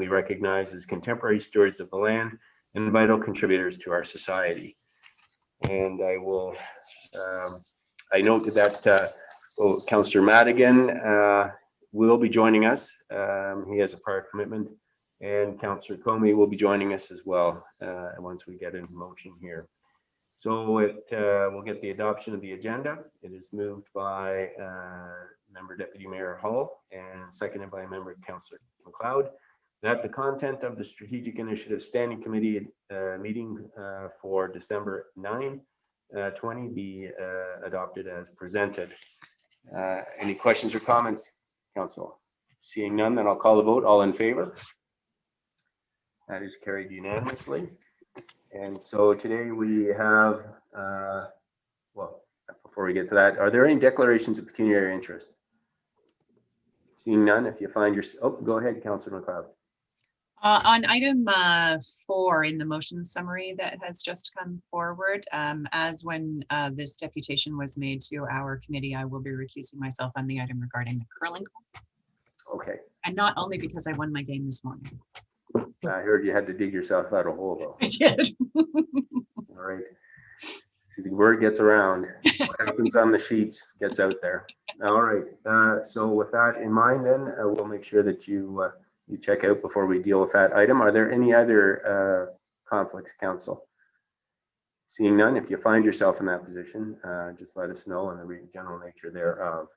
we recognize as contemporary stewards of the land and vital contributors to our society. And I will, I note that Councillor Madigan will be joining us. He has a prior commitment, and Councillor Comey will be joining us as well once we get into motion here. So we'll get the adoption of the agenda. It is moved by Member Deputy Mayor Hull and seconded by Member Councillor McLeod, that the content of the Strategic Initiative Standing Committee meeting for December 9, 20 be adopted as presented. Any questions or comments, Council? Seeing none, then I'll call the vote. All in favor? That is carried unanimously. And so today we have, well, before we get to that, are there any declarations of pecuniary interest? Seeing none, if you find your, oh, go ahead, Councillor McLeod. On item 4 in the motion summary that has just come forward, as when this deputation was made to our committee, I will be recusing myself on the item regarding the curling club. Okay. And not only because I won my game this morning. I heard you had to dig yourself out of a hole, though. I did. All right. See, the word gets around. What happens on the sheets gets out there. All right. So with that in mind, then we'll make sure that you you check out before we deal with that item. Are there any other conflicts, Council? Seeing none, if you find yourself in that position, just let us know and the general nature thereof.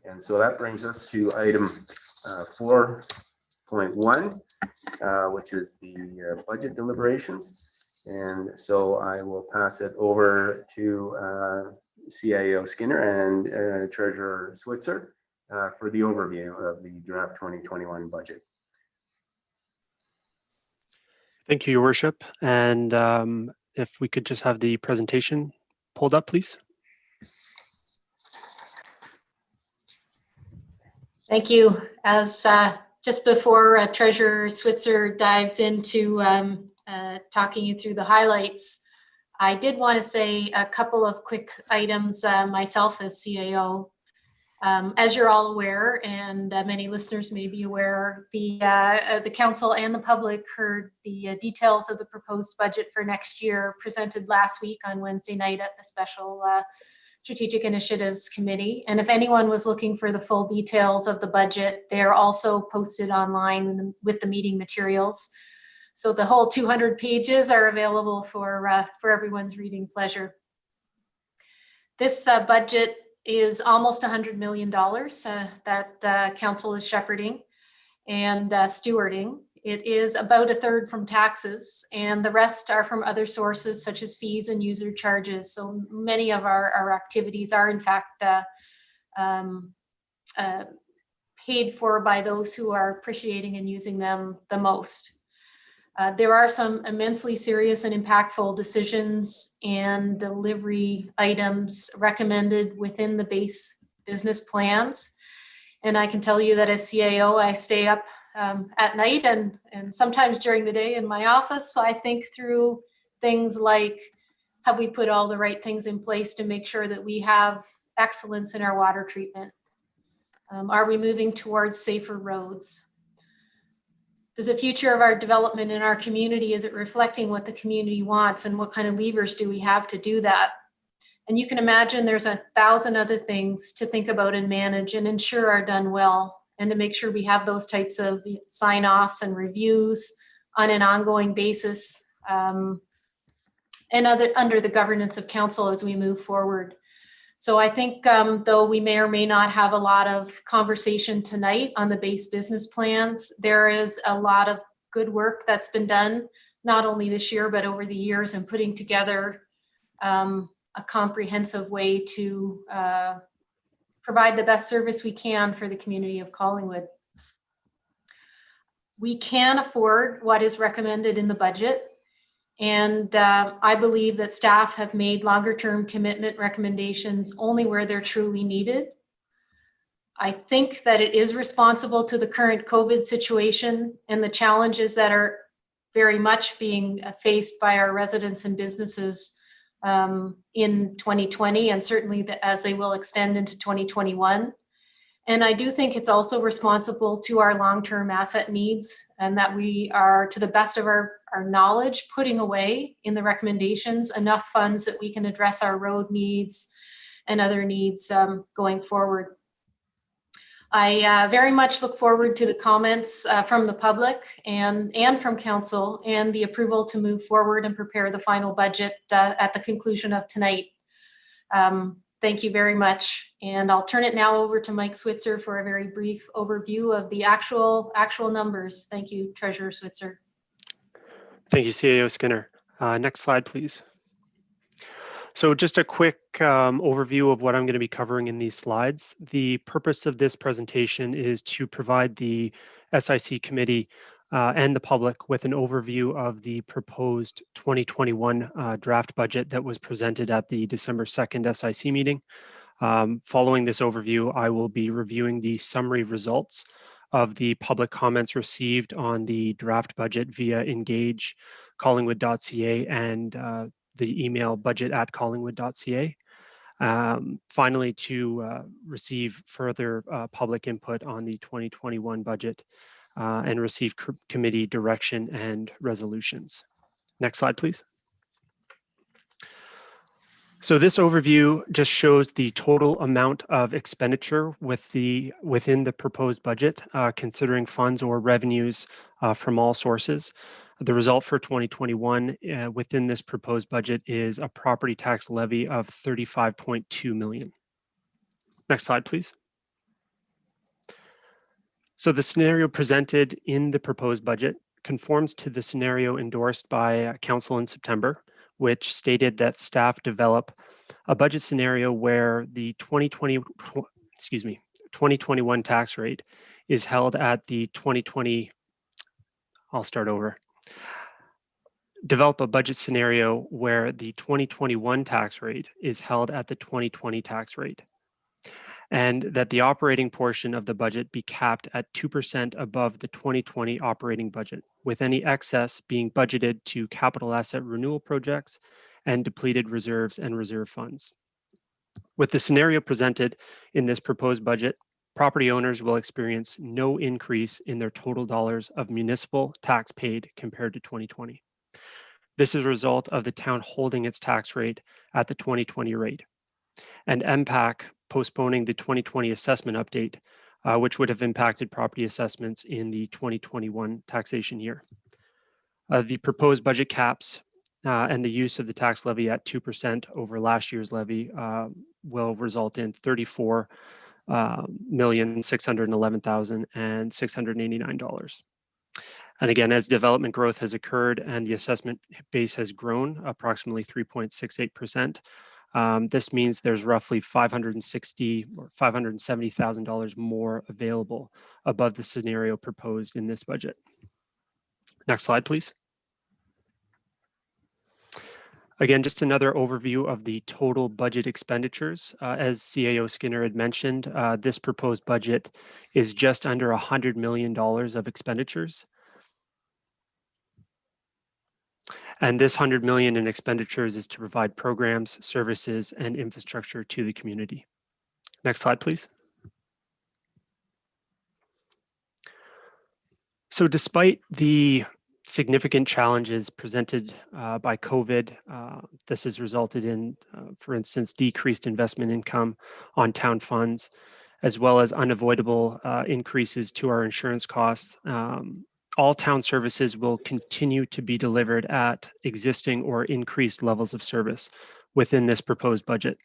And so that brings us to item 4.1, which is the budget deliberations. And so I will pass it over to CAO Skinner and Treasurer Switzer for the overview of the draft 2021 budget. Thank you, Your Worship. And if we could just have the presentation pulled up, please. Thank you. As just before Treasurer Switzer dives into talking you through the highlights, I did want to say a couple of quick items myself as CAO. As you're all aware, and many listeners may be aware, the council and the public heard the details of the proposed budget for next year presented last week on Wednesday night at the special Strategic Initiatives Committee. And if anyone was looking for the full details of the budget, they're also posted online with the meeting materials. So the whole 200 pages are available for everyone's reading pleasure. This budget is almost $100 million that council is shepherding and stewarding. It is about a third from taxes, and the rest are from other sources such as fees and user charges. So many of our activities are in fact paid for by those who are appreciating and using them the most. There are some immensely serious and impactful decisions and delivery items recommended within the base business plans. And I can tell you that as CAO, I stay up at night and sometimes during the day in my office. So I think through things like, have we put all the right things in place to make sure that we have excellence in our water treatment? Are we moving towards safer roads? Does the future of our development in our community, is it reflecting what the community wants, and what kind of levers do we have to do that? And you can imagine there's 1,000 other things to think about and manage and ensure are done well, and to make sure we have those types of sign-offs and reviews on an ongoing basis, and under the governance of council as we move forward. So I think though we may or may not have a lot of conversation tonight on the base business plans, there is a lot of good work that's been done, not only this year, but over the years, in putting together a comprehensive way to provide the best service we can for the community of Collingwood. We can afford what is recommended in the budget. And I believe that staff have made longer term commitment recommendations only where they're truly needed. I think that it is responsible to the current COVID situation and the challenges that are very much being faced by our residents and businesses in 2020, and certainly as they will extend into 2021. And I do think it's also responsible to our long-term asset needs, and that we are, to the best of our knowledge, putting away in the recommendations enough funds that we can address our road needs and other needs going forward. I very much look forward to the comments from the public and from council, and the approval to move forward and prepare the final budget at the conclusion of tonight. Thank you very much. And I'll turn it now over to Mike Switzer for a very brief overview of the actual numbers. Thank you, Treasurer Switzer. Thank you, CAO Skinner. Next slide, please. So just a quick overview of what I'm going to be covering in these slides. The purpose of this presentation is to provide the SIC committee and the public with an overview of the proposed 2021 draft budget that was presented at the December 2nd SIC meeting. Following this overview, I will be reviewing the summary results of the public comments received on the draft budget via engage collingwood.ca and the email budget@collingwood.ca. Finally, to receive further public input on the 2021 budget and receive committee direction and resolutions. Next slide, please. So this overview just shows the total amount of expenditure within the proposed budget, considering funds or revenues from all sources. The result for 2021 within this proposed budget is a property tax levy of $35.2 million. Next slide, please. So the scenario presented in the proposed budget conforms to the scenario endorsed by Council in September, which stated that staff develop a budget scenario where the 2021 tax rate is held at the 2020. I'll start over. Develop a budget scenario where the 2021 tax rate is held at the 2020 tax rate, and that the operating portion of the budget be capped at 2% above the 2020 operating budget, with any excess being budgeted to capital asset renewal projects and depleted reserves and reserve funds. With the scenario presented in this proposed budget, property owners will experience no increase in their total dollars of municipal tax paid compared to 2020. This is a result of the town holding its tax rate at the 2020 rate, and MPAC postponing the 2020 assessment update, which would have impacted property assessments in the 2021 taxation year. The proposed budget caps and the use of the tax levy at 2% over last year's levy will result in $34,611,689. And again, as development growth has occurred and the assessment base has grown approximately 3.68%, this means there's roughly $560,000 or $570,000 more available above the scenario proposed in this budget. Next slide, please. Again, just another overview of the total budget expenditures. As CAO Skinner had mentioned, this proposed budget is just under $100 million of expenditures. And this $100 million in expenditures is to provide programs, services, and infrastructure to the community. Next slide, please. So despite the significant challenges presented by COVID, this has resulted in, for instance, decreased investment income on town funds, as well as unavoidable increases to our insurance costs. All town services will continue to be delivered at existing or increased levels of service within this proposed budget.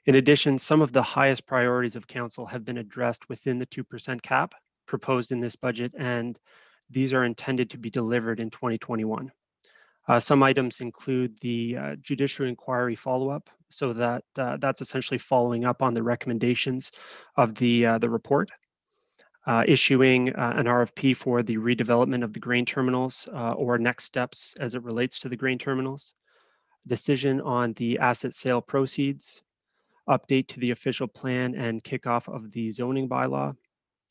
In addition, some of the highest priorities of council have been addressed within the 2% cap proposed in this budget, and these are intended to be delivered in 2021. Some items include the judicial inquiry follow-up, so that that's essentially following up on the recommendations of the report. Issuing an RFP for the redevelopment of the grain terminals or next steps as it relates to the grain terminals, decision on the asset sale proceeds, update to the official plan and kickoff of the zoning bylaw,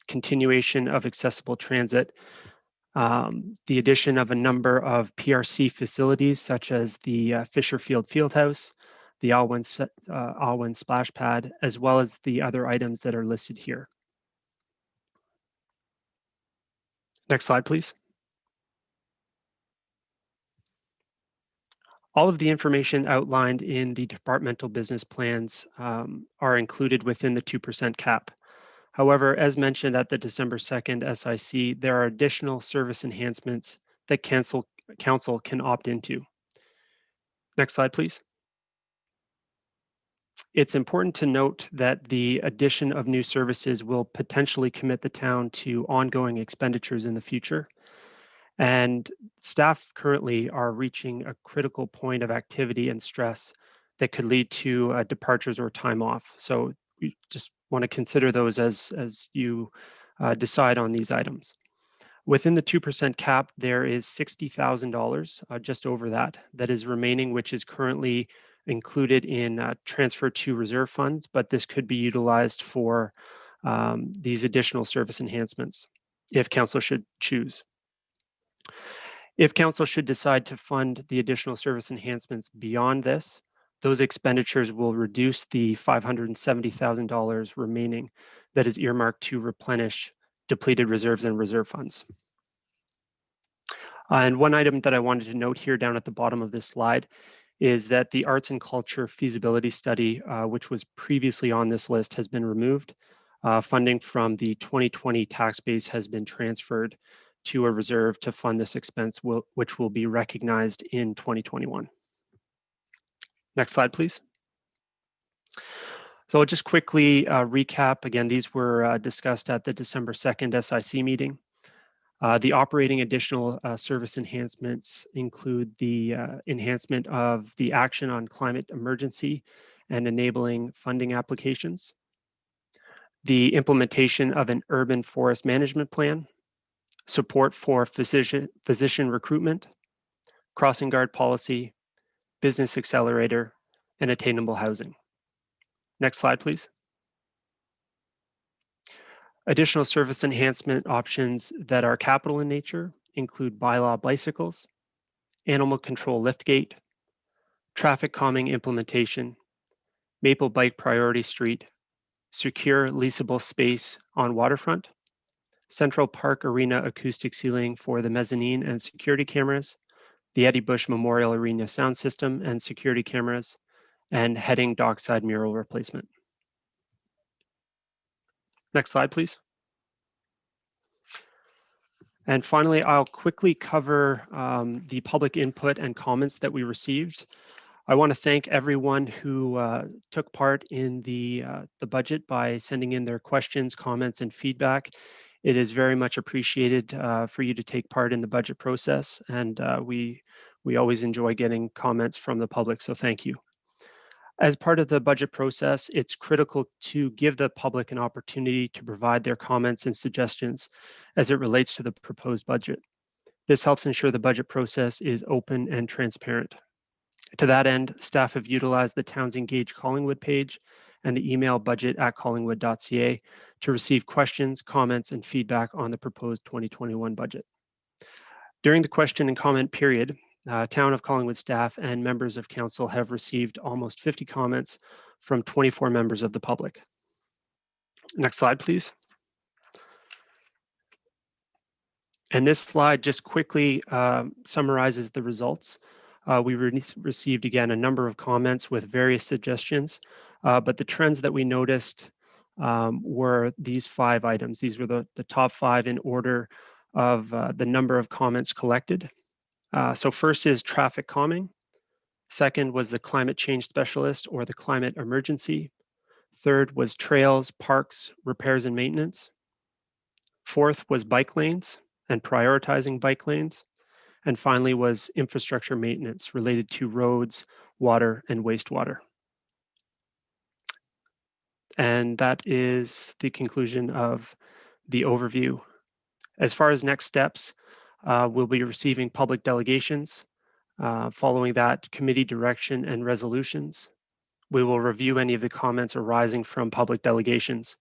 continuation of accessible transit, the addition of a number of PRC facilities such as the Fisher Field Fieldhouse, the Alwyn Splash Pad, as well as the other items that are listed here. Next slide, please. All of the information outlined in the departmental business plans are included within the 2% cap. However, as mentioned at the December 2nd SIC, there are additional service enhancements that council can opt into. Next slide, please. It's important to note that the addition of new services will potentially commit the town to ongoing expenditures in the future. And staff currently are reaching a critical point of activity and stress that could lead to departures or time off. So we just want to consider those as you decide on these items. Within the 2% cap, there is $60,000, just over that is remaining, which is currently included in transfer to reserve funds, but this could be utilized for these additional service enhancements if council should choose. If council should decide to fund the additional service enhancements beyond this, those expenditures will reduce the $570,000 remaining that is earmarked to replenish depleted reserves and reserve funds. And one item that I wanted to note here down at the bottom of this slide is that the arts and culture feasibility study, which was previously on this list, has been removed. Funding from the 2020 tax base has been transferred to a reserve to fund this expense, which will be recognized in 2021. Next slide, please. So I'll just quickly recap. Again, these were discussed at the December 2nd SIC meeting. The operating additional service enhancements include the enhancement of the action on climate emergency and enabling funding applications, the implementation of an urban forest management plan, support for physician recruitment, crossing guard policy, business accelerator, and attainable housing. Next slide, please. Additional service enhancement options that are capital in nature include bylaw bicycles, animal control liftgate, traffic calming implementation, Maple Bike Priority Street, secure leasable space on waterfront, Central Park Arena acoustic ceiling for the mezzanine and security cameras, the Eddie Bush Memorial Arena sound system and security cameras, and heading dockside mural replacement. Next slide, please. And finally, I'll quickly cover the public input and comments that we received. I want to thank everyone who took part in the budget by sending in their questions, comments, and feedback. It is very much appreciated for you to take part in the budget process, and we always enjoy getting comments from the public, so thank you. As part of the budget process, it's critical to give the public an opportunity to provide their comments and suggestions as it relates to the proposed budget. This helps ensure the budget process is open and transparent. To that end, staff have utilized the Town's Engage Collingwood page and the email budget@collingwood.ca to receive questions, comments, and feedback on the proposed 2021 budget. During the question and comment period, Town of Collingwood staff and members of council have received almost 50 comments from 24 members of the public. Next slide, please. And this slide just quickly summarizes the results. We received, again, a number of comments with various suggestions, but the trends that we noticed were these 5 items. These were the top 5 in order of the number of comments collected. So first is traffic calming. Second was the climate change specialist or the climate emergency. Third was trails, parks, repairs and maintenance. Fourth was bike lanes and prioritizing bike lanes. And finally was infrastructure maintenance related to roads, water, and wastewater. And that is the conclusion of the overview. As far as next steps, we'll be receiving public delegations. Following that, committee direction and resolutions. We will review any of the comments arising from public delegations.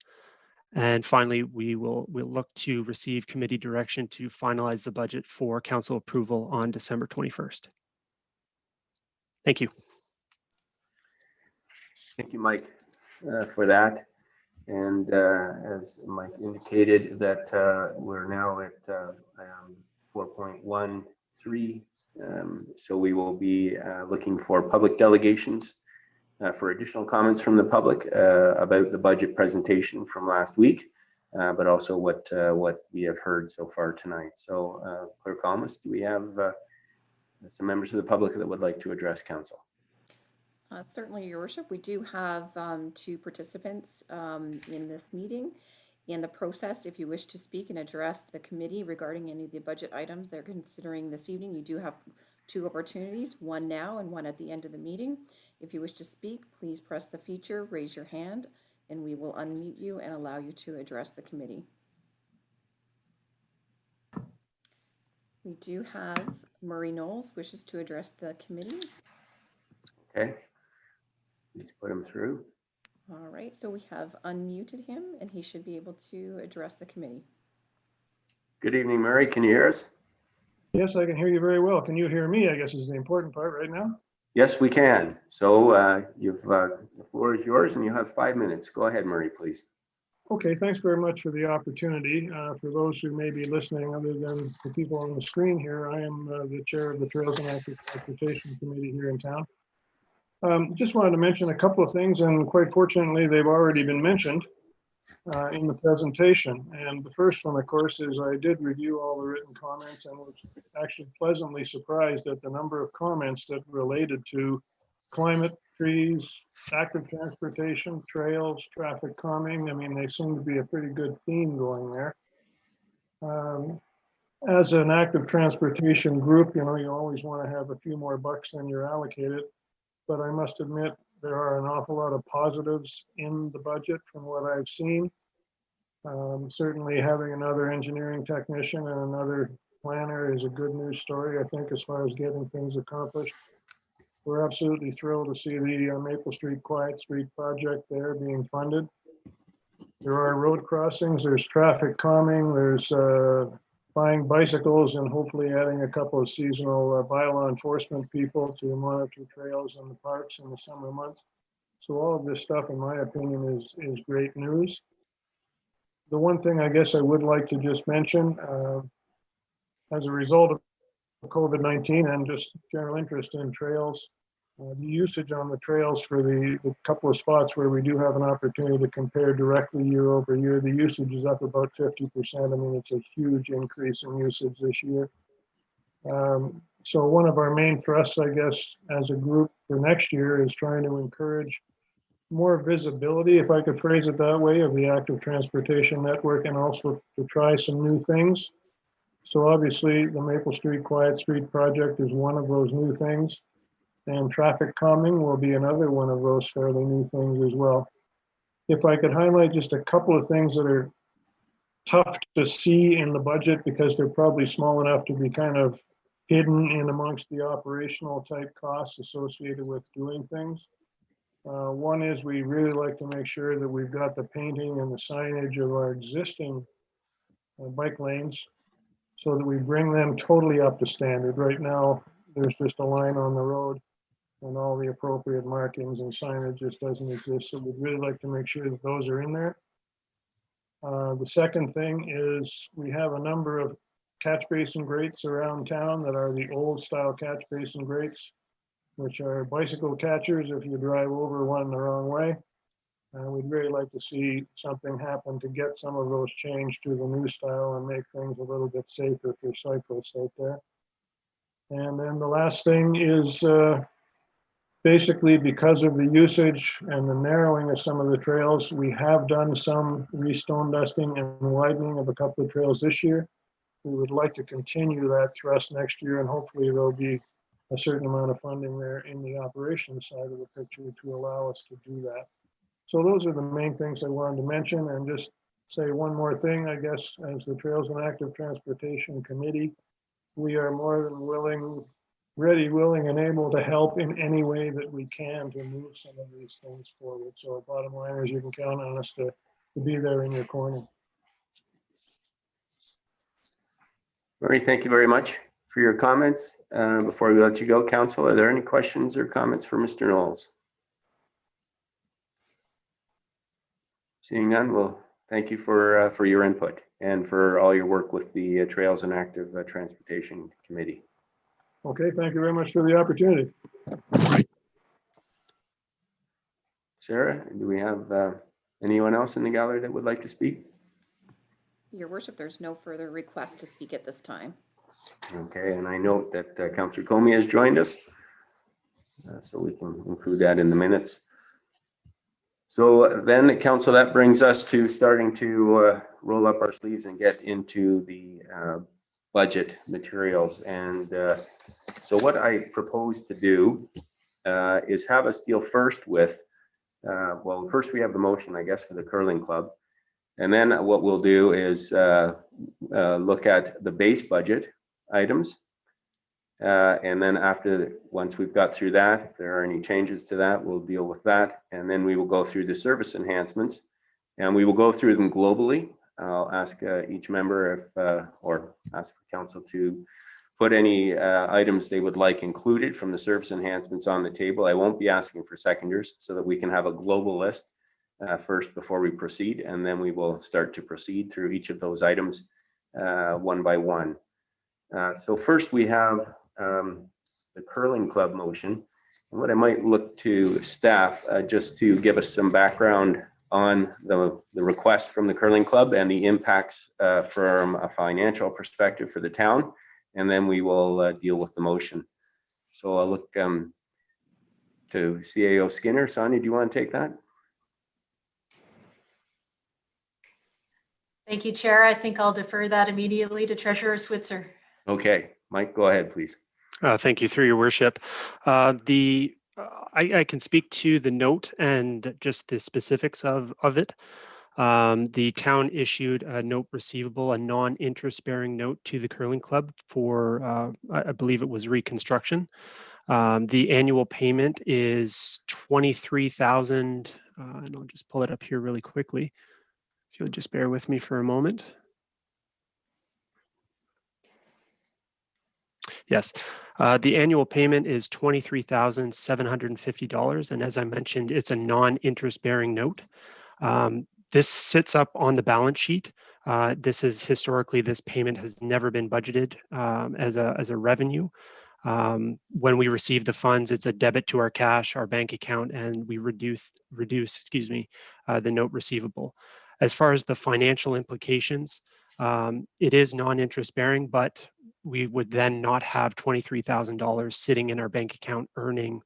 And finally, we'll look to receive committee direction to finalize the budget for council approval on December 21st. Thank you. Thank you, Mike, for that. And as Mike indicated, that we're now at 4.13. So we will be looking for public delegations for additional comments from the public about the budget presentation from last week, but also what we have heard so far tonight. So Clerk Almus, do we have some members of the public that would like to address council? Certainly, Your Worship. We do have 2 participants in this meeting. In the process, if you wish to speak and address the committee regarding any of the budget items they're considering this evening, you do have 2 opportunities, one now and one at the end of the meeting. If you wish to speak, please press the feature, raise your hand, and we will unmute you and allow you to address the committee. We do have Murray Knowles wishes to address the committee. Okay, please put him through. All right, so we have unmuted him and he should be able to address the committee. Good evening, Murray. Can you hear us? Yes, I can hear you very well. Can you hear me? I guess is the important part right now. Yes, we can. So the floor is yours and you have 5 minutes. Go ahead, Murray, please. Okay, thanks very much for the opportunity. For those who may be listening, other than the people on the screen here, I am the chair of the Trails and Active Transportation Committee here in town. Just wanted to mention a couple of things, and quite fortunately, they've already been mentioned in the presentation. And the first one, of course, is I did review all the written comments and was actually pleasantly surprised at the number of comments that related to climate, trees, active transportation, trails, traffic calming. I mean, they seem to be a pretty good theme going there. As an active transportation group, you know, you always want to have a few more bucks than you're allocated. But I must admit, there are an awful lot of positives in the budget from what I've seen. Certainly having another engineering technician and another planner is a good news story, I think, as far as getting things accomplished. We're absolutely thrilled to see the Maple Street Quiet Street project there being funded. There are road crossings, there's traffic calming, there's buying bicycles and hopefully adding a couple of seasonal bylaw enforcement people to monitor trails in the parks in the summer months. So all of this stuff, in my opinion, is great news. The one thing I guess I would like to just mention, as a result of COVID-19 and just general interest in trails, the usage on the trails for the couple of spots where we do have an opportunity to compare directly year over year, the usage is up about 50%. I mean, it's a huge increase in usage this year. So one of our main thrusts, I guess, as a group for next year is trying to encourage more visibility, if I could phrase it that way, of the active transportation network, and also to try some new things. So obviously the Maple Street Quiet Street project is one of those new things. And traffic calming will be another one of those fairly new things as well. If I could highlight just a couple of things that are tough to see in the budget because they're probably small enough to be kind of hidden in amongst the operational type costs associated with doing things. One is we really like to make sure that we've got the painting and the signage of our existing bike lanes so that we bring them totally up to standard. Right now, there's just a line on the road and all the appropriate markings and signage just doesn't exist. So we'd really like to make sure that those are in there. The second thing is we have a number of catch basin grates around town that are the old style catch basin grates, which are bicycle catchers if you drive over one the wrong way. We'd really like to see something happen to get some of those changed to the new style and make things a little bit safer for cyclists out there. And then the last thing is basically because of the usage and the narrowing of some of the trails, we have done some re-stone dusting and widening of a couple of trails this year. We would like to continue that thrust next year, and hopefully there'll be a certain amount of funding there in the operations side of the picture to allow us to do that. So those are the main things I wanted to mention, and just say one more thing, I guess, as the Trails and Active Transportation Committee, we are more than willing, ready, willing, and able to help in any way that we can to move some of these things forward. So bottom line is you can count on us to be there in your corner. Murray, thank you very much for your comments. Before we let you go, Council, are there any questions or comments for Mr. Knowles? Seeing none, well, thank you for your input and for all your work with the Trails and Active Transportation Committee. Okay, thank you very much for the opportunity. Sarah, do we have anyone else in the gallery that would like to speak? Your worship, there's no further request to speak at this time. Okay, and I note that Councillor Comey has joined us, so we can include that in the minutes. So then, Council, that brings us to starting to roll up our sleeves and get into the budget materials. And so what I propose to do is have us deal first with, well, first we have the motion, I guess, for the curling club. And then what we'll do is look at the base budget items. And then once we've got through that, if there are any changes to that, we'll deal with that. And then we will go through the service enhancements and we will go through them globally. I'll ask each member or ask the council to put any items they would like included from the service enhancements on the table. I won't be asking for seconders so that we can have a global list first before we proceed. And then we will start to proceed through each of those items one by one. So first we have the curling club motion. And what I might look to staff just to give us some background on the request from the curling club and the impacts from a financial perspective for the town. And then we will deal with the motion. So I'll look to CAO Skinner. Sonia, do you want to take that? Thank you, Chair. I think I'll defer that immediately to Treasurer Switzer. Okay, Mike, go ahead, please. Thank you, through your worship. I can speak to the note and just the specifics of it. The town issued a note receivable, a non-interest bearing note to the curling club for, I believe it was reconstruction. The annual payment is $23,000, and I'll just pull it up here really quickly. If you'll just bear with me for a moment. Yes, the annual payment is $23,750. And as I mentioned, it's a non-interest bearing note. This sits up on the balance sheet. Historically, this payment has never been budgeted as a revenue. When we receive the funds, it's a debit to our cash, our bank account, and we reduce the note receivable. As far as the financial implications, it is non-interest bearing, but we would then not have $23,000 sitting in our bank account earning,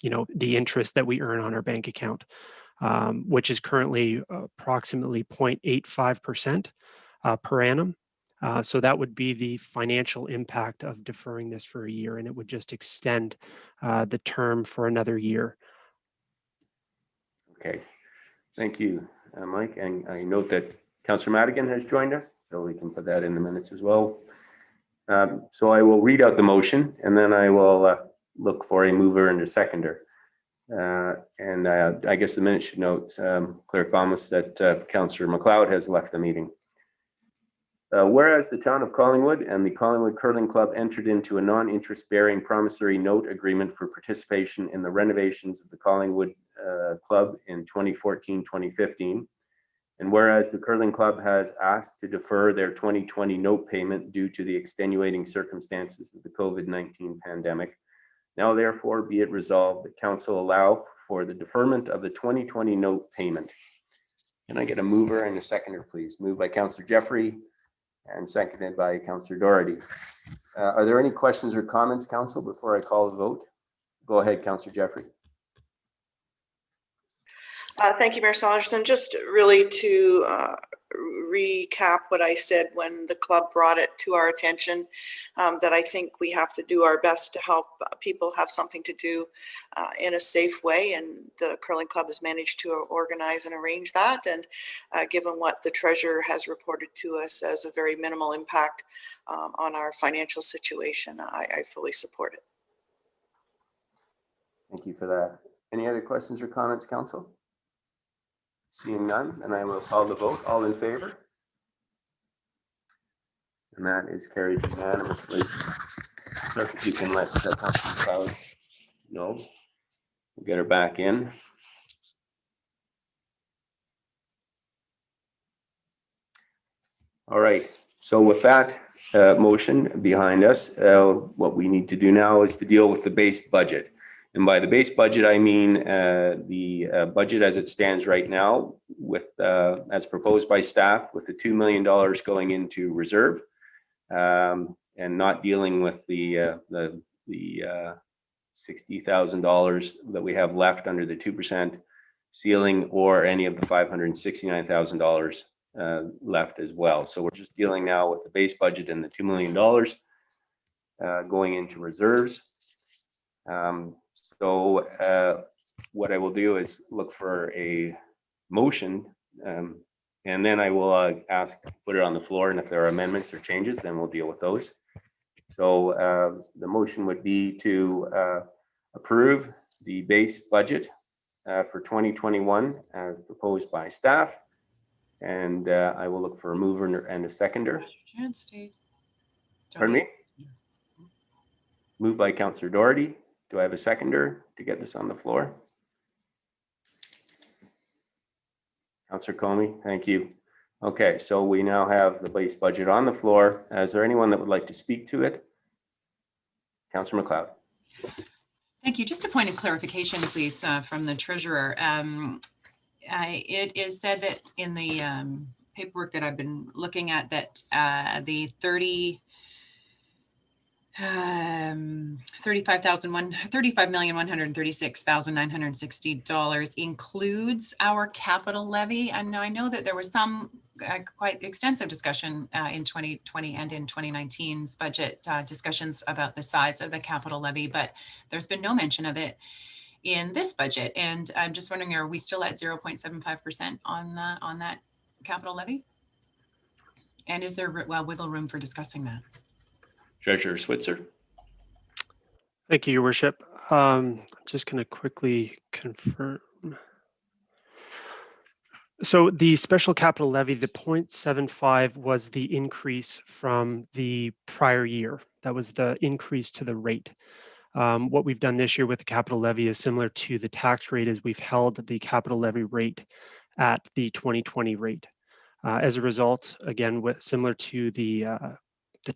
the interest that we earn on our bank account, which is currently approximately 0.85% per annum. So that would be the financial impact of deferring this for a year, and it would just extend the term for another year. Okay, thank you, Mike. And I note that Councillor Madigan has joined us, so we can put that in the minutes as well. So I will read out the motion and then I will look for a mover and a seconder. And I guess the minutes should note, Clerk Thomas, that Councillor McLeod has left the meeting. Whereas the town of Collingwood and the Collingwood Curling Club entered into a non-interest bearing promissory note agreement for participation in the renovations of the Collingwood Club in 2014-2015. And whereas the Curling Club has asked to defer their 2020 note payment due to the extenuating circumstances of the COVID-19 pandemic, now therefore be it resolved that council allow for the deferment of the 2020 note payment. Can I get a mover and a seconder, please? Moved by Councillor Jeffrey and seconded by Councillor Doherty. Are there any questions or comments, council, before I call the vote? Go ahead, Councillor Jeffrey. Thank you, Mayor Saunderson. Just really to recap what I said when the club brought it to our attention, that I think we have to do our best to help people have something to do in a safe way, and the curling club has managed to organize and arrange that, and given what the treasurer has reported to us as a very minimal impact on our financial situation, I fully support it. Thank you for that. Any other questions or comments, council? Seeing none, and I will call the vote. All in favor? And that is carried unanimously. Clerk, if you can let Councillor McLeod know. We'll get her back in. All right, so with that motion behind us, what we need to do now is to deal with the base budget. And by the base budget, I mean the budget as it stands right now, with as proposed by staff, with the $2 million going into reserve, and not dealing with the $60,000 that we have left under the 2% ceiling, or any of the $569,000 left as well. So we're just dealing now with the base budget and the $2 million going into reserves. So what I will do is look for a motion, and then I will put it on the floor, and if there are amendments or changes, then we'll deal with those. So the motion would be to approve the base budget for 2021 as proposed by staff. And I will look for a mover and a seconder. Pardon me? Moved by Councillor Doherty. Do I have a seconder to get this on the floor? Councillor Comey, thank you. Okay, so we now have the base budget on the floor. Is there anyone that would like to speak to it? Councillor McLeod. Thank you. Just a point of clarification, please, from the treasurer. It is said that in the paperwork that I've been looking at, that the $35,136,960 includes our capital levy. And I know that there was some quite extensive discussion in 2020 and in 2019's budget discussions about the size of the capital levy, but there's been no mention of it in this budget. And I'm just wondering, are we still at 0.75% on that capital levy? And is there wiggle room for discussing that? Treasurer Switzer. Thank you, Your Worship. I'm just going to quickly confirm. So the special capital levy, the 0.75 was the increase from the prior year. That was the increase to the rate. What we've done this year with the capital levy is similar to the tax rate, is we've held the capital levy rate at the 2020 rate. As a result, again, similar to the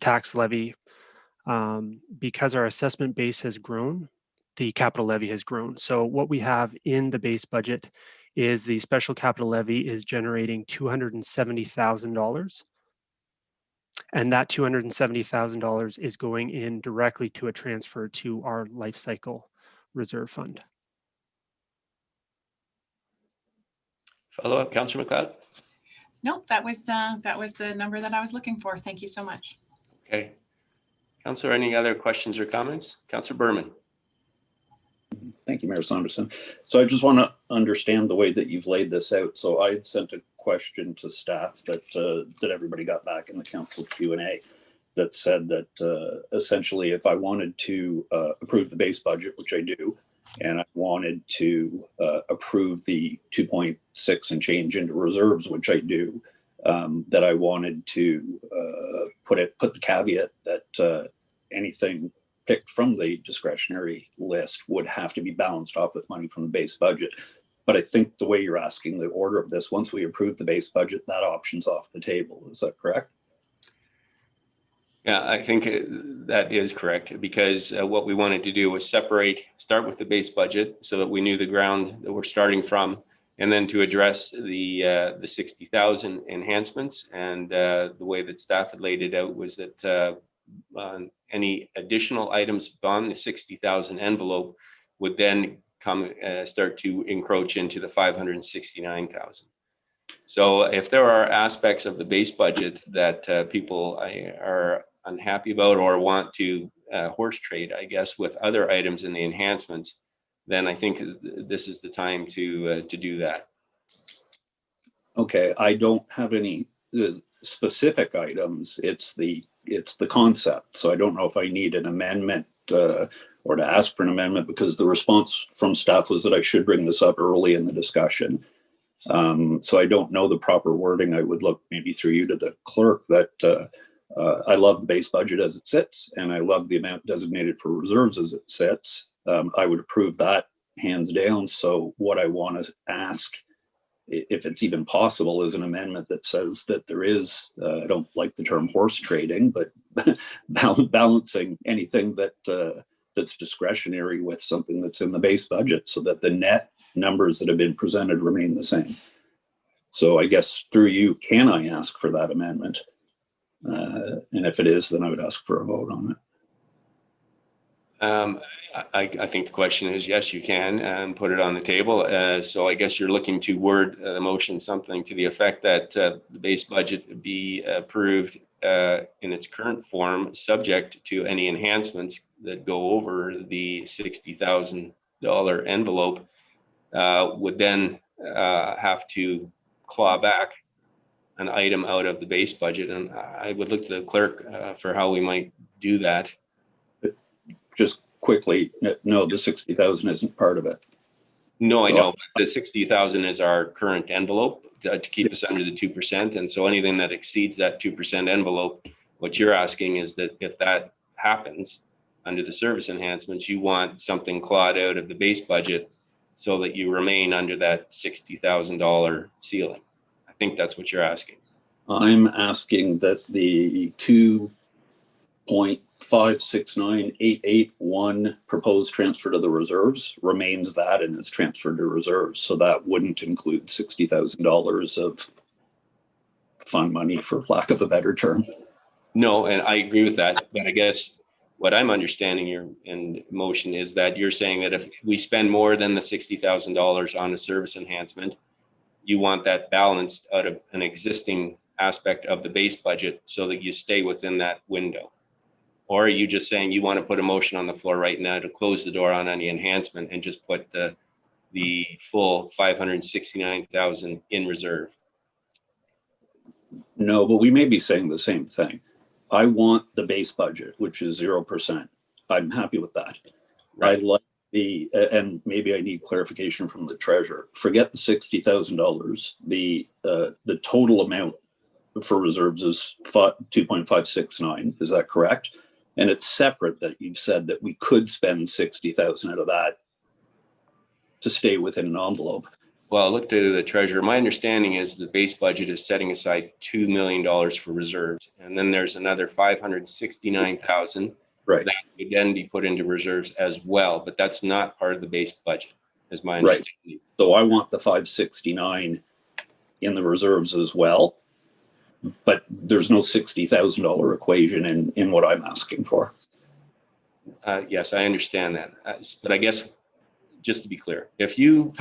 tax levy, because our assessment base has grown, the capital levy has grown. So what we have in the base budget is the special capital levy is generating $270,000. And that $270,000 is going in directly to a transfer to our life cycle reserve fund. Follow up, Councillor McLeod. Nope, that was the number that I was looking for. Thank you so much. Okay. Councillor, any other questions or comments? Councillor Berman. Thank you, Mayor Saunderson. So I just want to understand the way that you've laid this out. So I had sent a question to staff that everybody got back in the council Q&A that said that essentially if I wanted to approve the base budget, which I do, and I wanted to approve the 2.6 and change into reserves, which I do, that I wanted to put the caveat that anything picked from the discretionary list would have to be balanced off with money from the base budget. But I think the way you're asking the order of this, once we approve the base budget, that option's off the table. Is that correct? Yeah, I think that is correct, because what we wanted to do was start with the base budget so that we knew the ground that we're starting from, and then to address the 60,000 enhancements. And the way that staff had laid it out was that any additional items on the 60,000 envelope would then start to encroach into the 569,000. So if there are aspects of the base budget that people are unhappy about or want to horse trade, I guess, with other items in the enhancements, then I think this is the time to do that. Okay, I don't have any specific items. It's the concept. So I don't know if I need an amendment or to ask for an amendment, because the response from staff was that I should bring this up early in the discussion. So I don't know the proper wording. I would look maybe through you to the clerk that I love the base budget as it sits, and I love the amount designated for reserves as it sits. I would approve that hands down. So what I want to ask if it's even possible, is an amendment that says that there is, I don't like the term horse trading, but balancing anything that that's discretionary with something that's in the base budget, so that the net numbers that have been presented remain the same. So I guess through you, can I ask for that amendment? And if it is, then I would ask for a vote on it. I think the question is, yes, you can, and put it on the table. So I guess you're looking to word the motion something to the effect that the base budget be approved in its current form, subject to any enhancements that go over the $60,000 envelope, would then have to claw back an item out of the base budget. And I would look to the clerk for how we might do that. Just quickly, no, the 60,000 isn't part of it. No, I know, but the 60,000 is our current envelope to keep us under the 2%. And so anything that exceeds that 2% envelope, what you're asking is that if that happens under the service enhancements, you want something clawed out of the base budget so that you remain under that $60,000 ceiling. I think that's what you're asking. I'm asking that the 2.569881 proposed transfer to the reserves remains that, and it's transferred to reserves. So that wouldn't include $60,000 of fund money, for lack of a better term. No, and I agree with that. But I guess what I'm understanding your in motion is that you're saying that if we spend more than the $60,000 on a service enhancement, you want that balanced out of an existing aspect of the base budget so that you stay within that window. Or are you just saying you want to put a motion on the floor right now to close the door on any enhancement and just put the full 569,000 in reserve? No, but we may be saying the same thing. I want the base budget, which is 0%. I'm happy with that. Right. I like the, and maybe I need clarification from the treasurer. Forget the $60,000. The total amount for reserves is 2.569. Is that correct? And it's separate that you've said that we could spend 60,000 out of that to stay within an envelope. Well, look to the treasurer. My understanding is the base budget is setting aside $2 million for reserves. And then there's another 569,000 Right. that would then be put into reserves as well. But that's not part of the base budget, is my Right. understanding. So I want the 569 in the reserves as well. But there's no $60,000 equation in what I'm asking for. Yes, I understand that. But I guess, just to be clear, if you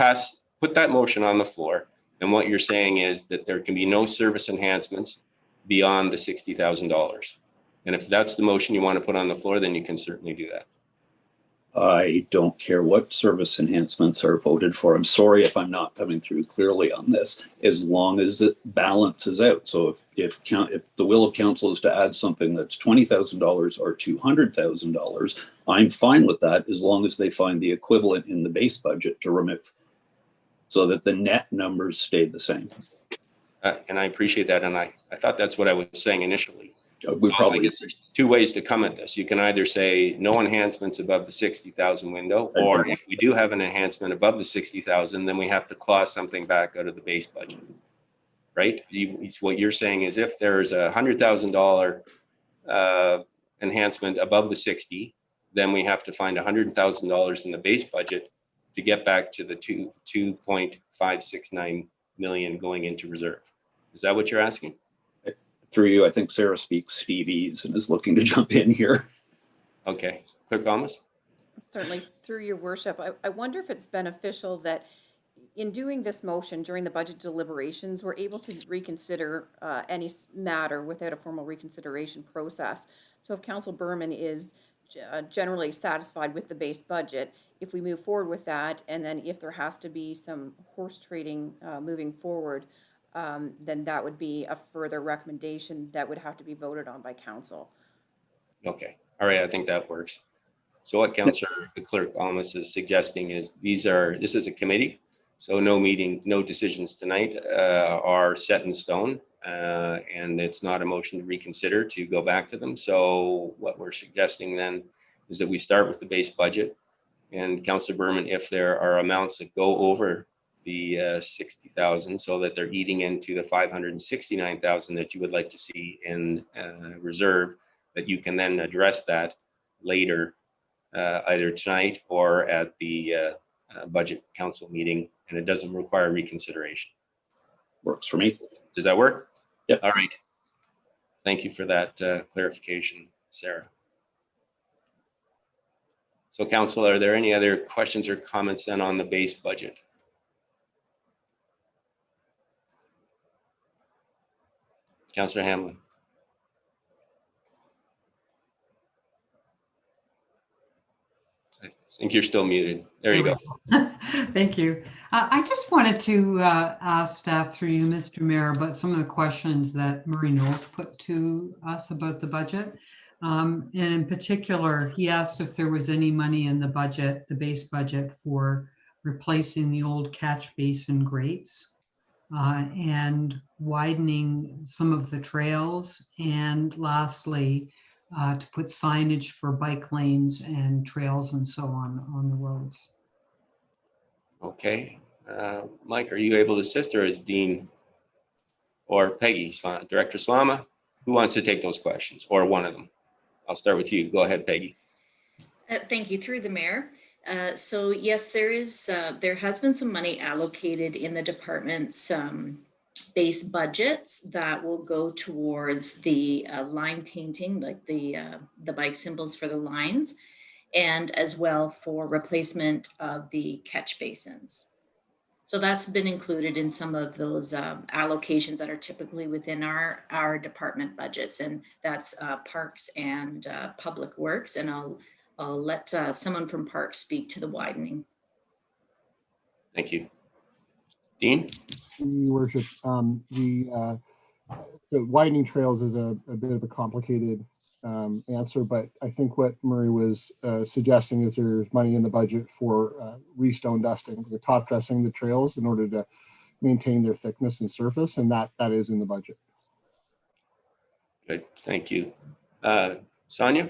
put that motion on the floor, and what you're saying is that there can be no service enhancements beyond the $60,000. And if that's the motion you want to put on the floor, then you can certainly do that. I don't care what service enhancements are voted for. I'm sorry if I'm not coming through clearly on this, as long as it balances out. So if the will of council is to add something that's $20,000 or $200,000, I'm fine with that, as long as they find the equivalent in the base budget to remove, so that the net numbers stay the same. And I appreciate that. And I thought that's what I was saying initially. We So probably I guess there's two ways to come at this. You can either say no enhancements above the 60,000 window, or if we do have an enhancement above the 60,000, then we have to claw something back out of the base budget, right? What you're saying is if there's a $100,000 enhancement above the 60, then we have to find $100,000 in the base budget to get back to the 2.569 million going into reserve. Is that what you're asking? Through you, I think Sarah speaks Stevie's and is looking to jump in here. Okay, Clerk Almas? Certainly, through your worship, I wonder if it's beneficial that in doing this motion during the budget deliberations, we're able to reconsider any matter without a formal reconsideration process. So if Council Berman is generally satisfied with the base budget, if we move forward with that, and then if there has to be some horse trading moving forward, then that would be a further recommendation that would have to be voted on by council. Okay, all right, I think that works. So what Councillor Clerk Almas is suggesting is this is a committee, so no decisions tonight are set in stone, and it's not a motion to reconsider to go back to them. So what we're suggesting then is that we start with the base budget, and Councillor Berman, if there are amounts that go over the 60,000 so that they're eating into the 569,000 that you would like to see in reserve, that you can then address that later, either tonight or at the budget council meeting, and it doesn't require reconsideration. Works for me. Does that work? Yep. All right. Thank you for that clarification, Sarah. So council, are there any other questions or comments then on the base budget? Councillor Hamlin. I think you're still muted. There you go. Thank you. I just wanted to ask staff through you, Mr. Mayor, about some of the questions that Murray Knowles put to us about the budget. And in particular, he asked if there was any money in the budget, the base budget, for replacing the old catch basin grates and widening some of the trails. And lastly, to put signage for bike lanes and trails and so on the roads. Okay. Mike, are you able to assist, or is Dean or Peggy, Director Slama, who wants to take those questions, or one of them? I'll start with you. Go ahead, Peggy. Thank you, through the mayor. So yes, there has been some money allocated in the department's base budgets that will go towards the line painting, like the bike symbols for the lines, and as well for replacement of the catch basins. So that's been included in some of those allocations that are typically within our department budgets, and that's Parks and Public Works. And I'll let someone from Parks speak to the widening. Thank you. Dean? Your worship, the widening trails is a bit of a complicated answer, but I think what Murray was suggesting is there's money in the budget for restone dusting, the top dressing the trails in order to maintain their thickness and surface, and that is in the budget. Good, thank you. Sonia?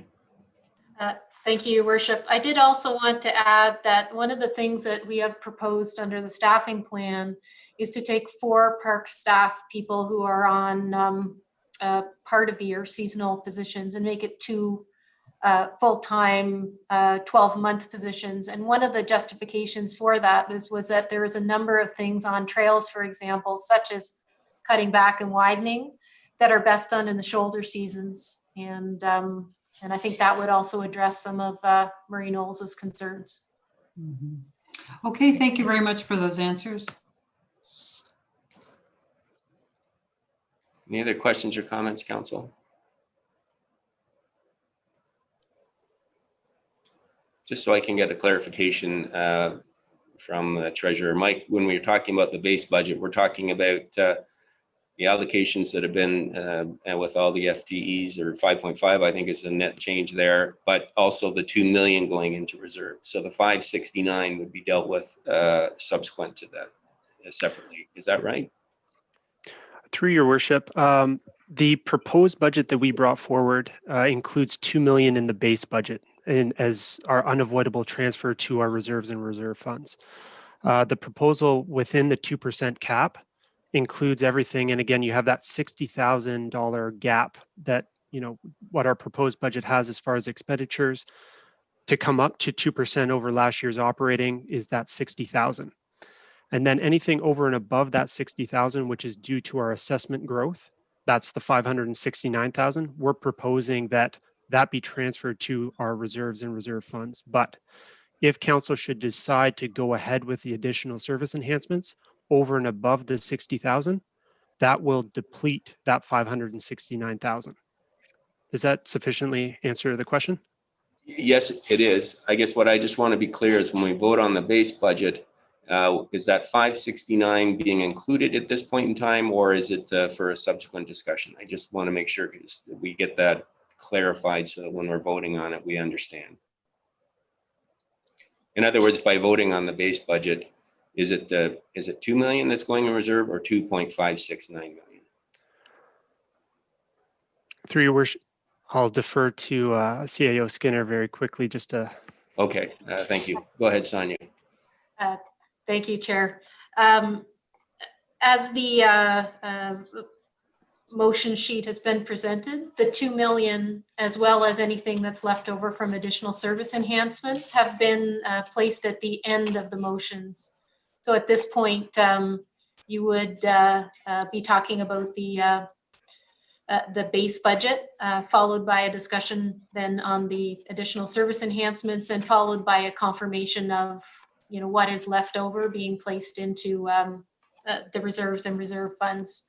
Thank you, Your Worship. I did also want to add that one of the things that we have proposed under the staffing plan is to take 4 park staff people who are on part of the year seasonal positions and make it 2 full-time 12-month positions. And one of the justifications for that was that there is a number of things on trails, for example, such as cutting back and widening, that are best done in the shoulder seasons. And I think that would also address some of Murray Knowles' concerns. Mm-hmm. Okay, thank you very much for those answers. Any other questions or comments, council? Just so I can get a clarification from the treasurer. Mike, when we were talking about the base budget, we're talking about the allocations that have been with all the FTEs, or 5.5, I think is the net change there, but also the 2 million going into reserve. So the 569 would be dealt with subsequent to that separately. Is that right? Through your worship, the proposed budget that we brought forward includes 2 million in the base budget and as our unavoidable transfer to our reserves and reserve funds. The proposal within the 2% cap includes everything. And again, you have that $60,000 gap that, you know, what our proposed budget has as far as expenditures to come up to 2% over last year's operating is that 60,000. And then anything over and above that 60,000, which is due to our assessment growth, that's the 569,000. We're proposing that be transferred to our reserves and reserve funds. But if council should decide to go ahead with the additional service enhancements over and above the 60,000, that will deplete that 569,000. Does that sufficiently answer the question? Yes, it is. I guess what I just want to be clear is when we vote on the base budget, is that 569 being included at this point in time, or is it for a subsequent discussion? I just want to make sure we get that clarified so that when we're voting on it, we understand. In other words, by voting on the base budget, is it 2 million that's going in reserve or 2.569 million? Through your worship, I'll defer to CAO Skinner very quickly just to. Okay, thank you. Go ahead, Sonia. Thank you, Chair. As the motion sheet has been presented, the 2 million, as well as anything that's left over from additional service enhancements, have been placed at the end of the motions. So at this point, you would be talking about the base budget, followed by a discussion then on the additional service enhancements, and followed by a confirmation of, you know, what is left over being placed into the reserves and reserve funds.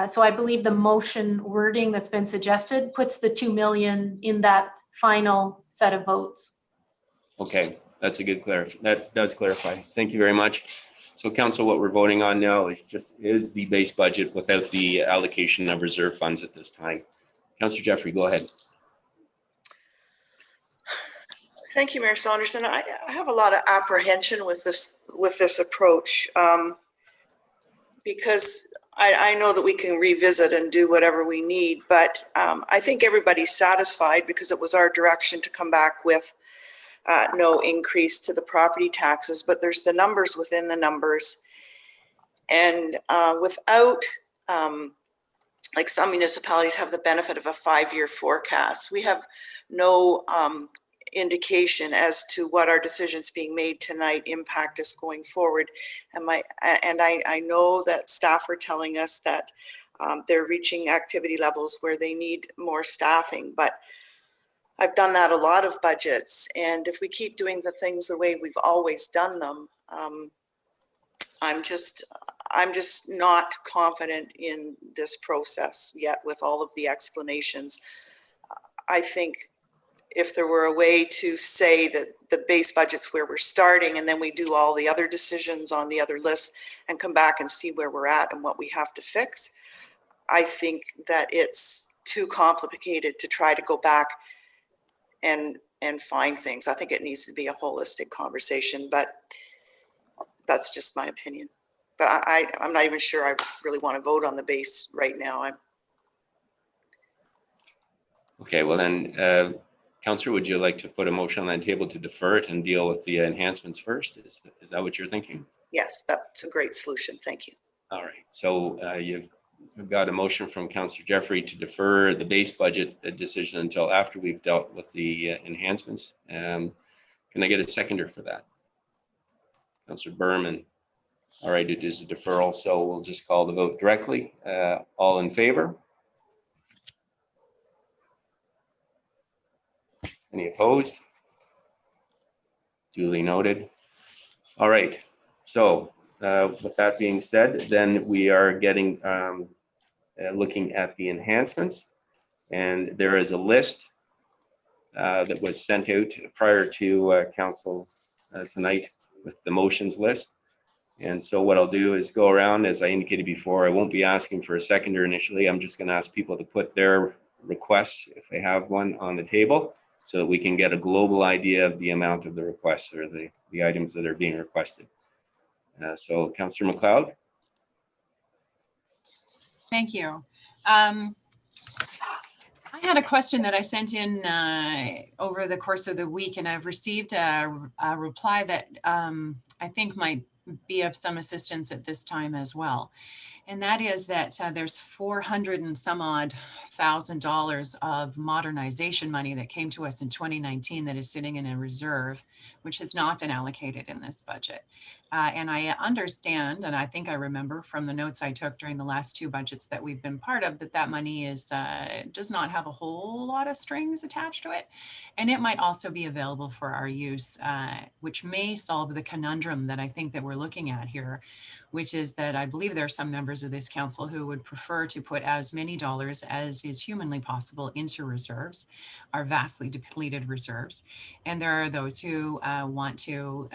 So I believe the motion wording that's been suggested puts the 2 million in that final set of votes. Okay, that's a good that does clarify. Thank you very much. So council, what we're voting on now is the base budget without the allocation of reserve funds at this time. Councillor Jeffrey, go ahead. Thank you, Mayor Saunderson. I have a lot of apprehension with this approach, because I know that we can revisit and do whatever we need, but I think everybody's satisfied because it was our direction to come back with no increase to the property taxes, but there's the numbers within the numbers. And without, like some municipalities have the benefit of a 5-year forecast, we have no indication as to what our decisions being made tonight impact us going forward. And I know that staff are telling us that they're reaching activity levels where they need more staffing, but I've done that a lot of budgets, and if we keep doing the things the way we've always done them, I'm just not confident in this process yet with all of the explanations. I think if there were a way to say that the base budget's where we're starting, and then we do all the other decisions on the other lists and come back and see where we're at and what we have to fix, I think that it's too complicated to try to go back and find things. I think it needs to be a holistic conversation, but that's just my opinion. But I'm not even sure I really want to vote on the base right now. Okay, well then, Councillor, would you like to put a motion on the table to defer it and deal with the enhancements first? Is that what you're thinking? Yes, that's a great solution. Thank you. All right, so we've got a motion from Councillor Jeffrey to defer the base budget decision until after we've dealt with the enhancements. Can I get a seconder for that? Councillor Berman. All right, it is a deferral, so we'll just call the vote directly. All in favor? Any opposed? Duly noted. All right, so with that being said, then we are getting looking at the enhancements, and there is a list that was sent out prior to council tonight with the motions list. And so what I'll do is go around, as I indicated before. I won't be asking for a seconder initially. I'm just going to ask people to put their requests, if they have one, on the table, so that we can get a global idea of the amount of the requests or the items that are being requested. So Councillor McLeod. Thank you. I had a question that I sent in over the course of the week, and I've received a reply that I think might be of some assistance at this time as well. And that is that there's $400 and some odd thousand of modernization money that came to us in 2019 that is sitting in a reserve, which has not been allocated in this budget. And I understand, and I think I remember from the notes I took during the last 2 budgets that we've been part of, that money is does not have a whole lot of strings attached to it. And it might also be available for our use, which may solve the conundrum that I think that we're looking at here, which is that I believe there are some members of this council who would prefer to put as many dollars as is humanly possible into reserves, our vastly depleted reserves. And there are those who want to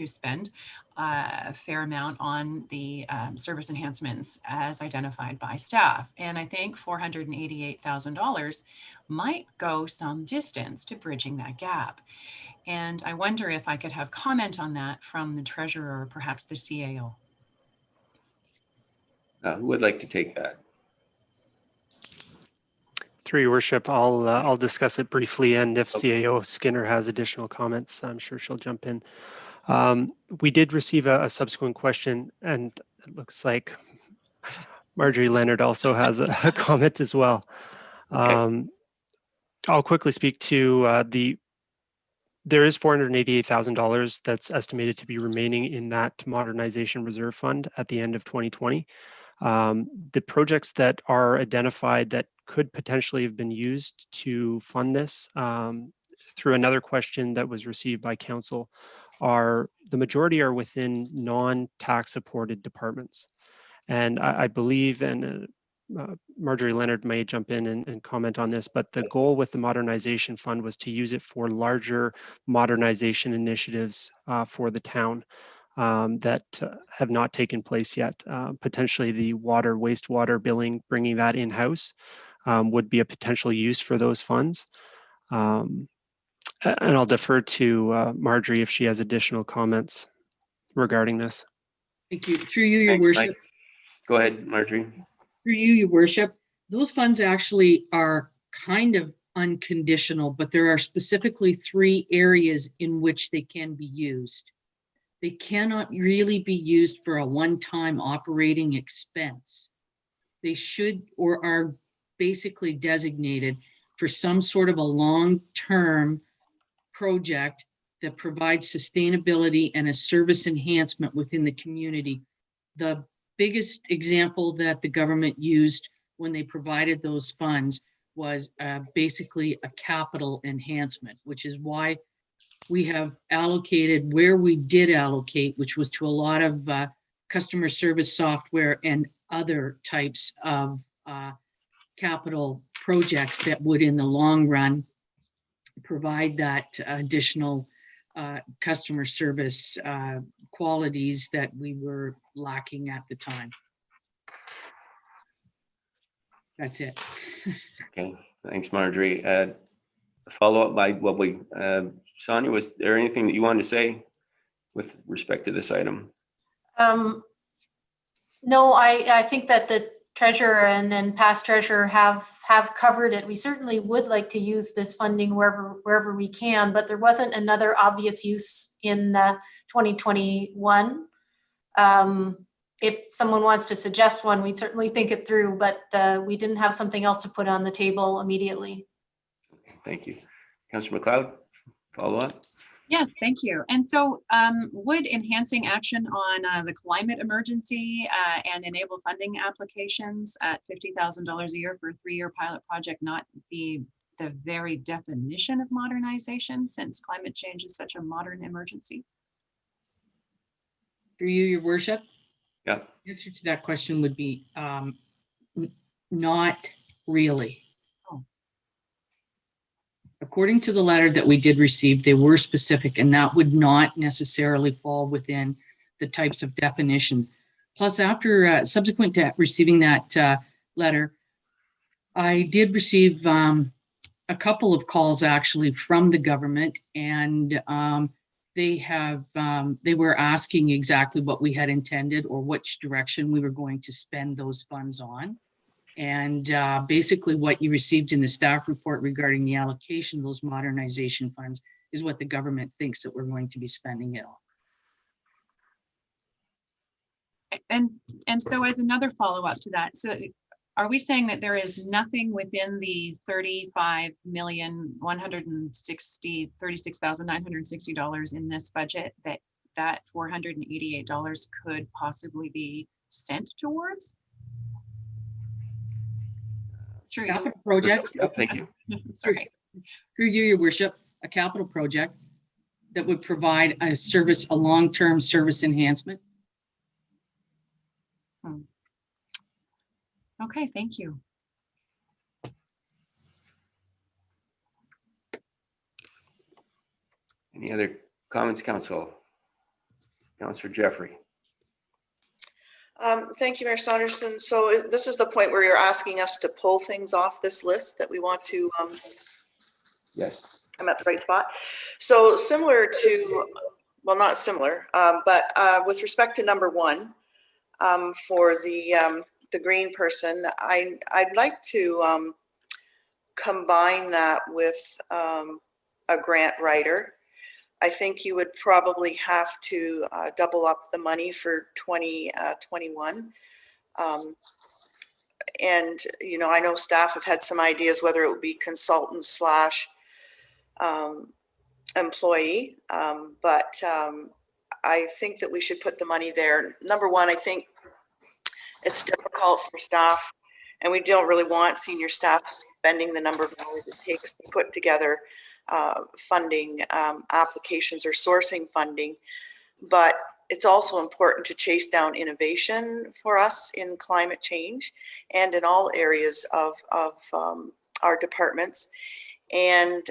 spend a fair amount on the service enhancements as identified by staff. And I think $488,000 might go some distance to bridging that gap. And I wonder if I could have comment on that from the treasurer or perhaps the CAO. Who would like to take that? Through your worship, I'll discuss it briefly, and if CAO Skinner has additional comments, I'm sure she'll jump in. We did receive a subsequent question, and it looks like Marjorie Leonard also has a comment as well. Okay. I'll quickly speak to there is $488,000 that's estimated to be remaining in that modernization reserve fund at the end of 2020. The projects that are identified that could potentially have been used to fund this through another question that was received by council the majority are within non-tax supported departments. And I believe, and Marjorie Leonard may jump in and comment on this, but the goal with the modernization fund was to use it for larger modernization initiatives for the town that have not taken place yet. Potentially the water, wastewater billing, bringing that in-house would be a potential use for those funds. And I'll defer to Marjorie if she has additional comments regarding this. Thank you. Through you, Your Thanks, Worship. Mike. Go ahead, Marjorie. Through you, Your Worship. Those funds actually are kind of unconditional, but there are specifically 3 areas in which they can be used. They cannot really be used for a one-time operating expense. They should or are basically designated for some sort of a long-term project that provides sustainability and a service enhancement within the community. The biggest example that the government used when they provided those funds was basically a capital enhancement, which is why we have allocated where we did allocate, which was to a lot of customer service software and other types of capital projects that would in the long run provide that additional customer service qualities that we were lacking at the time. That's it. Okay, thanks, Marjorie. Follow up by what we, Sonia, was there anything that you wanted to say with respect to this item? No, I think that the treasurer and past treasurer have covered it. We certainly would like to use this funding wherever we can, but there wasn't another obvious use in 2021. If someone wants to suggest one, we'd certainly think it through, but we didn't have something else to put on the table immediately. Thank you. Councillor McLeod, follow up? Yes, thank you. And so would enhancing action on the climate emergency and enable funding applications at $50,000 a year for a 3-year pilot project not be the very definition of modernization, since climate change is such a modern emergency? Through you, Your Worship. Yeah. The answer to that question would be not really. According to the letter that we did receive, they were specific, and that would not necessarily fall within the types of definitions. Plus, after subsequent to receiving that letter, I did receive a couple of calls actually from the government, and they were asking exactly what we had intended or which direction we were going to spend those funds on. And basically what you received in the staff report regarding the allocation of those modernization funds is what the government thinks that we're going to be spending it on. And so as another follow-up to that, so are we saying that there is nothing within the $35,136,960 in this budget that $488 could possibly be sent towards? Through Capital project. Thank you. Sorry. Through you, Your Worship, a capital project that would provide a long-term service enhancement. Okay, thank you. Any other comments, Council? Councillor Jeffrey. Thank you, Mayor Saunderson. So this is the point where you're asking us to pull things off this list that we want to. Yes. I'm at the right spot. So similar to, well, not similar, but with respect to number 1, for the green person, I'd like to combine that with a grant writer. I think you would probably have to double up the money for 2021. And, you know, I know staff have had some ideas whether it would be consultant slash employee, but I think that we should put the money there. Number one, I think it's difficult for staff, and we don't really want senior staff spending the number of hours it takes to put together funding applications or sourcing funding. But it's also important to chase down innovation for us in climate change and in all areas of our departments. And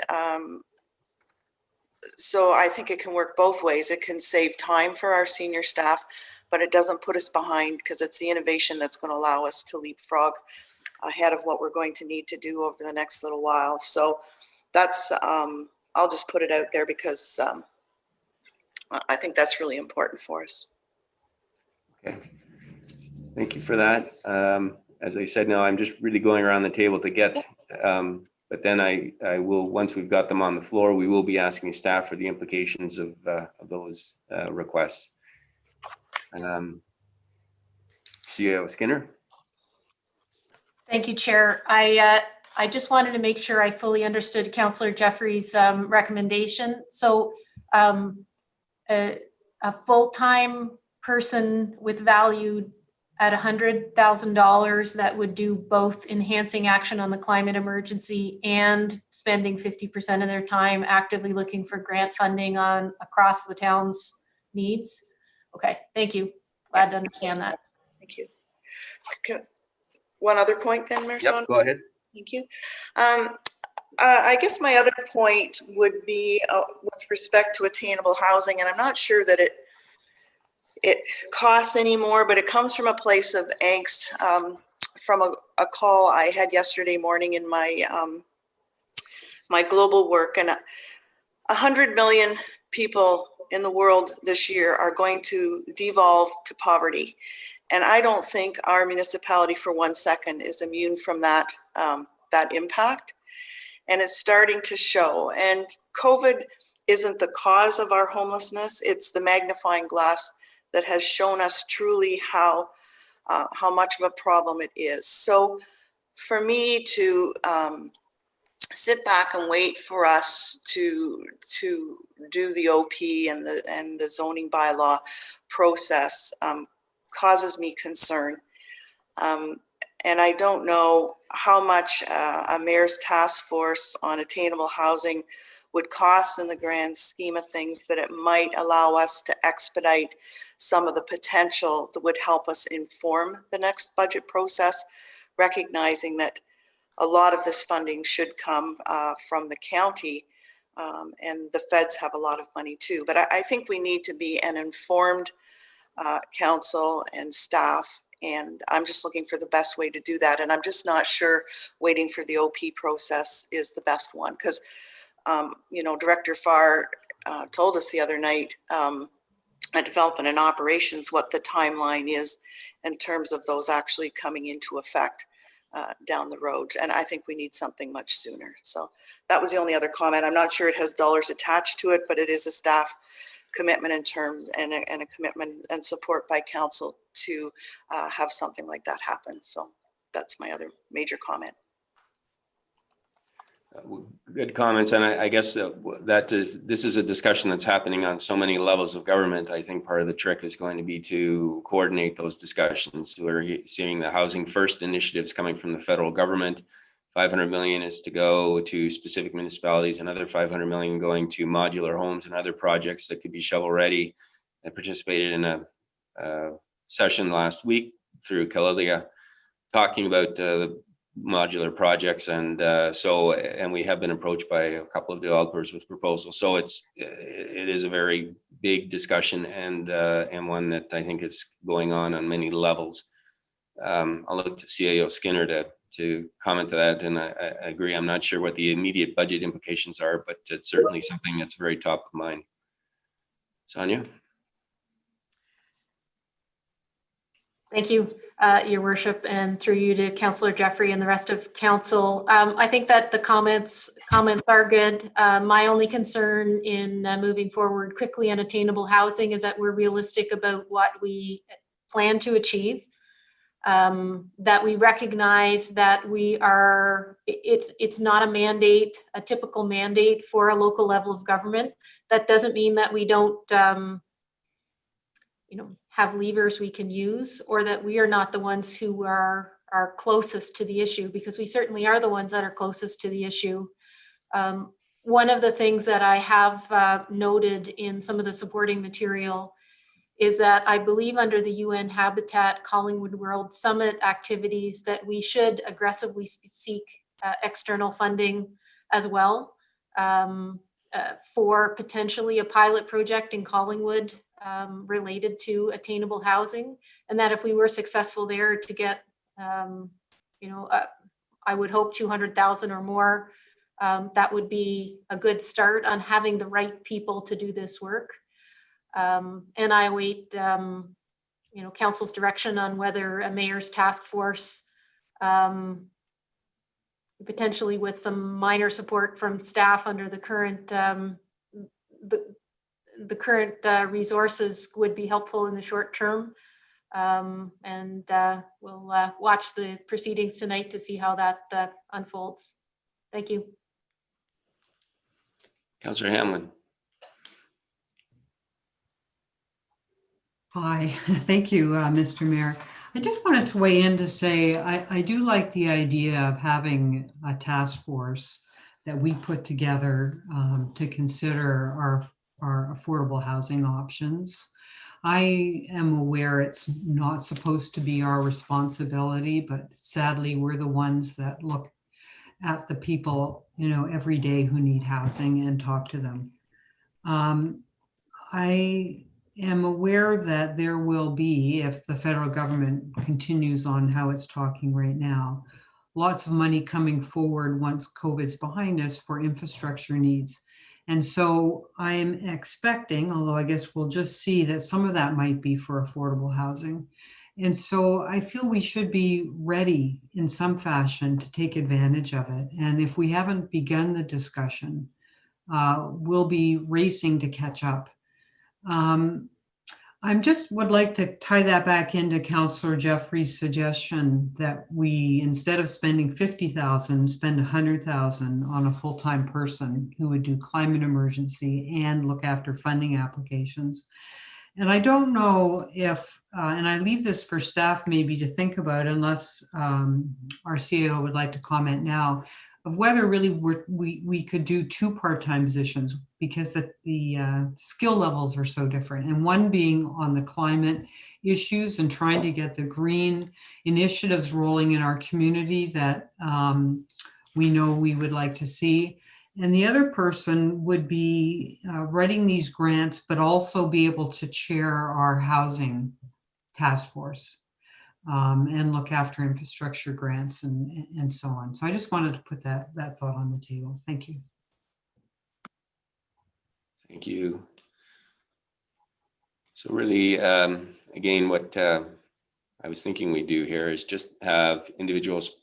so I think it can work both ways. It can save time for our senior staff, but it doesn't put us behind, because it's the innovation that's going to allow us to leapfrog ahead of what we're going to need to do over the next little while. So that's, I'll just put it out there because I think that's really important for us. Okay. Thank you for that. As I said, now I'm just really going around the table to get, but then I will, once we've got them on the floor, we will be asking staff for the implications of those requests. CAO Skinner. Thank you, Chair. I just wanted to make sure I fully understood Councillor Jeffrey's recommendation. So a full-time person with value at $100,000 that would do both enhancing action on the climate emergency and spending 50% of their time actively looking for grant funding on across the town's needs. Okay, thank you. Glad to understand that. Thank you. One other point then, Mayor Saunders? Yep, go ahead. Thank you. I guess my other point would be with respect to attainable housing, and I'm not sure that it costs anymore, but it comes from a place of angst from a call I had yesterday morning in my my global work. And 100 million people in the world this year are going to devolve to poverty. And I don't think our municipality for 1 second is immune from that, that impact. And it's starting to show. And COVID isn't the cause of our homelessness. It's the magnifying glass that has shown us truly how much of a problem it is. So for me to sit back and wait for us to do the OP and the zoning bylaw process causes me concern. And I don't know how much a mayor's task force on attainable housing would cost in the grand scheme of things, but it might allow us to expedite some of the potential that would help us inform the next budget process, recognizing that a lot of this funding should come from the county, and the feds have a lot of money too. But I think we need to be an informed council and staff, and I'm just looking for the best way to do that. And I'm just not sure waiting for the OP process is the best one, because you know, Director Farr told us the other night at Development and Operations what the timeline is in terms of those actually coming into effect down the road. And I think we need something much sooner. So that was the only other comment. I'm not sure it has dollars attached to it, but it is a staff commitment in term and a commitment and support by council to have something like that happen. So that's my other major comment. Good comments, and I guess this is a discussion that's happening on so many levels of government. I think part of the trick is going to be to coordinate those discussions. We're seeing the Housing First initiatives coming from the federal government. 500 million is to go to specific municipalities, another 500 million going to modular homes and other projects that could be shovel ready. I participated in a session last week through Kalilia talking about the modular projects, and we have been approached by a couple of developers with proposals. So it is a very big discussion, and one that I think is going on many levels. I'll look to CAO Skinner to comment to that, and I agree. I'm not sure what the immediate budget implications are, but it's certainly something that's very top of mind. Sonia? Thank you. Your Worship, and through you to Councillor Jeffrey and the rest of council. I think that the comments are good. My only concern in moving forward quickly on attainable housing is that we're realistic about what we plan to achieve. That we recognize that it's not a mandate, a typical mandate for a local level of government. That doesn't mean that we don't have levers we can use, or that we are not the ones who are closest to the issue, because we certainly are the ones that are closest to the issue. One of the things that I have noted in some of the supporting material is that I believe under the UN Habitat Collingwood World Summit activities that we should aggressively seek external funding as well for potentially a pilot project in Collingwood related to attainable housing, and that if we were successful there to get, I would hope 200,000 or more, that would be a good start on having the right people to do this work. And I await, council's direction on whether a mayor's task force, potentially with some minor support from staff under the current the current resources, would be helpful in the short term. And we'll watch the proceedings tonight to see how that unfolds. Thank you. Councillor Hamlin. Hi, thank you, Mr. Mayor. I just wanted to weigh in to say I do like the idea of having a task force that we put together to consider our affordable housing options. I am aware it's not supposed to be our responsibility, but sadly we're the ones that look at the people, every day who need housing and talk to them. I am aware that there will be, if the federal government continues on how it's talking right now, lots of money coming forward once COVID's behind us for infrastructure needs. And so I'm expecting, although I guess we'll just see, that some of that might be for affordable housing. And so I feel we should be ready in some fashion to take advantage of it. And if we haven't begun the discussion, we'll be racing to catch up. I just would like to tie that back into Councillor Jeffrey's suggestion that we, instead of spending 50,000, spend 100,000 on a full-time person who would do climate emergency and look after funding applications. And I don't know if, and I leave this for staff maybe to think about, unless our CAO would like to comment now, of whether really we could do 2 part-time positions, because the skill levels are so different. And one being on the climate issues and trying to get the green initiatives rolling in our community that we know we would like to see. And the other person would be writing these grants, but also be able to chair our housing task force. And look after infrastructure grants and so on. So I just wanted to put that thought on the table. Thank you. Thank you. So really, again, what I was thinking we do here is just have individuals,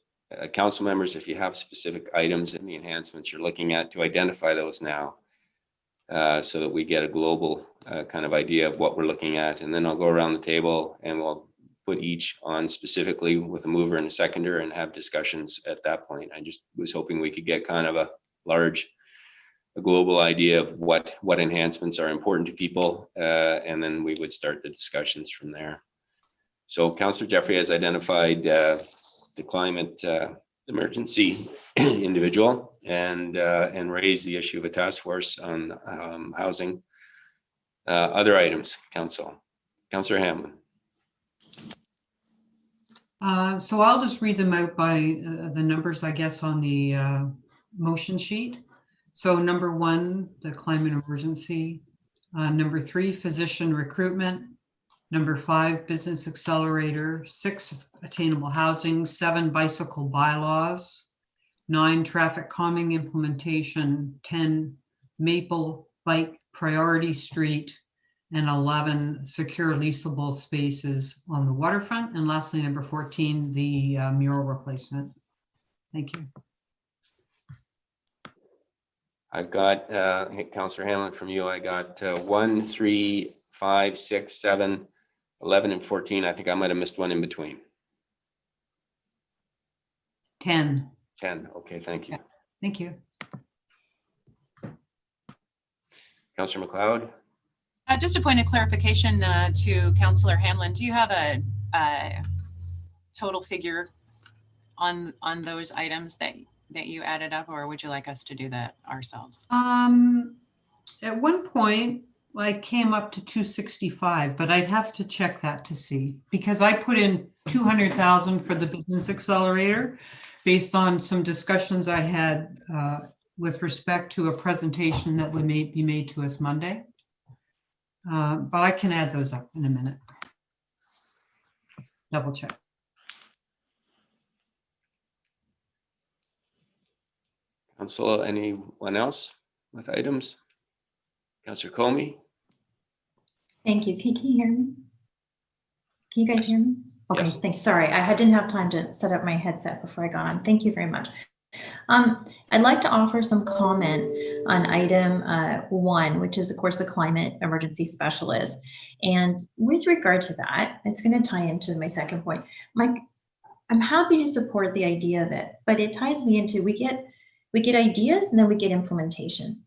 council members, if you have specific items in the enhancements you're looking at, to identify those now, so that we get a global kind of idea of what we're looking at. And then I'll go around the table and we'll put each on specifically with a mover and a seconder and have discussions at that point. I just was hoping we could get kind of a global idea of what enhancements are important to people, and then we would start the discussions from there. So Councillor Jeffrey has identified the climate emergency individual and raised the issue of a task force on housing. Other items, Councillor Hamlin. So I'll just read them out by the numbers, I guess, on the motion sheet. So number 1, the climate emergency. Number 3, physician recruitment. Number 5, business accelerator. 6, attainable housing. 7, bicycle bylaws. 9, traffic calming implementation. 10, Maple Bike Priority Street. and 11 secure leasable spaces on the waterfront. And lastly, number 14, the mural replacement. Thank you. I've got, Councillor Hamlin, from you, I got 1, 3, 5, 6, 7, 11, and 14. I think I might have missed one in between. 10. 10. Okay, thank you. Thank you. Councillor McLeod? Just a point of clarification to Councillor Hamlin. Do you have a total figure on those items that you added up, or would you like us to do that ourselves? At one point, I came up to 265, but I'd have to check that to see, because I put in 200,000 for the business accelerator based on some discussions I had with respect to a presentation that would be made to us Monday. But I can add those up in a minute. Double check. Council, anyone else with items? Councillor Comey? Thank you. Can you hear me? Can you guys hear me? Okay, Yes. thanks. Sorry, I didn't have time to set up my headset before I got on. Thank you very much. I'd like to offer some comment on item 1, which is, of course, the climate emergency specialist. And with regard to that, it's going to tie into my second point. Mike, I'm happy to support the idea of it, but it ties me into we get ideas and then we get implementation.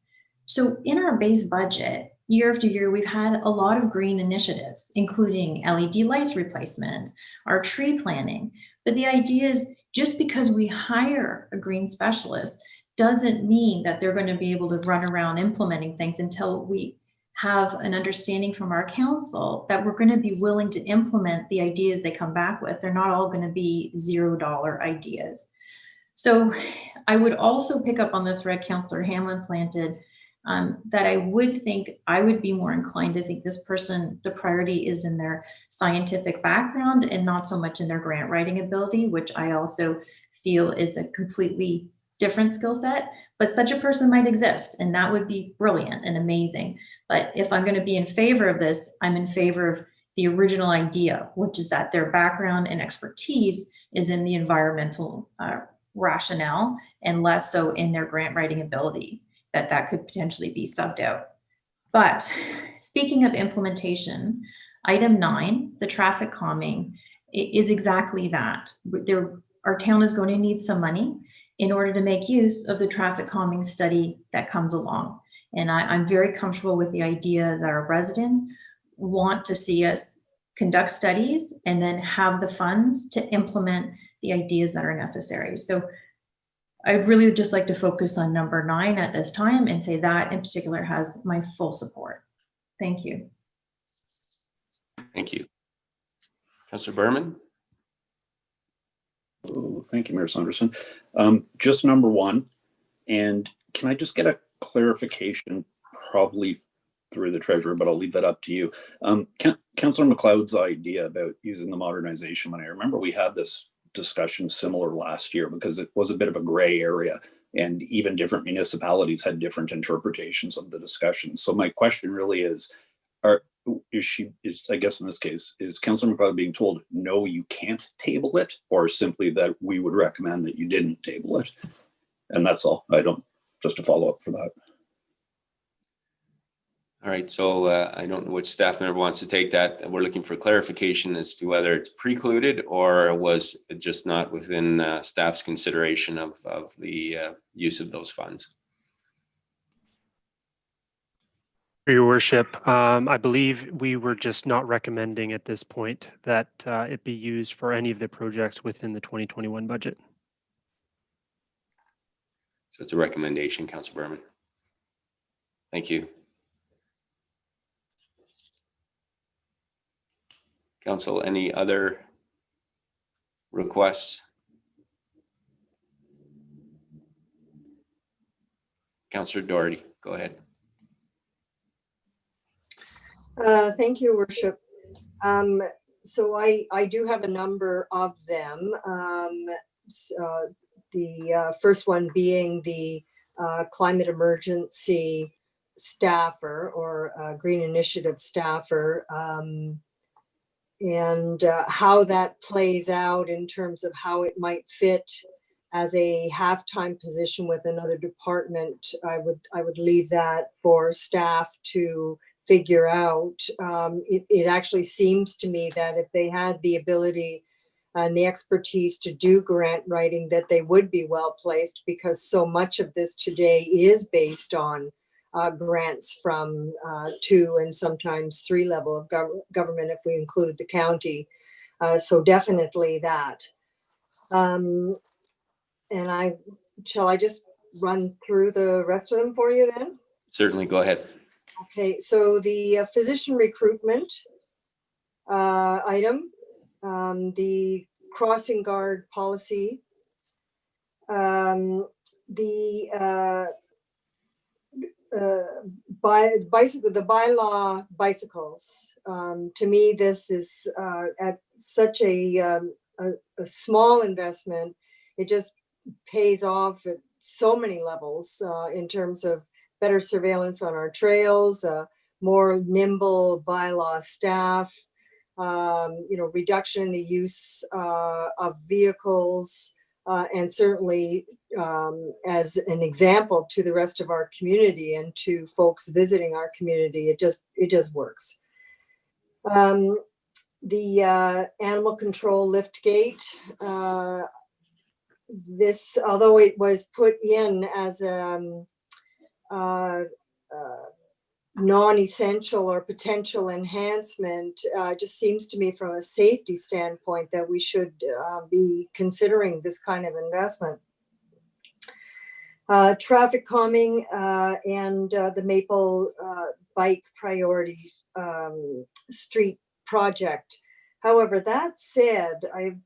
So in our base budget, year after year, we've had a lot of green initiatives, including LED lights replacements, our tree planting. But the idea is, just because we hire a green specialist doesn't mean that they're going to be able to run around implementing things until we have an understanding from our council that we're going to be willing to implement the ideas they come back with. They're not all going to be $0 ideas. So I would also pick up on the thread Councillor Hamlin planted, that I would be more inclined to think this person, the priority is in their scientific background and not so much in their grant writing ability, which I also feel is a completely different skill set. But such a person might exist, and that would be brilliant and amazing. But if I'm going to be in favor of this, I'm in favor of the original idea, which is that their background and expertise is in the environmental rationale and less so in their grant writing ability. That could potentially be subbed out. But speaking of implementation, item 9, the traffic calming, is exactly that. Our town is going to need some money in order to make use of the traffic calming study that comes along. And I'm very comfortable with the idea that our residents want to see us conduct studies and then have the funds to implement the ideas that are necessary. So I'd really just like to focus on number 9 at this time and say that in particular has my full support. Thank you. Thank you. Councillor Berman? Oh, thank you, Mayor Saunderson. Just number 1, and can I just get a clarification, probably through the treasurer, but I'll leave that up to you. Councillor McLeod's idea about using the modernization money, I remember we had this discussion similar last year because it was a bit of a gray area and even different municipalities had different interpretations of the discussion. So my question really is, I guess in this case, is Councillor McLeod being told, no, you can't table it, or simply that we would recommend that you didn't table it? And that's all. Just to follow up for that. All right, so I don't know which staff member wants to take that. We're looking for clarification as to whether it's precluded or was it just not within staff's consideration of the use of those funds. For your worship, I believe we were just not recommending at this point that it be used for any of the projects within the 2021 budget. So it's a recommendation, Councillor Berman. Thank you. Council, any other requests? Councillor Doherty, go ahead. Thank you, Worship. So I do have a number of them. The first one being the climate emergency staffer or Green Initiative staffer, and how that plays out in terms of how it might fit as a half-time position with another department. I would leave that for staff to figure out. It actually seems to me that if they had the ability and the expertise to do grant writing, that they would be well placed, because so much of this today is based on grants from 2 and sometimes 3 level of government if we included the county. So definitely that. And shall I just run through the rest of them for you then? Certainly, go ahead. Okay, so the physician recruitment item, the crossing guard policy, the the bylaw bicycles. To me, this is at such a small investment. It just pays off at so many levels in terms of better surveillance on our trails, more nimble bylaw staff, reduction in the use of vehicles, and certainly as an example to the rest of our community and to folks visiting our community, it just works. The animal control lift gate, this, although it was put in as a non-essential or potential enhancement, just seems to me from a safety standpoint that we should be considering this kind of investment. Traffic calming and the Maple Bike Priority Street project. However, that said, I have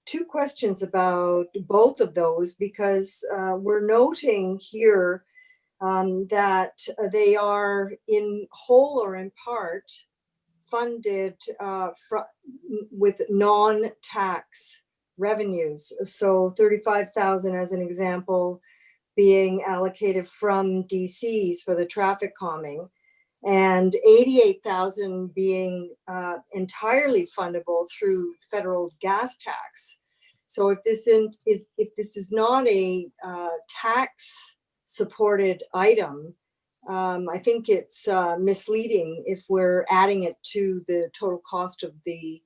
2 questions about both of those, because we're noting here that they are in whole or in part funded with non-tax revenues. So 35,000 as an example being allocated from DCs for the traffic calming, and 88,000 being entirely fundable through federal gas tax. So if this is not a tax supported item, I think it's misleading if we're adding it to the total cost of the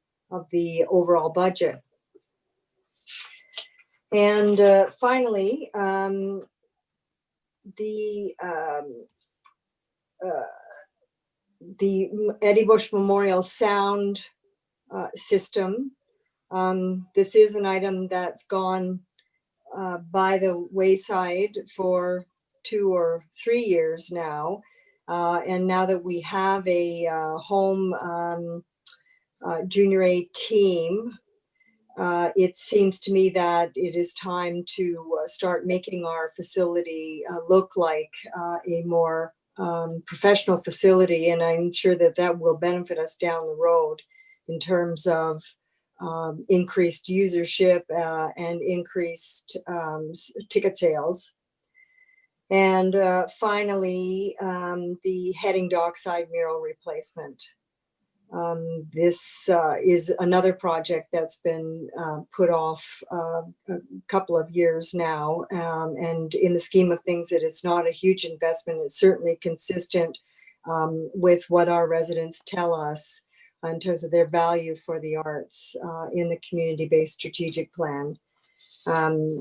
overall budget. And finally, the Eddie Bush Memorial Sound system. This is an item that's gone by the wayside for 2 or 3 years now. And now that we have a home junior A team, it seems to me that it is time to start making our facility look like a more professional facility. And I'm sure that that will benefit us down the road in terms of increased usership and increased ticket sales. And finally, the heading dockside mural replacement. This is another project that's been put off a couple of years now. And in the scheme of things, it's not a huge investment. It's certainly consistent with what our residents tell us in terms of their value for the arts in the community-based strategic plan.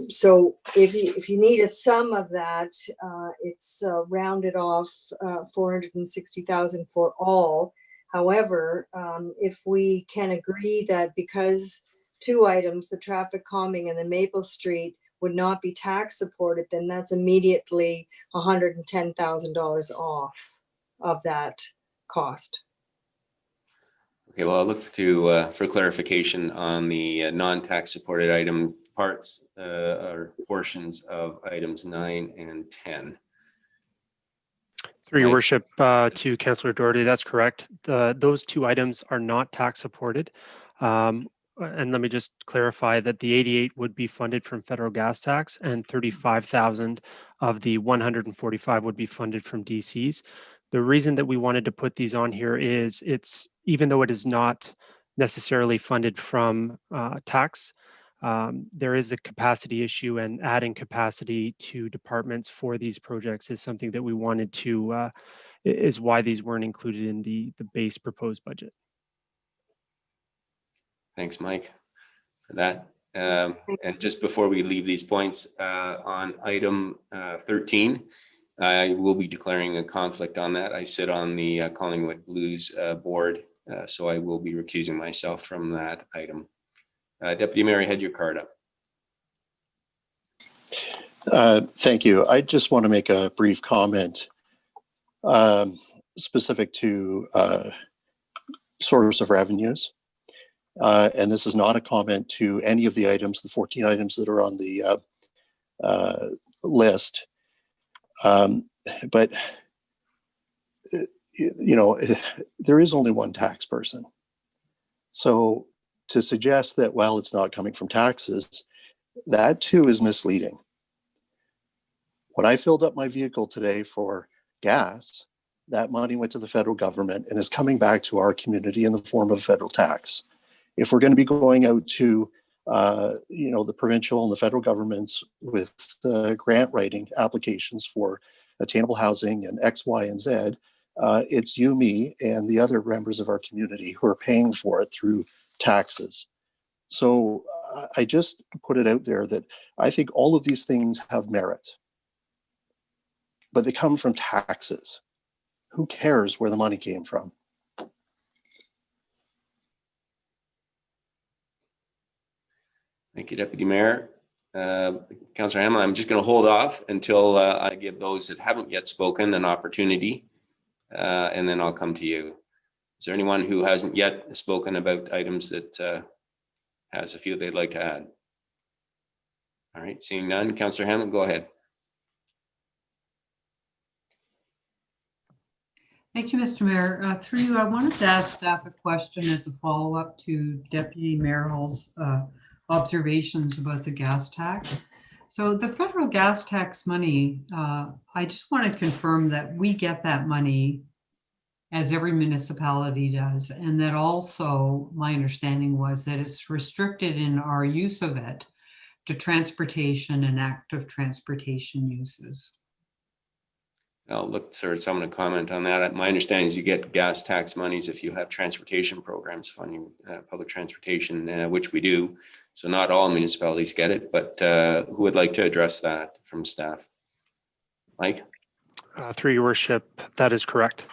So if you need a sum of that, it's rounded off 460,000 for all. However, if we can agree that because 2 items, the traffic calming and the Maple Street, would not be tax supported, then that's immediately $110,000 off of that cost. Okay, well, I'll look to for clarification on the non-tax supported item parts or portions of items 9 and 10. Through your worship, to Councillor Doherty, that's correct. Those 2 items are not tax supported. and let me just clarify that the 88 would be funded from federal gas tax, and 35,000 of the 145 would be funded from DCs. The reason that we wanted to put these on here is even though it is not necessarily funded from tax, there is a capacity issue, and adding capacity to departments for these projects is something that we wanted to, is why these weren't included in the base proposed budget. Thanks, Mike, for that. And just before we leave these points, on item 13, I will be declaring a conflict on that. I sit on the Collingwood Blues board, so I will be recusing myself from that item. Deputy Mayor, had your card up. Thank you. I just want to make a brief comment specific to source of revenues. And this is not a comment to any of the items, the 14 items that are on the list. But, you know, there is only one tax person. So to suggest that, well, it's not coming from taxes, that too is misleading. When I filled up my vehicle today for gas, that money went to the federal government and is coming back to our community in the form of federal tax. If we're going to be going out to, you know, the provincial and the federal governments with grant writing applications for attainable housing and X, Y, and Z, it's you, me, and the other members of our community who are paying for it through taxes. So I just put it out there that I think all of these things have merit, but they come from taxes. Who cares where the money came from? Thank you, Deputy Mayor. Councillor Hamel, I'm just going to hold off until I give those that haven't yet spoken an opportunity, and then I'll come to you. Is there anyone who hasn't yet spoken about items that has a few they'd like to add? All right, seeing none, Councillor Hamel, go ahead. Thank you, Mr. Mayor. Through you, I wanted to ask staff a question as a follow-up to Deputy Mayor Hall's observations about the gas tax. So the federal gas tax money, I just want to confirm that we get that money as every municipality does, and that also my understanding was that it's restricted in our use of it to transportation and active transportation uses. I'll look for someone to comment on that. My understanding is you get gas tax monies if you have transportation programs funding public transportation, which we do. So not all municipalities get it, but who would like to address that from staff? Mike? Through your worship, that is correct.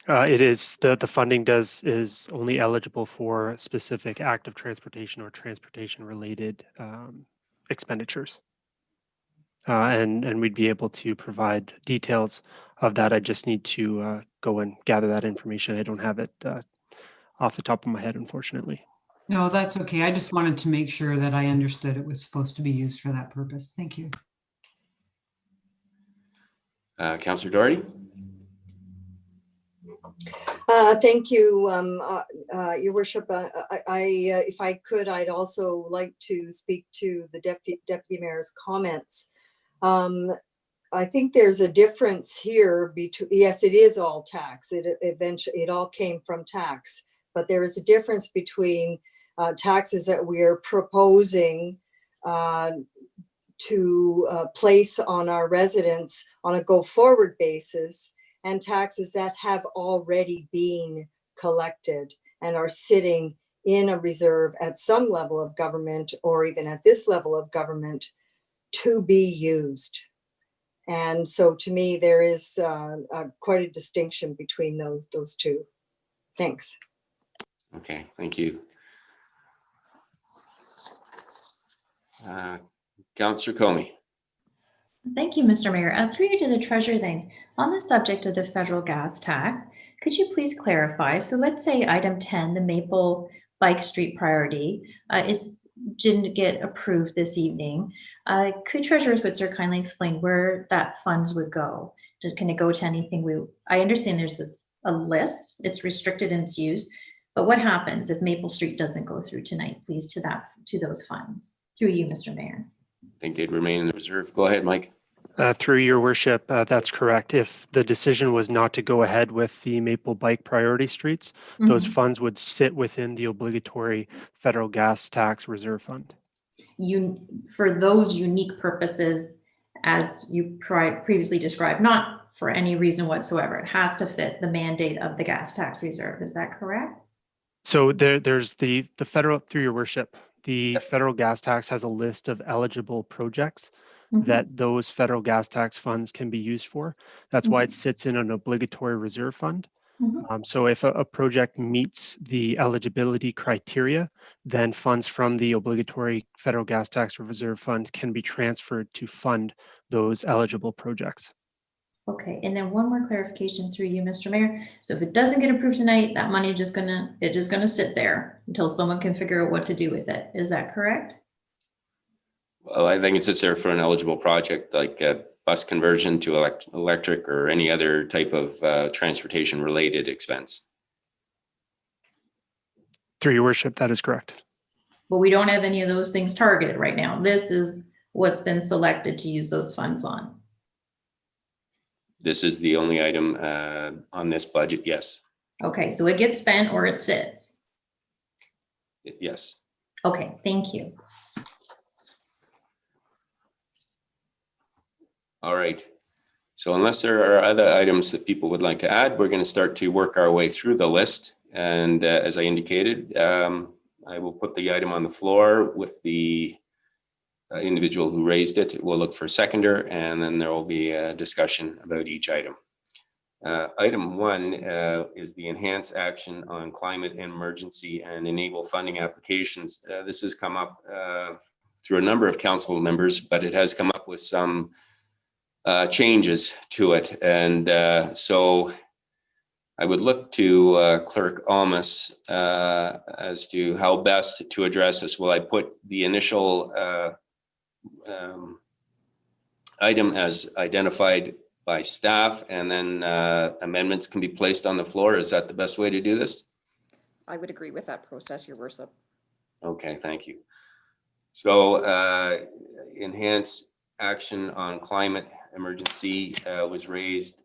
It is the funding is only eligible for specific active transportation or transportation related expenditures. And we'd be able to provide details of that. I just need to go and gather that information. I don't have it off the top of my head, unfortunately. No, that's okay. I just wanted to make sure that I understood it was supposed to be used for that purpose. Thank you. Councillor Doherty? Thank you, Your Worship. If I could, I'd also like to speak to the Deputy Mayor's comments. I think there's a difference here between, yes, it is all tax. It all came from tax, but there is a difference between taxes that we are proposing to place on our residents on a go-forward basis, and taxes that have already been collected and are sitting in a reserve at some level of government, or even at this level of government, to be used. And so to me, there is quite a distinction between those two. Thanks. Okay, thank you. Councillor Comey. Thank you, Mr. Mayor. Through you to the Treasurer then, on the subject of the federal gas tax, could you please clarify? So let's say item 10, the Maple Bike Street priority didn't get approved this evening. Could Treasurer Switzer kindly explain where that funds would go? Can it go to anything? I understand there's a list, it's restricted in its use, But what happens if Maple Street doesn't go through tonight, please, to those funds? Through you, Mr. Mayor. I think they'd remain in the reserve. Go ahead, Mike. Through your worship, that's correct. If the decision was not to go ahead with the Maple Bike priority streets, those funds would sit within the obligatory federal gas tax reserve fund. For those unique purposes, as you previously described, not for any reason whatsoever, it has to fit the mandate of the gas tax reserve. Is that correct? So there's the federal, through your worship, the federal gas tax has a list of eligible projects that those federal gas tax funds can be used for. That's why it sits in an obligatory reserve fund. So if a project meets the eligibility criteria, then funds from the obligatory federal gas tax reserve fund can be transferred to fund those eligible projects. Okay, and then one more clarification through you, Mr. Mayor. So if it doesn't get approved tonight, that money just gonna sit there until someone can figure out what to do with it. Is that correct? Well, I think it sits there for an eligible project like a bus conversion to electric or any other type of transportation related expense. Through your worship, that is correct. But we don't have any of those things targeted right now. This is what's been selected to use those funds on. This is the only item on this budget, yes. Okay, so it gets spent or it sits. Yes. Okay, thank you. All right. So unless there are other items that people would like to add, we're going to start to work our way through the list. And as I indicated, I will put the item on the floor with the individual who raised it. We'll look for a seconder, and then there will be a discussion about each item. Item 1 is the enhance action on climate and emergency and enable funding applications. This has come up through a number of council members, but it has come up with some changes to it. And so I would look to Clerk Almas as to how best to address this. Will I put the initial item as identified by staff, and then amendments can be placed on the floor? Is that the best way to do this? I would agree with that process, Your Worship. Okay, thank you. So enhance action on climate emergency was raised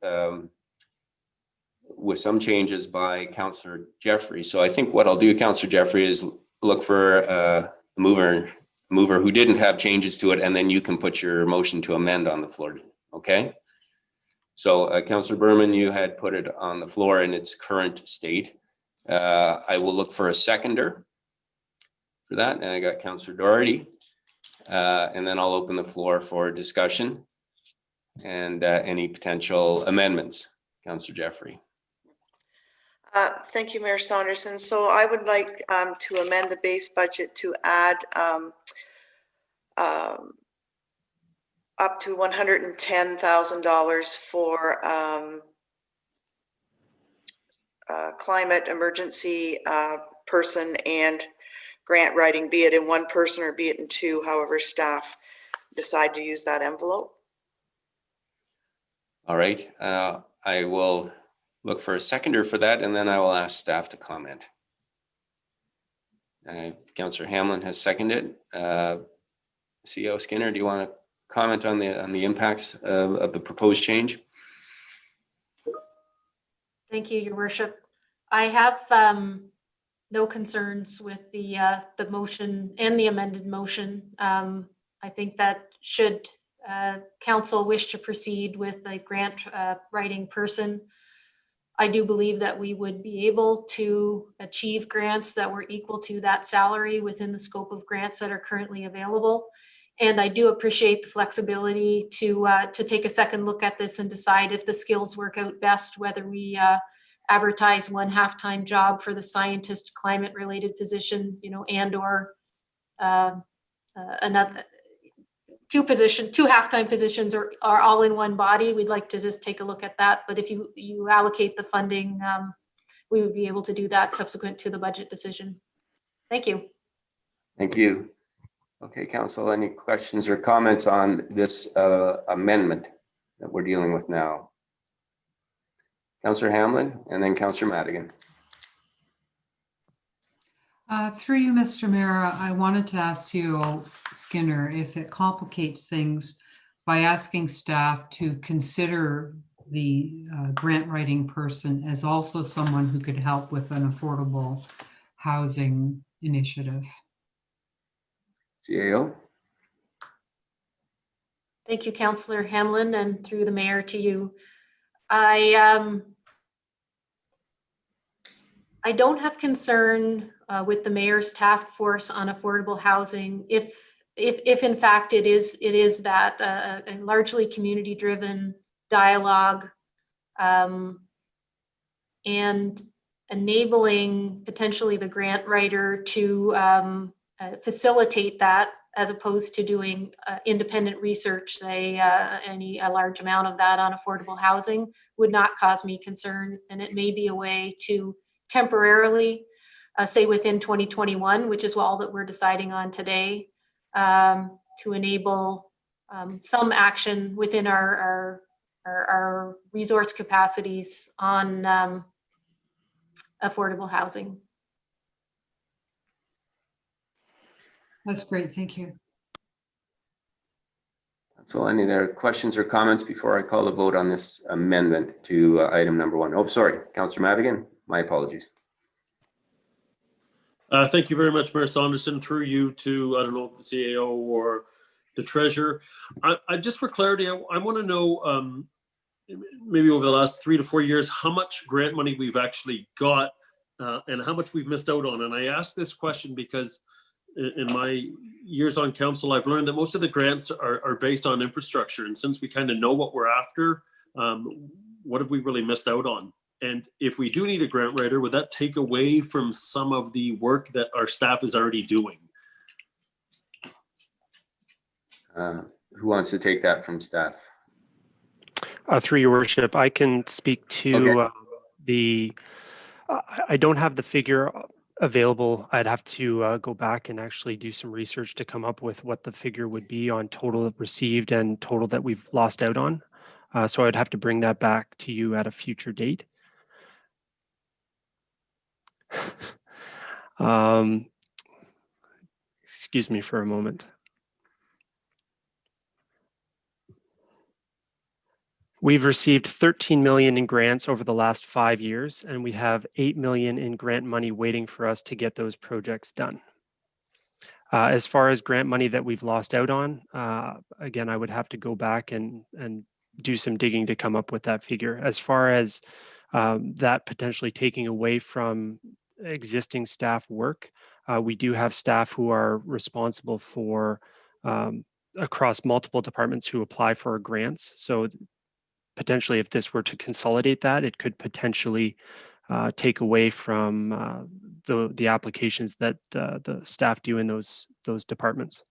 with some changes by Councillor Jeffrey. So I think what I'll do, Councillor Jeffrey, is look for a mover who didn't have changes to it, and then you can put your motion to amend on the floor. Okay. So Councillor Berman, you had put it on the floor in its current state. I will look for a seconder for that, and I got Councillor Doherty, and then I'll open the floor for discussion and any potential amendments. Councillor Jeffrey. Thank you, Mayor Saunderson. So I would like to amend the base budget to add up to $110,000 for climate emergency person and grant writing, be it in one person or be it in two, however staff decide to use that envelope. All right, I will look for a seconder for that, and then I will ask staff to comment. Councillor Hamlin has seconded. CAO Skinner, do you want to comment on the impacts of the proposed change? Thank you, Your Worship. I have no concerns with the motion and the amended motion. I think that should council wish to proceed with a grant writing person, I do believe that we would be able to achieve grants that were equal to that salary within the scope of grants that are currently available. And I do appreciate the flexibility to take a second look at this and decide if the skills work out best, whether we advertise one half-time job for the scientist climate related position, and or another two half-time positions are all in one body. We'd like to just take a look at that. But if you allocate the funding, we would be able to do that subsequent to the budget decision. Thank you. Thank you. Okay, Council, any questions or comments on this amendment that we're dealing with now? Councillor Hamlin and then Councillor Madigan. Through you, Mr. Mayor, I wanted to ask CAO Skinner if it complicates things by asking staff to consider the grant writing person as also someone who could help with an affordable housing initiative. CAO? Thank you, Councillor Hamlin, and through the mayor to you. I don't have concern with the mayor's task force on affordable housing if in fact it is that a largely community-driven dialogue and enabling potentially the grant writer to facilitate that, as opposed to doing independent research, say a large amount of that on affordable housing would not cause me concern. And it may be a way to temporarily, say within 2021, which is all that we're deciding on today, to enable some action within our resource capacities on affordable housing. That's great. Thank you. So any other questions or comments before I call the vote on this amendment to item number 1? Oh, sorry, Councillor Madigan, my apologies. Thank you very much, Mayor Saunderson. Through you to, I don't know, the CAO or the treasurer. I just for clarity, I want to know maybe over the last 3 to 4 years, how much grant money we've actually got and how much we've missed out on. And I ask this question because in my years on council, I've learned that most of the grants are based on infrastructure. And since we kind of know what we're after, what have we really missed out on? And if we do need a grant writer, would that take away from some of the work that our staff is already doing? Who wants to take that from staff? Through your worship, I can speak to I don't have the figure available. I'd have to go back and actually do some research to come up with what the figure would be on total received and total that we've lost out on. So I'd have to bring that back to you at a future date. Excuse me for a moment. We've received 13 million in grants over the last 5 years, and we have 8 million in grant money waiting for us to get those projects done. As far as grant money that we've lost out on, again, I would have to go back and do some digging to come up with that figure. As far as that potentially taking away from existing staff work, we do have staff who are responsible for across multiple departments who apply for grants. So potentially, if this were to consolidate that, it could potentially take away from the applications that the staff do in those departments.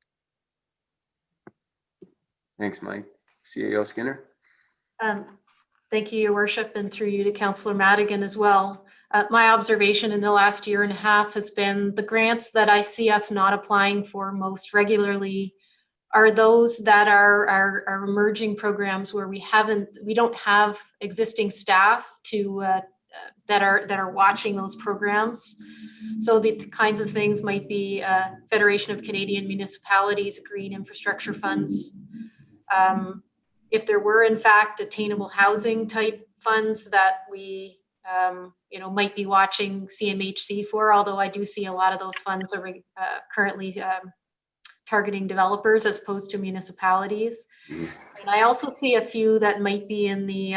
Thanks, Mike. CAO Skinner. Thank you, Your Worship, and through you to Councillor Madigan as well. My observation in the last year and a half has been the grants that I see us not applying for most regularly are those that are emerging programs where we don't have existing staff to that are watching those programs. So the kinds of things might be Federation of Canadian Municipalities, green infrastructure funds. If there were in fact attainable housing type funds that we might be watching CMHC for, although I do see a lot of those funds are currently targeting developers as opposed to municipalities. And I also see a few that might be in the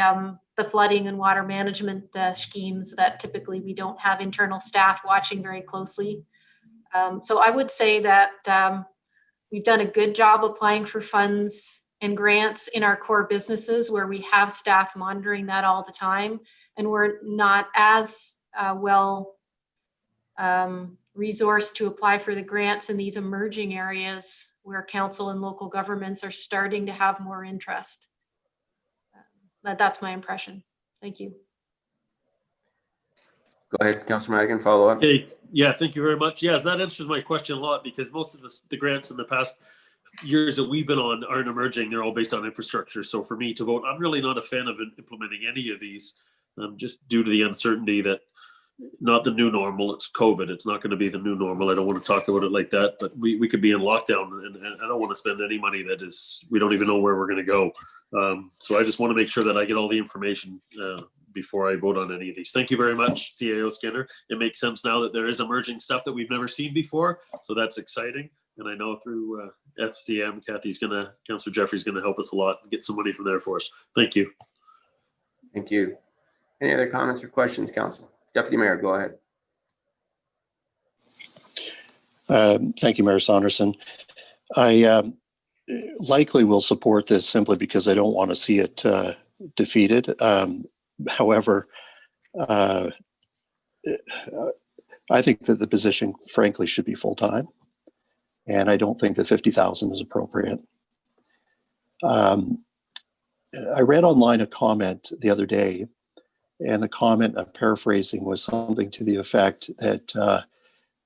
flooding and water management schemes that typically we don't have internal staff watching very closely. So I would say that we've done a good job applying for funds and grants in our core businesses where we have staff monitoring that all the time, and we're not as well resourced to apply for the grants in these emerging areas where council and local governments are starting to have more interest. That's my impression. Thank you. Go ahead, Councillor Madigan, follow up. Hey, yeah, thank you very much. Yes, that answers my question a lot because most of the grants in the past years that we've been on aren't emerging. They're all based on infrastructure. So for me to vote, I'm really not a fan of implementing any of these just due to the uncertainty that not the new normal, it's COVID. It's not going to be the new normal. I don't want to talk about it like that, but we could be in lockdown, and I don't want to spend any money that is, we don't even know where we're going to go. So I just want to make sure that I get all the information before I vote on any of these. Thank you very much, CAO Skinner. It makes sense now that there is emerging stuff that we've never seen before. So that's exciting. And I know through FCM, Councillor Jeffrey's going to help us a lot and get some money from there for us. Thank you. Thank you. Any other comments or questions, Council? Deputy Mayor, go ahead. Thank you, Mayor Saunderson. I likely will support this simply because I don't want to see it defeated. However, I think that the position, frankly, should be full-time, and I don't think that 50,000 is appropriate. I read online a comment the other day, and the comment, I'm paraphrasing, was something to the effect that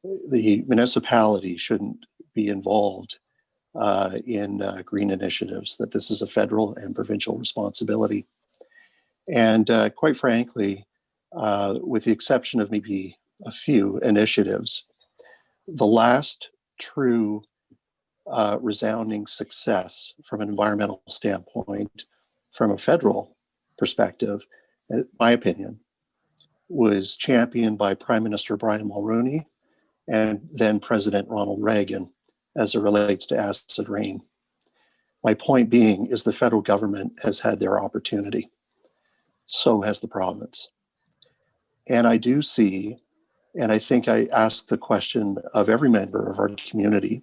the municipality shouldn't be involved in green initiatives, that this is a federal and provincial responsibility. And quite frankly, with the exception of maybe a few initiatives, the last true resounding success from an environmental standpoint, from a federal perspective, in my opinion, was championed by Prime Minister Brian Mulroney and then President Ronald Reagan as it relates to acid rain. My point being is the federal government has had their opportunity. So has the province. And I do see, and I think I asked the question of every member of our community,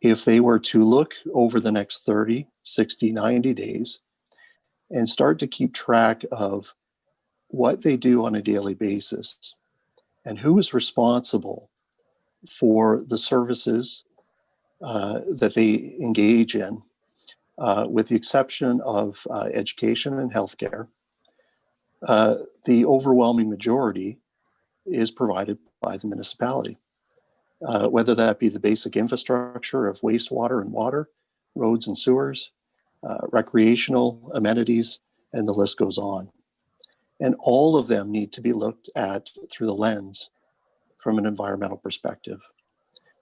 if they were to look over the next 30, 60, 90 days and start to keep track of what they do on a daily basis and who is responsible for the services that they engage in, with the exception of education and healthcare, the overwhelming majority is provided by the municipality, whether that be the basic infrastructure of wastewater and water, roads and sewers, recreational amenities, and the list goes on. And all of them need to be looked at through the lens from an environmental perspective.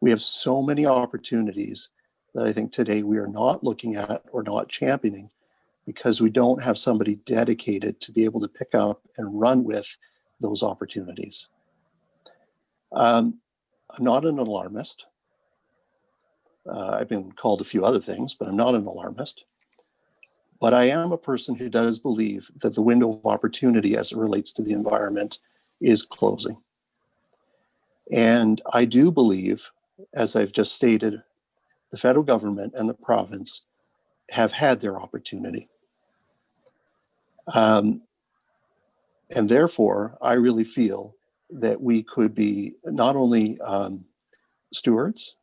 We have so many opportunities that I think today we are not looking at or not championing because we don't have somebody dedicated to be able to pick up and run with those opportunities. I'm not an alarmist. I've been called a few other things, but I'm not an alarmist. But I am a person who does believe that the window of opportunity as it relates to the environment is closing. And I do believe, as I've just stated, the federal government and the province have had their opportunity. And therefore, I really feel that we could be not only stewards,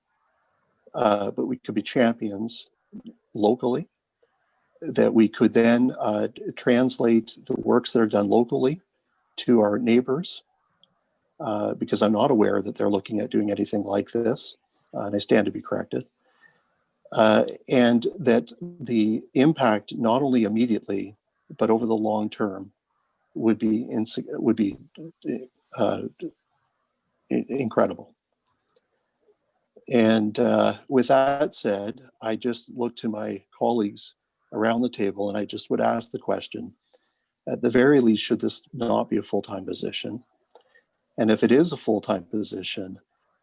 but we could be champions locally, that we could then translate the works that are done locally to our neighbors, because I'm not aware that they're looking at doing anything like this, and I stand to be corrected. And that the impact, not only immediately, but over the long term, would be incredible. And with that said, I just look to my colleagues around the table and I just would ask the question, at the very least, should this not be a full-time position? And if it is a full-time position,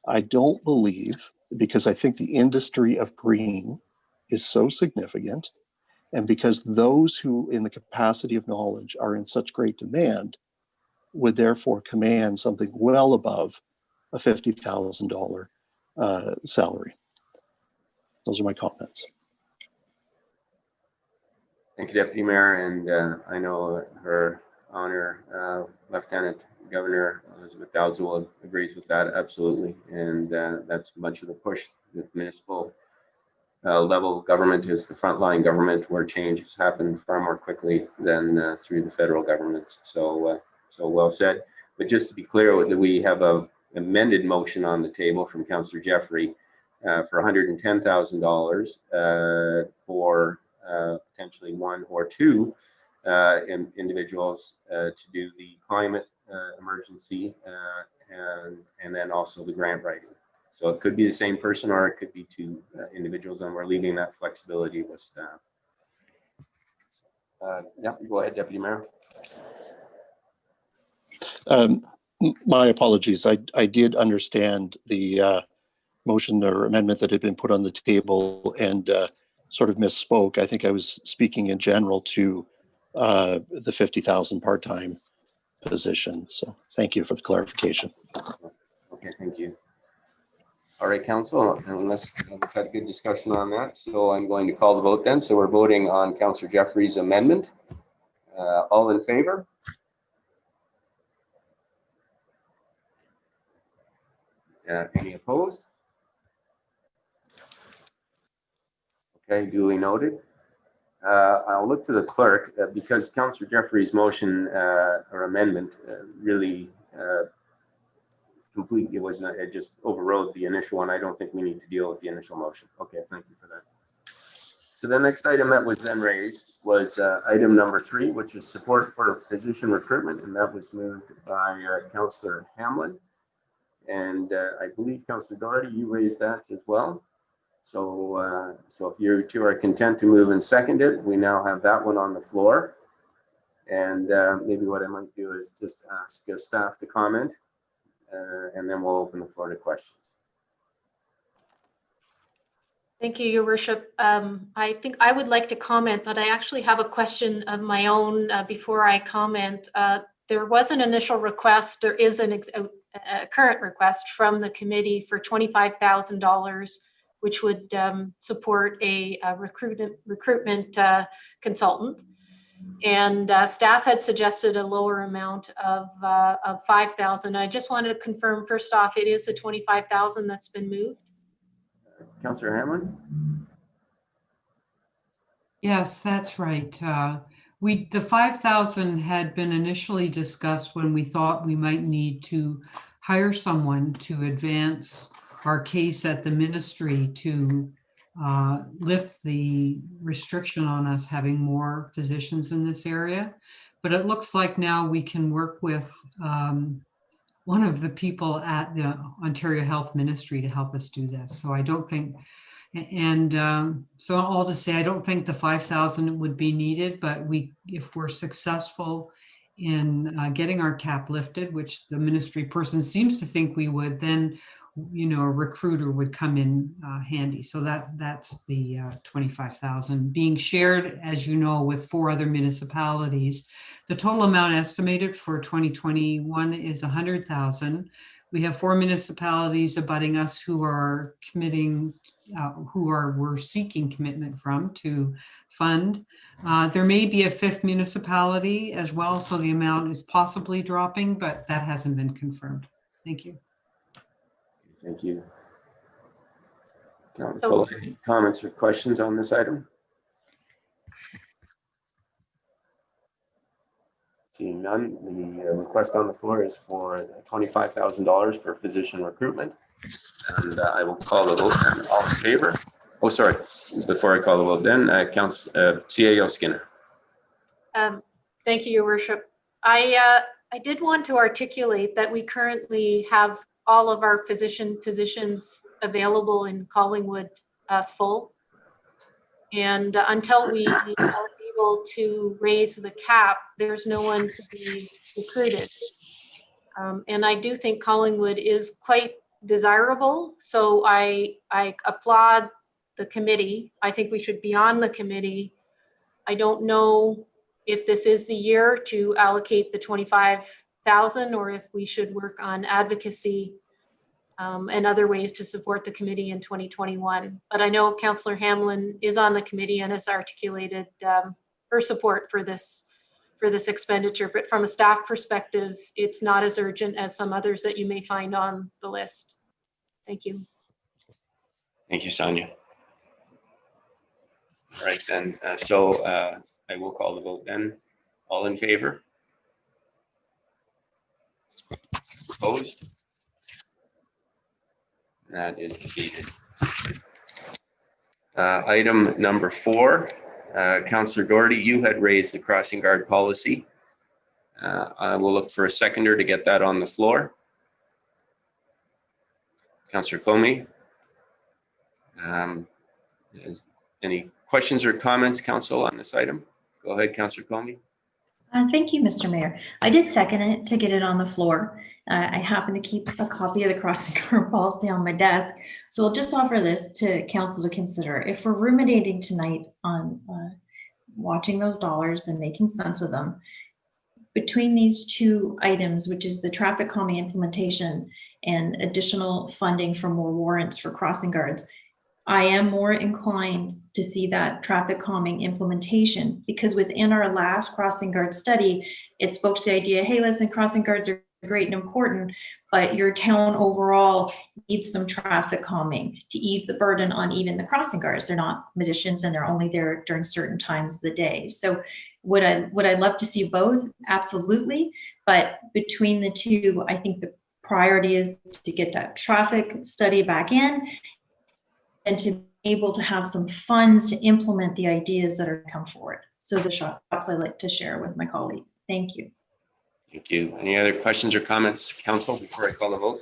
I don't believe, because I think the industry of green is so significant, and because those who in the capacity of knowledge are in such great demand would therefore command something well above a $50,000 salary. Those are my comments. Thank you, Deputy Mayor, and I know Her Honor Lieutenant Governor Elizabeth Dowdeswell agrees with that absolutely, and that's much of the push. The municipal level government is the frontline government where changes happen far more quickly than through the federal governments. So well said. But just to be clear, we have a amended motion on the table from Councillor Jeffrey for $110,000 for potentially one or two individuals to do the climate emergency, and then also the grant writing. So it could be the same person, or it could be two individuals, and we're leaving that flexibility with staff. Yeah, go ahead, Deputy Mayor. My apologies. I did understand the motion or amendment that had been put on the table and sort of misspoke. I think I was speaking in general to the 50,000 part-time position. So thank you for the clarification. Okay, thank you. All right, Council, unless we've had a good discussion on that, so I'm going to call the vote then. So we're voting on Councillor Jeffrey's amendment. All in favor? Any opposed? Okay, duly noted. I'll look to the clerk because Councillor Jeffrey's motion or amendment really completely it just overrode the initial one. I don't think we need to deal with the initial motion. Okay, thank you for that. So the next item that was then raised was item number 3, which is support for physician recruitment, and that was moved by Councillor Hamlin. And I believe Councillor Doherty, you raised that as well. So, so if you two are content to move and second it, we now have that one on the floor. And maybe what I might do is just ask staff to comment, and then we'll open the floor to questions. Thank you, Your Worship. I think I would like to comment, but I actually have a question of my own before I comment. There was an initial request, there is a current request from the committee for $25,000, which would support a recruitment consultant. And staff had suggested a lower amount of 5,000. I just wanted to confirm, first off, it is the 25,000 that's been moved. Councillor Hamlin? Yes, that's right. The 5,000 had been initially discussed when we thought we might need to hire someone to advance our case at the ministry to lift the restriction on us having more physicians in this area. But it looks like now we can work with one of the people at the Ontario Health Ministry to help us do this. So I don't think, and so all to say, I don't think the 5,000 would be needed, but if we're successful in getting our cap lifted, which the ministry person seems to think we would, then a recruiter would come in handy. So that's the 25,000 being shared, as you know, with 4 other municipalities. The total amount estimated for 2021 is 100,000. We have 4 municipalities abutting us who are committing, we're seeking commitment from to fund. There may be a 5th municipality as well, so the amount is possibly dropping, but that hasn't been confirmed. Thank you. Thank you. Council, any comments or questions on this item? Seeing none, the request on the floor is for $25,000 for physician recruitment. And I will call the vote. And all in favor? Oh, sorry. Before I call the vote then, CAO Skinner. Thank you, Your Worship. I did want to articulate that we currently have all of our physician positions available in Collingwood full. And until we are able to raise the cap, there's no one to be recruited. And I do think Collingwood is quite desirable. So I applaud the committee. I think we should be on the committee. I don't know if this is the year to allocate the 25,000 or if we should work on advocacy and other ways to support the committee in 2021. But I know Councillor Hamlin is on the committee and has articulated her support for this expenditure. But from a staff perspective, it's not as urgent as some others that you may find on the list. Thank you. Thank you, Sonia. All right then, so I will call the vote then. All in favor? Opposed? That is defeated. Item number 4, Councillor Doherty, you had raised the crossing guard policy. I will look for a seconder to get that on the floor. Councillor Comey. Any questions or comments, council, on this item? Go ahead, Councillor Comey. Thank you, Mr. Mayor. I did second it to get it on the floor. I happen to keep a copy of the crossing guard policy on my desk. So I'll just offer this to council to consider. If we're ruminating tonight on watching those dollars and making sense of them, between these two items, which is the traffic calming implementation and additional funding for more warrants for crossing guards, I am more inclined to see that traffic calming implementation, because within our last crossing guard study, it spoke to the idea, hey, listen, crossing guards are great and important, but your town overall needs some traffic calming to ease the burden on even the crossing guards. They're not magicians and they're only there during certain times of the day. So would I love to see both? Absolutely. But between the two, I think the priority is to get that traffic study back in and to be able to have some funds to implement the ideas that are come forward. So the shots I'd like to share with my colleagues. Thank you. Thank you. Any other questions or comments, council, before I call the vote?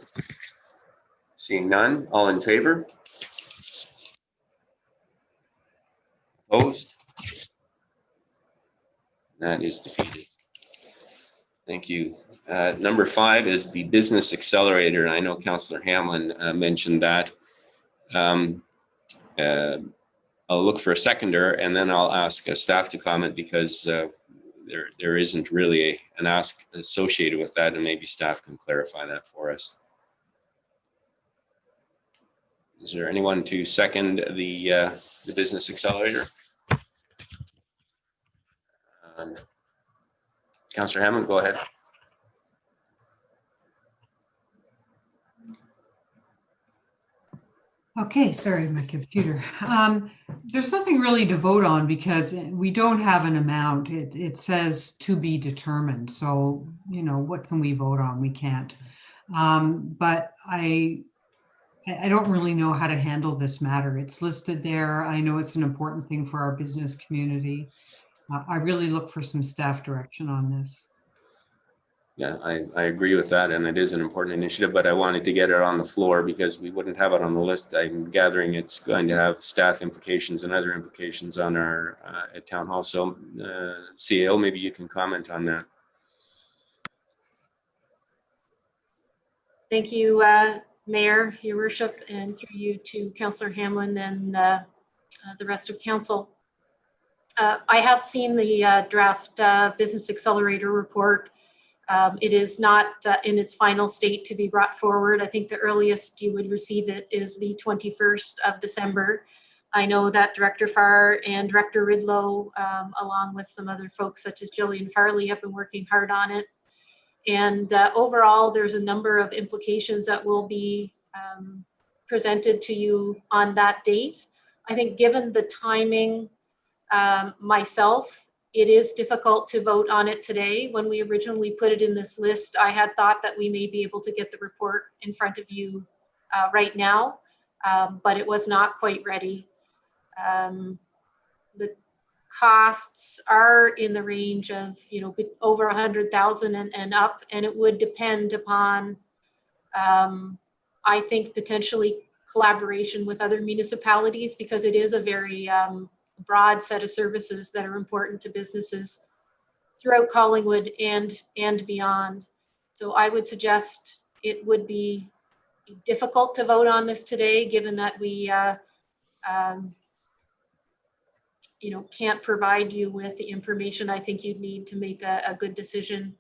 Seeing none, all in favor? Opposed? That is defeated. Thank you. Number 5 is the business accelerator. I know Councillor Hamlin mentioned that. I'll look for a seconder and then I'll ask staff to comment, because there isn't really an ask associated with that, and maybe staff can clarify that for us. Is there anyone to second the business accelerator? Councillor Hammond, go ahead. Okay, sorry, my computer. There's nothing really to vote on because we don't have an amount. It says to be determined. So, you know, what can we vote on? We can't. But I don't really know how to handle this matter. It's listed there. I know it's an important thing for our business community. I really look for some staff direction on this. Yeah, I agree with that, and it is an important initiative, but I wanted to get it on the floor because we wouldn't have it on the list. I'm gathering it's going to have staff implications and other implications on our at Town Hall. So CAO, maybe you can comment on that. Thank you, Mayor, Your Worship, and through you to Councillor Hamlin and the rest of council. I have seen the draft Business Accelerator report. It is not in its final state to be brought forward. I think the earliest you would receive it is the 21st of December. I know that Director Farr and Director Ridlow, along with some other folks such as Jillian Farley, have been working hard on it. And overall, there's a number of implications that will be presented to you on that date. I think given the timing, myself, it is difficult to vote on it today. When we originally put it in this list, I had thought that we may be able to get the report in front of you right now, but it was not quite ready. The costs are in the range of, you know, over 100,000 and up, and it would depend upon, I think, potentially collaboration with other municipalities, because it is a very broad set of services that are important to businesses throughout Collingwood and beyond. So I would suggest it would be difficult to vote on this today, given that we you know, can't provide you with the information I think you'd need to make a good decision,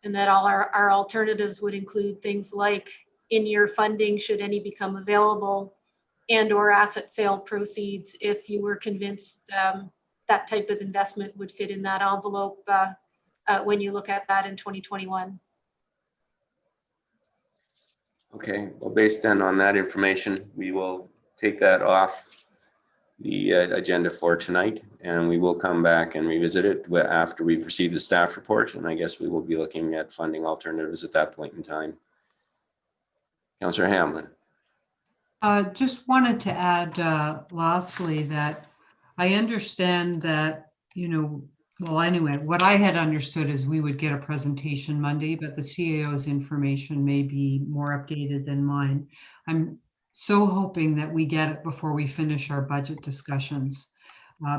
and that all our alternatives would include things like in-year funding should any become available, and or asset sale proceeds if you were convinced that type of investment would fit in that envelope when you look at that in 2021. Okay, well, based then on that information, we will take that off the agenda for tonight, and we will come back and revisit it after we've received the staff report, and I guess we will be looking at funding alternatives at that point in time. Councillor Hamlin. Just wanted to add lastly that I understand that, you know, Well, anyway, what I had understood is we would get a presentation Monday, but the CAO's information may be more updated than mine. I'm so hoping that we get it before we finish our budget discussions,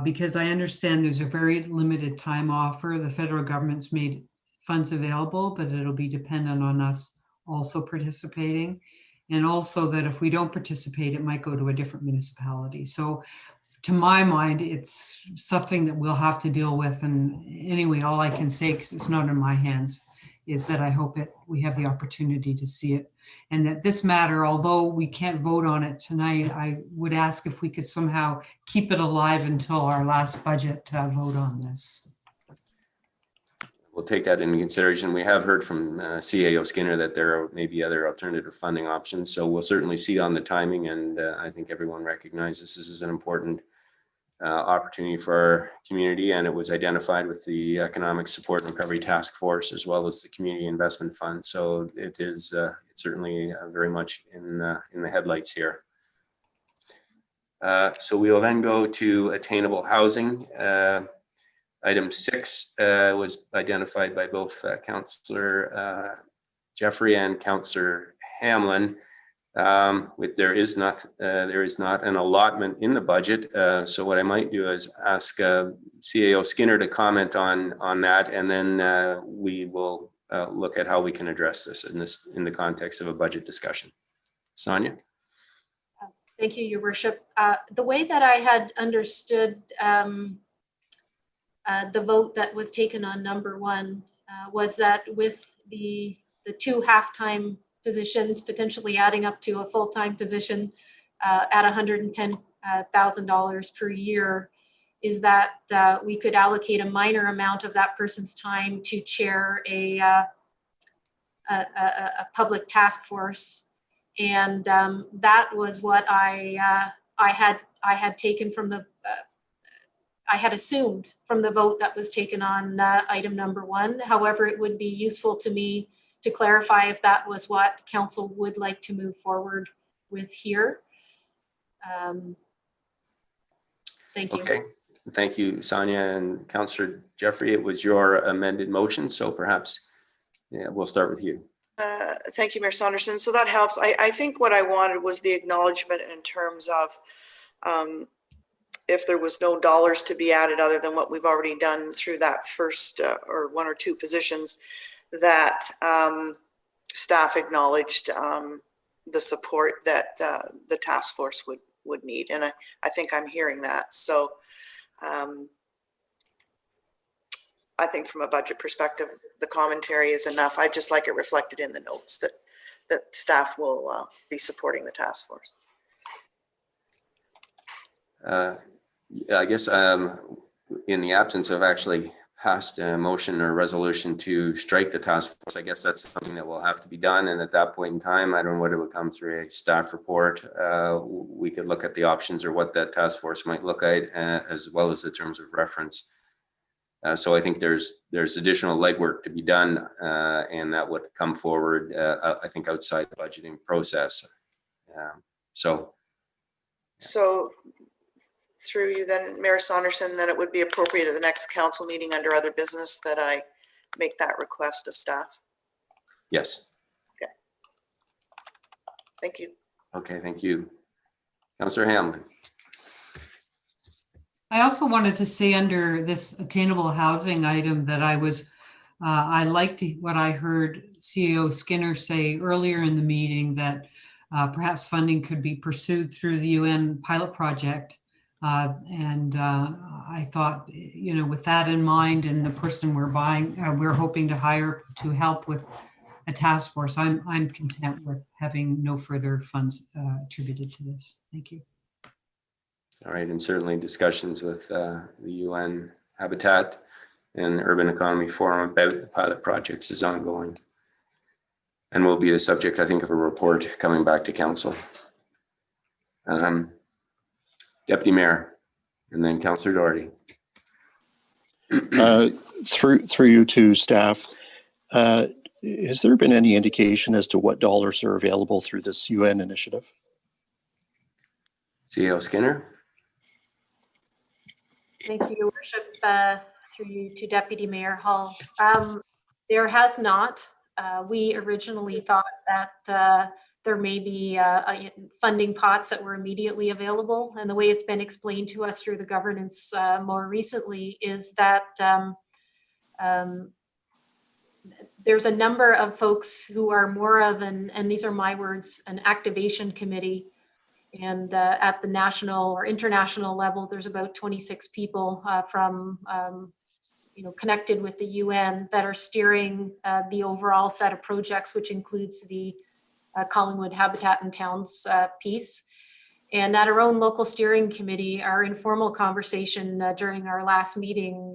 because I understand there's a very limited time offer. The federal government's made funds available, but it'll be dependent on us also participating. And also that if we don't participate, it might go to a different municipality. So to my mind, it's something that we'll have to deal with. And anyway, all I can say, because it's not in my hands, is that I hope we have the opportunity to see it. And that this matter, although we can't vote on it tonight, I would ask if we could somehow keep it alive until our last budget vote on this. We'll take that into consideration. We have heard from CAO Skinner that there may be other alternative funding options. So we'll certainly see on the timing. And I think everyone recognizes this is an important opportunity for our community. And it was identified with the Economic Support and Recovery Task Force, as well as the Community Investment Fund. So it is certainly very much in the headlights here. So we will then go to attainable housing. Item 6 was identified by both Councillor Jeffrey and Councillor Hamlin. There is not an allotment in the budget. So what I might do is ask CAO Skinner to comment on that, and then we will look at how we can address this in the context of a budget discussion. Sonia? Thank you, Your Worship. The way that I had understood the vote that was taken on number 1 was that with the 2 half-time positions potentially adding up to a full-time position at $110,000 per year, is that we could allocate a minor amount of that person's time to chair a public task force. And that was what I had taken from the I had assumed from the vote that was taken on item number 1. However, it would be useful to me to clarify if that was what council would like to move forward with here. Thank you. Okay, thank you, Sonia and Councillor Jeffrey. It was your amended motion, so perhaps we'll start with you. Thank you, Mayor Saunderson. So that helps. I think what I wanted was the acknowledgement in terms of if there was no dollars to be added other than what we've already done through that first or 1 or 2 positions, that staff acknowledged the support that the task force would need. And I think I'm hearing that. So I think from a budget perspective, the commentary is enough. I just like it reflected in the notes that staff will be supporting the task force. I guess in the absence of actually passed a motion or resolution to strike the task force, I guess that's something that will have to be done. And at that point in time, I don't know whether it would come through a staff report. We could look at the options or what that task force might look at, as well as the terms of reference. So I think there's additional legwork to be done, and that would come forward, I think, outside the budgeting process. So through you then, Mayor Saunderson, then it would be appropriate at the next council meeting under other business that I make that request of staff. Yes. Okay. Thank you. Okay, thank you. Councillor Hamlin. I also wanted to say under this attainable housing item that I liked what I heard CAO Skinner say earlier in the meeting, that perhaps funding could be pursued through the UN pilot project. I thought, with that in mind and the person we're hoping to hire to help with a task force, I'm content with having no further funds attributed to this. Thank you. All right, and certainly discussions with the UN Habitat and Urban Economy Forum about the pilot projects is ongoing, and will be the subject, I think, of a report coming back to council. Deputy Mayor, and then Councillor Doherty. Through you to staff, has there been any indication as to what dollars are available through this UN initiative? CAO Skinner. Thank you, Your Worship. through you to Deputy Mayor Hall. There has not. We originally thought that there may be funding pots that were immediately available. And the way it's been explained to us through the governance more recently is that there's a number of folks who are more of and these are my words, an activation committee. And at the national or international level, there's about 26 people from connected with the UN that are steering the overall set of projects, which includes the Collingwood Habitat and Towns piece. And at our own local steering committee, our informal conversation during our last meeting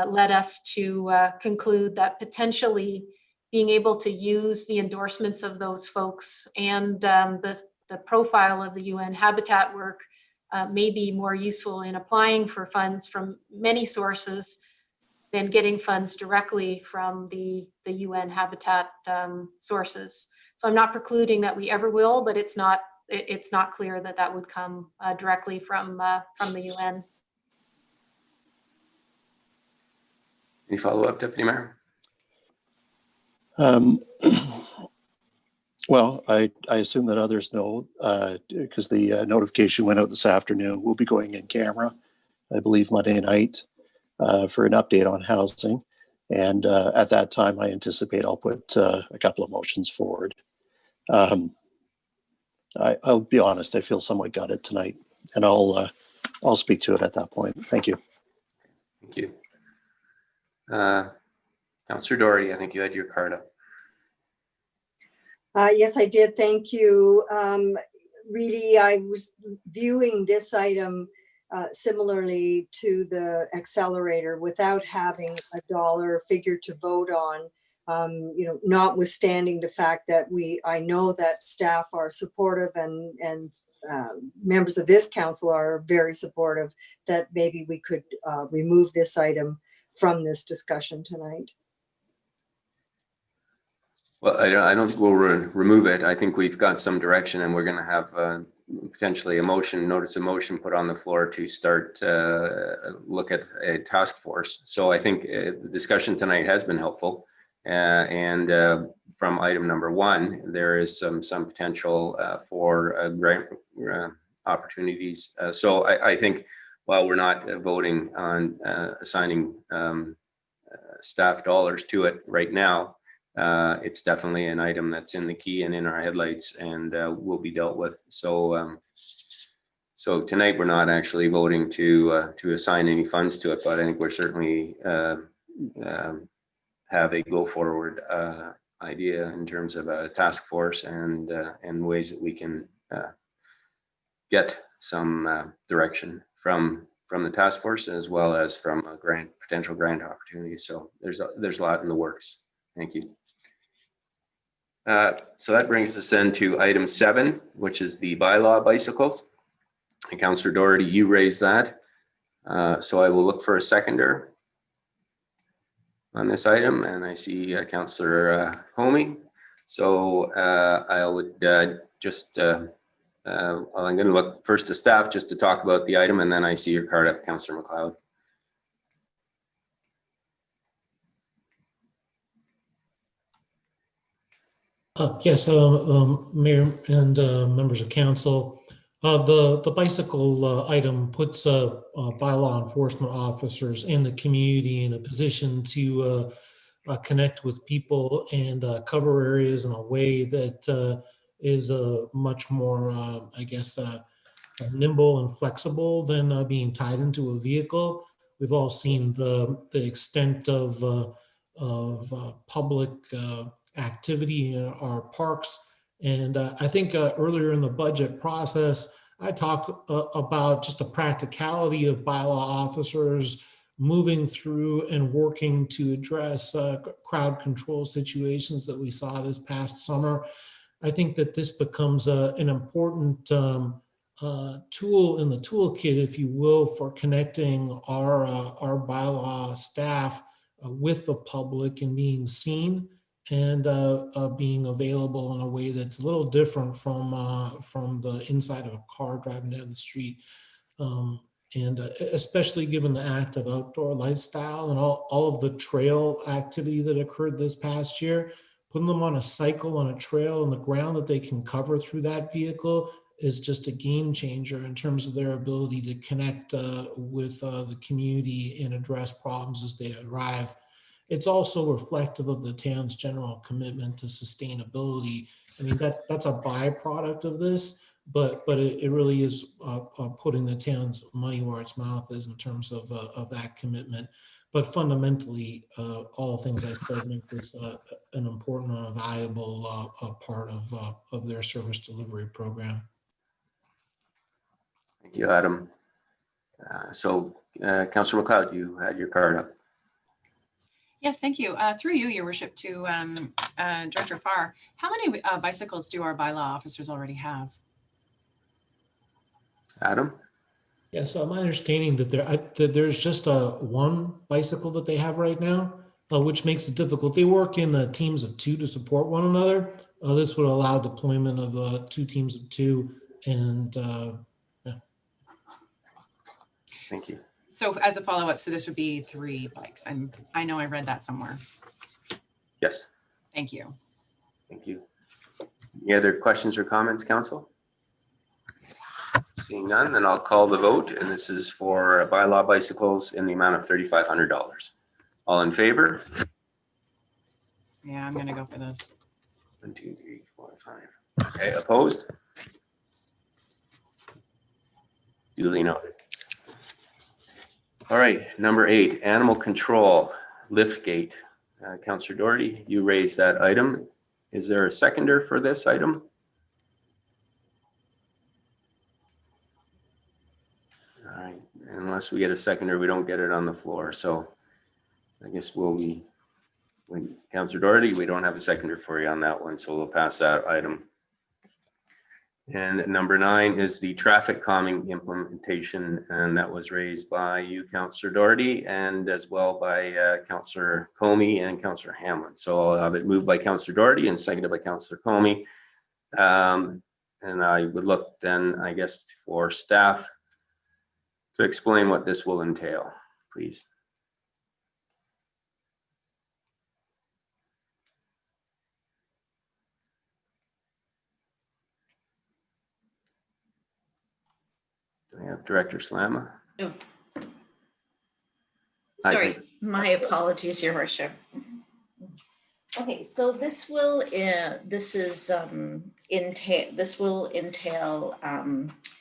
led us to conclude that potentially being able to use the endorsements of those folks and the profile of the UN Habitat work may be more useful in applying for funds from many sources than getting funds directly from the UN Habitat sources. So I'm not precluding that we ever will, but it's not clear that that would come directly from the UN. Any follow-up, Deputy Mayor? Well, I assume that others know because the notification went out this afternoon. We'll be going in camera, I believe, Monday night for an update on housing. And at that time, I anticipate I'll put a couple of motions forward. I'll be honest, I feel somewhat gutted tonight, and I'll speak to it at that point. Thank you. Thank you. Councillor Doherty, I think you had your card up. Yes, I did. Thank you. Really, I was viewing this item similarly to the accelerator without having a dollar figure to vote on. Notwithstanding the fact that I know that staff are supportive and members of this council are very supportive, that maybe we could remove this item from this discussion tonight. Well, I don't think we'll remove it. I think we've got some direction, and we're going to have potentially a notice of motion put on the floor to start look at a task force. So I think the discussion tonight has been helpful. And from item number 1, there is some potential for grant opportunities. So I think while we're not voting on assigning staff dollars to it right now, it's definitely an item that's in the key and in our headlights and will be dealt with. So so tonight we're not actually voting to assign any funds to it, but I think we're certainly have a go forward idea in terms of a task force and ways that we can get some direction from the task force as well as from a potential grant opportunities. So there's a lot in the works. Thank you. So that brings us then to item 7, which is the bylaw bicycles. And Councillor Doherty, you raised that. So I will look for a seconder on this item, and I see Councillor Homey. So I would just, I'm going to look first to staff just to talk about the item, and then I see your card up, Councillor McLeod. Yes, Mayor and members of council, the bicycle item puts bylaw enforcement officers in the community in a position to connect with people and cover areas in a way that is much more, I guess, nimble and flexible than being tied into a vehicle. We've all seen the extent of public activity in our parks. And I think earlier in the budget process, I talked about just the practicality of bylaw officers moving through and working to address crowd control situations that we saw this past summer. I think that this becomes an important tool in the toolkit, if you will, for connecting our bylaw staff with the public and being seen and being available in a way that's a little different from the inside of a car driving down the street. And especially given the active outdoor lifestyle and all of the trail activity that occurred this past year, putting them on a cycle on a trail on the ground that they can cover through that vehicle is just a game changer in terms of their ability to connect with the community and address problems as they arrive. It's also reflective of the town's general commitment to sustainability. I mean, that's a byproduct of this, but it really is putting the town's money where its mouth is in terms of that commitment. But fundamentally, all the things I said make this an important and a valuable part of their service delivery program. Thank you, Adam. Councillor McLeod, you had your card up. Yes, thank you. Through you, Your Worship, to Director Farr, how many bicycles do our bylaw officers already have? Adam? Yeah, so my understanding that there's just one bicycle that they have right now, which makes it difficult. They work in teams of 2 to support one another. This would allow deployment of 2 teams of 2, and yeah. Thank you. So as a follow-up, so this would be 3 bikes. I know I read that somewhere. Yes. Thank you. Thank you. Any other questions or comments, council? Seeing none, then I'll call the vote, and this is for bylaw bicycles in the amount of $3,500. All in favor? Yeah, I'm gonna go for this. 1, 2, 3, 4, 5. Okay, opposed? Duly noted. All right, number 8, animal control, lift gate. Councillor Doherty, you raised that item. Is there a seconder for this item? All right, unless we get a seconder, we don't get it on the floor. So I guess when Councillor Doherty, we don't have a seconder for you on that one, so we'll pass that item. And number 9 is the traffic calming implementation, and that was raised by you, Councillor Doherty, and as well by Councillor Comey and Councillor Hamlin. So I'll have it moved by Councillor Doherty and seconded by Councillor Comey. And I would look then, I guess, for staff to explain what this will entail, please. Do I have Director Slama? Oh. Sorry, my apologies, Your Worship. Okay, so this will entail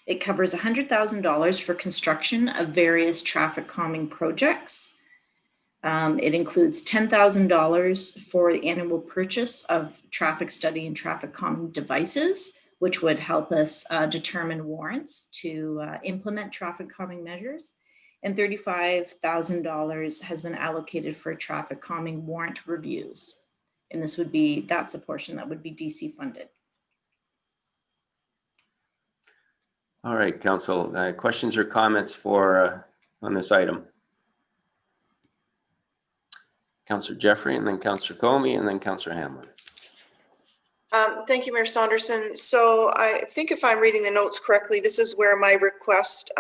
it covers $100,000 for construction of various traffic calming projects. It includes $10,000 for the annual purchase of traffic study and traffic calming devices, which would help us determine warrants to implement traffic calming measures. And $35,000 has been allocated for traffic calming warrant reviews. And that's a portion that would be DC funded. All right, Council, questions or comments for on this item? Councillor Jeffrey, and then Councillor Comey, and then Councillor Hamlin. Thank you, Mayor Saunderson. So I think if I'm reading the notes correctly, this is where my request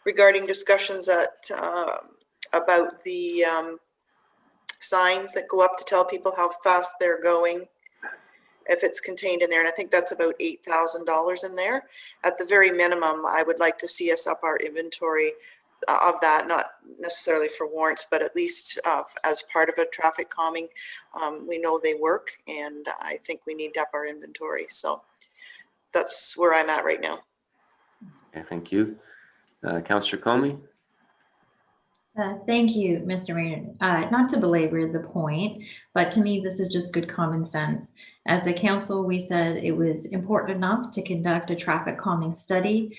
regarding discussions about the signs that go up to tell people how fast they're going, if it's contained in there, and I think that's about $8,000 in there. At the very minimum, I would like to see us up our inventory of that, not necessarily for warrants, but at least as part of a traffic calming. We know they work, and I think we need to up our inventory. So that's where I'm at right now. Okay, thank you. Councillor Comey. Thank you, Mr. Mayor. Not to belabor the point, but to me, this is just good common sense. As a council, we said it was important enough to conduct a traffic calming study.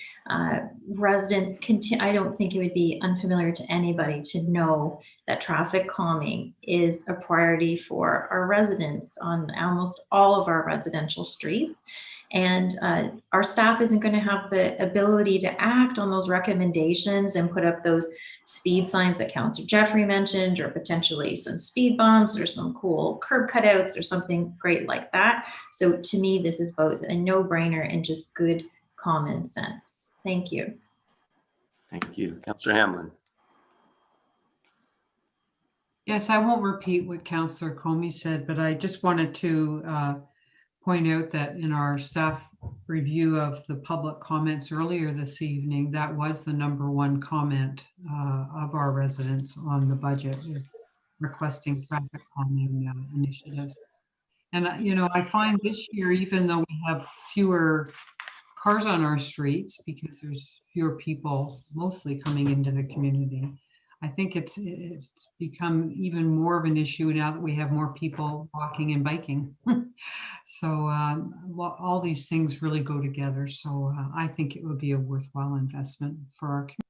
Residents, I don't think it would be unfamiliar to anybody to know that traffic calming is a priority for our residents on almost all of our residential streets. And our staff isn't going to have the ability to act on those recommendations and put up those speed signs that Councillor Jeffrey mentioned, or potentially some speed bumps or some cool curb cutouts or something great like that. So to me, this is both a no-brainer and just good common sense. Thank you. Thank you. Councillor Hamlin. Yes, I won't repeat what Councillor Comey said, but I just wanted to point out that in our staff review of the public comments earlier this evening, that was the #1 comment of our residents on the budget, is requesting traffic calming initiatives. And, I find this year, even though we have fewer cars on our streets because there's fewer people mostly coming into the community, I think it's become even more of an issue now that we have more people walking and biking. So all these things really go together. So I think it would be a worthwhile investment for our community.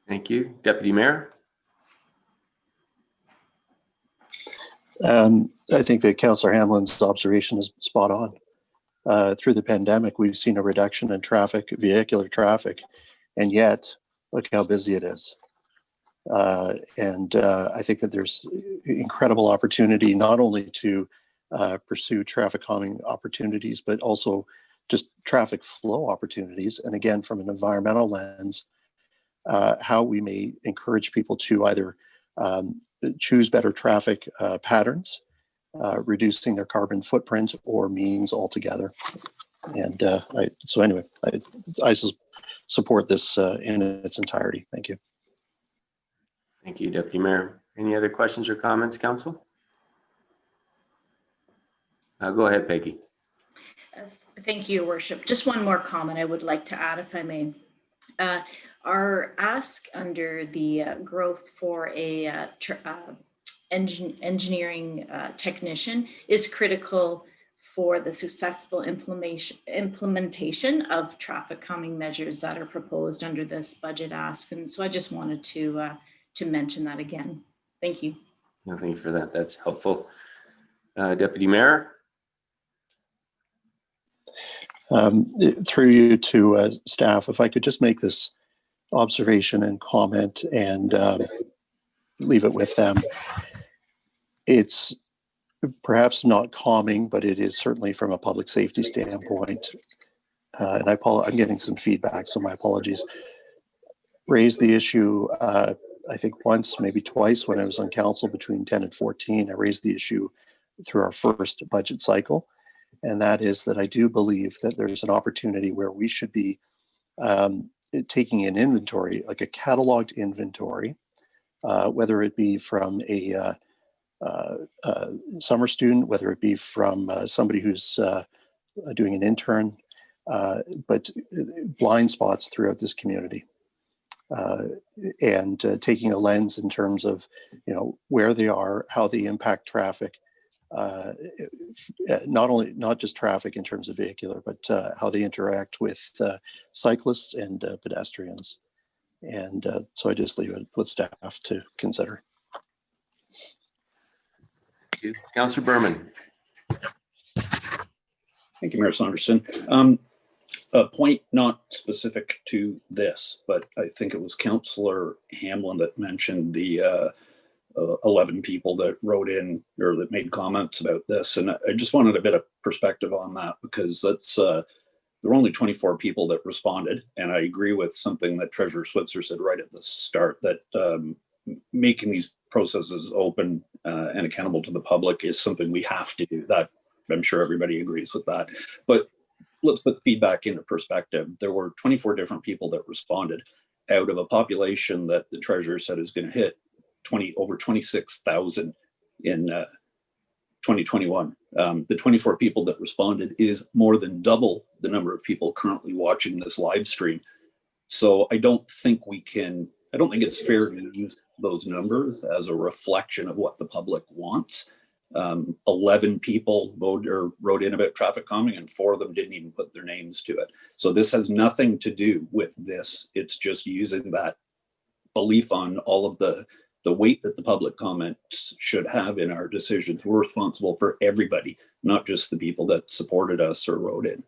Thank you. Deputy Mayor. I think that Councillor Hamlin's observation is spot on. Through the pandemic, we've seen a reduction in traffic, vehicular traffic, and yet look how busy it is. I think that there's incredible opportunity not only to pursue traffic calming opportunities, but also just traffic flow opportunities. And again, from an environmental lens, how we may encourage people to either choose better traffic patterns, reducing their carbon footprint, or means altogether. And so anyway, I support this in its entirety. Thank you. Thank you, Deputy Mayor. Any other questions or comments, Council? Go ahead, Peggy. Thank you, Your Worship. Just one more comment I would like to add, if I may. Our ask under the growth for a engineering technician is critical for the successful implementation of traffic calming measures that are proposed under this budget ask. And so I just wanted to mention that again. Thank you. No, thank you for that. That's helpful. Deputy Mayor. Through you to staff, if I could just make this observation and comment and leave it with them. It's perhaps not calming, but it is certainly from a public safety standpoint. And I'm getting some feedback, so my apologies. Raised the issue, I think once, maybe twice when I was on council between 10 and 14. I raised the issue through our first budget cycle. And that is that I do believe that there's an opportunity where we should be taking an inventory, like a cataloged inventory, whether it be from a summer student, whether it be from somebody who's doing an intern, but blind spots throughout this community. And taking a lens in terms of, where they are, how they impact traffic, not just traffic in terms of vehicular, but how they interact with cyclists and pedestrians. And so I just leave it with staff to consider. Thank you. Councillor Berman. Thank you, Mayor Saunderson. A point not specific to this, but I think it was Councillor Hamlin that mentioned the 11 people that wrote in or that made comments about this. And I just wanted a bit of perspective on that, because that's there were only 24 people that responded. And I agree with something that Treasurer Switzer said right at the start, that making these processes open and accountable to the public is something we have to do. That I'm sure everybody agrees with that. But let's put feedback into perspective. There were 24 different people that responded out of a population that the treasurer said is going to hit over 26,000 in 2021. The 24 people that responded is more than double the number of people currently watching this live stream. So I don't think it's fair to use those numbers as a reflection of what the public wants. 11 people wrote in about traffic calming, and 4 of them didn't even put their names to it. So this has nothing to do with this. It's just using that belief on all of the weight that the public comments should have in our decisions. We're responsible for everybody, not just the people that supported us or wrote in.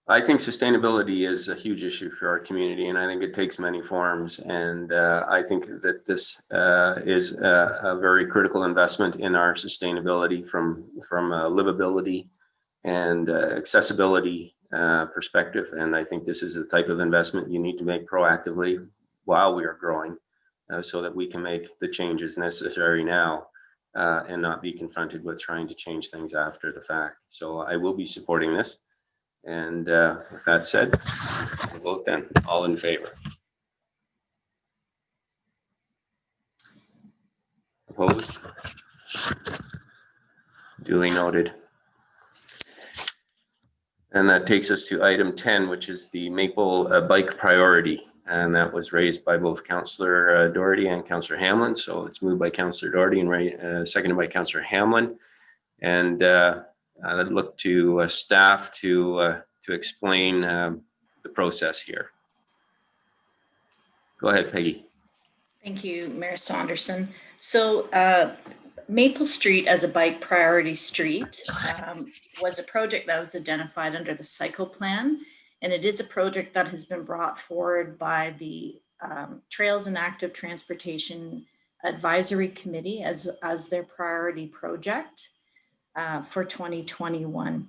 I think sustainability is a huge issue for our community, and I think it takes many forms. And I think that this is a very critical investment in our sustainability from livability and accessibility perspective. And I think this is the type of investment you need to make proactively while we are growing, so that we can make the changes necessary now and not be confronted with trying to change things after the fact. So I will be supporting this. And with that said, we'll vote then. All in favor? Opposed? Duly noted. And that takes us to item 10, which is the Maple bike priority. And that was raised by both Councillor Doherty and Councillor Hamlin. So it's moved by Councillor Doherty and seconded by Councillor Hamlin. And I'd look to staff to explain the process here. Go ahead, Peggy. Thank you, Mayor Saunderson. So Maple Street as a bike priority street was a project that was identified under the cycle plan. And it is a project that has been brought forward by the Trails and Active Transportation Advisory Committee as their priority project for 2021.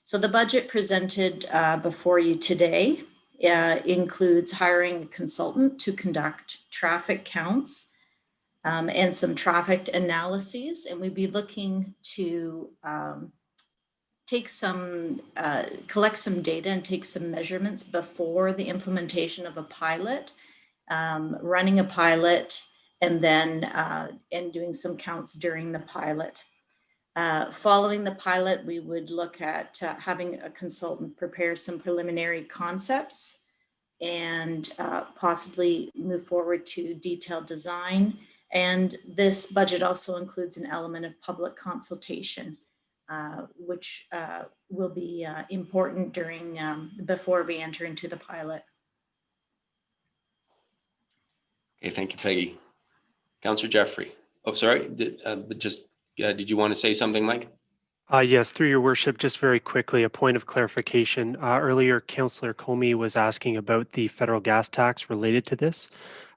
So the budget presented before you today includes hiring a consultant to conduct traffic counts and some traffic analyses. And we'd be looking to collect some data and take some measurements before the implementation of a pilot, running a pilot, and then doing some counts during the pilot. Following the pilot, we would look at having a consultant prepare some preliminary concepts and possibly move forward to detailed design. And this budget also includes an element of public consultation, which will be important before we enter into the pilot. Okay, thank you, Peggy. Councillor Jeffrey. Oh, sorry. Did you want to say something, Mike? Yes, through your worship, just very quickly, a point of clarification. Earlier, Councillor Comey was asking about the federal gas tax related to this.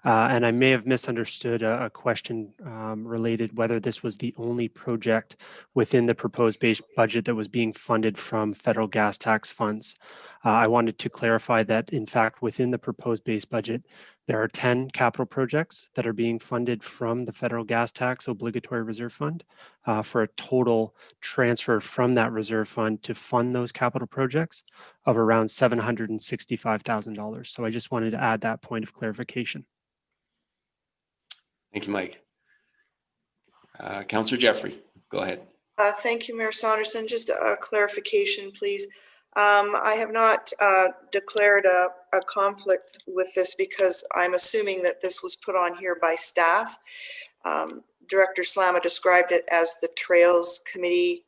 And I may have misunderstood a question related whether this was the only project within the proposed base budget that was being funded from federal gas tax funds. I wanted to clarify that, in fact, within the proposed base budget, there are 10 capital projects that are being funded from the federal gas tax obligatory reserve fund for a total transfer from that reserve fund to fund those capital projects of around $765,000. So I just wanted to add that point of clarification. Thank you, Mike. Councillor Jeffrey, go ahead. Thank you, Mayor Saunderson. Just a clarification, please. I have not declared a conflict with this because I'm assuming that this was put on here by staff. Director Slama described it as the Trails Committee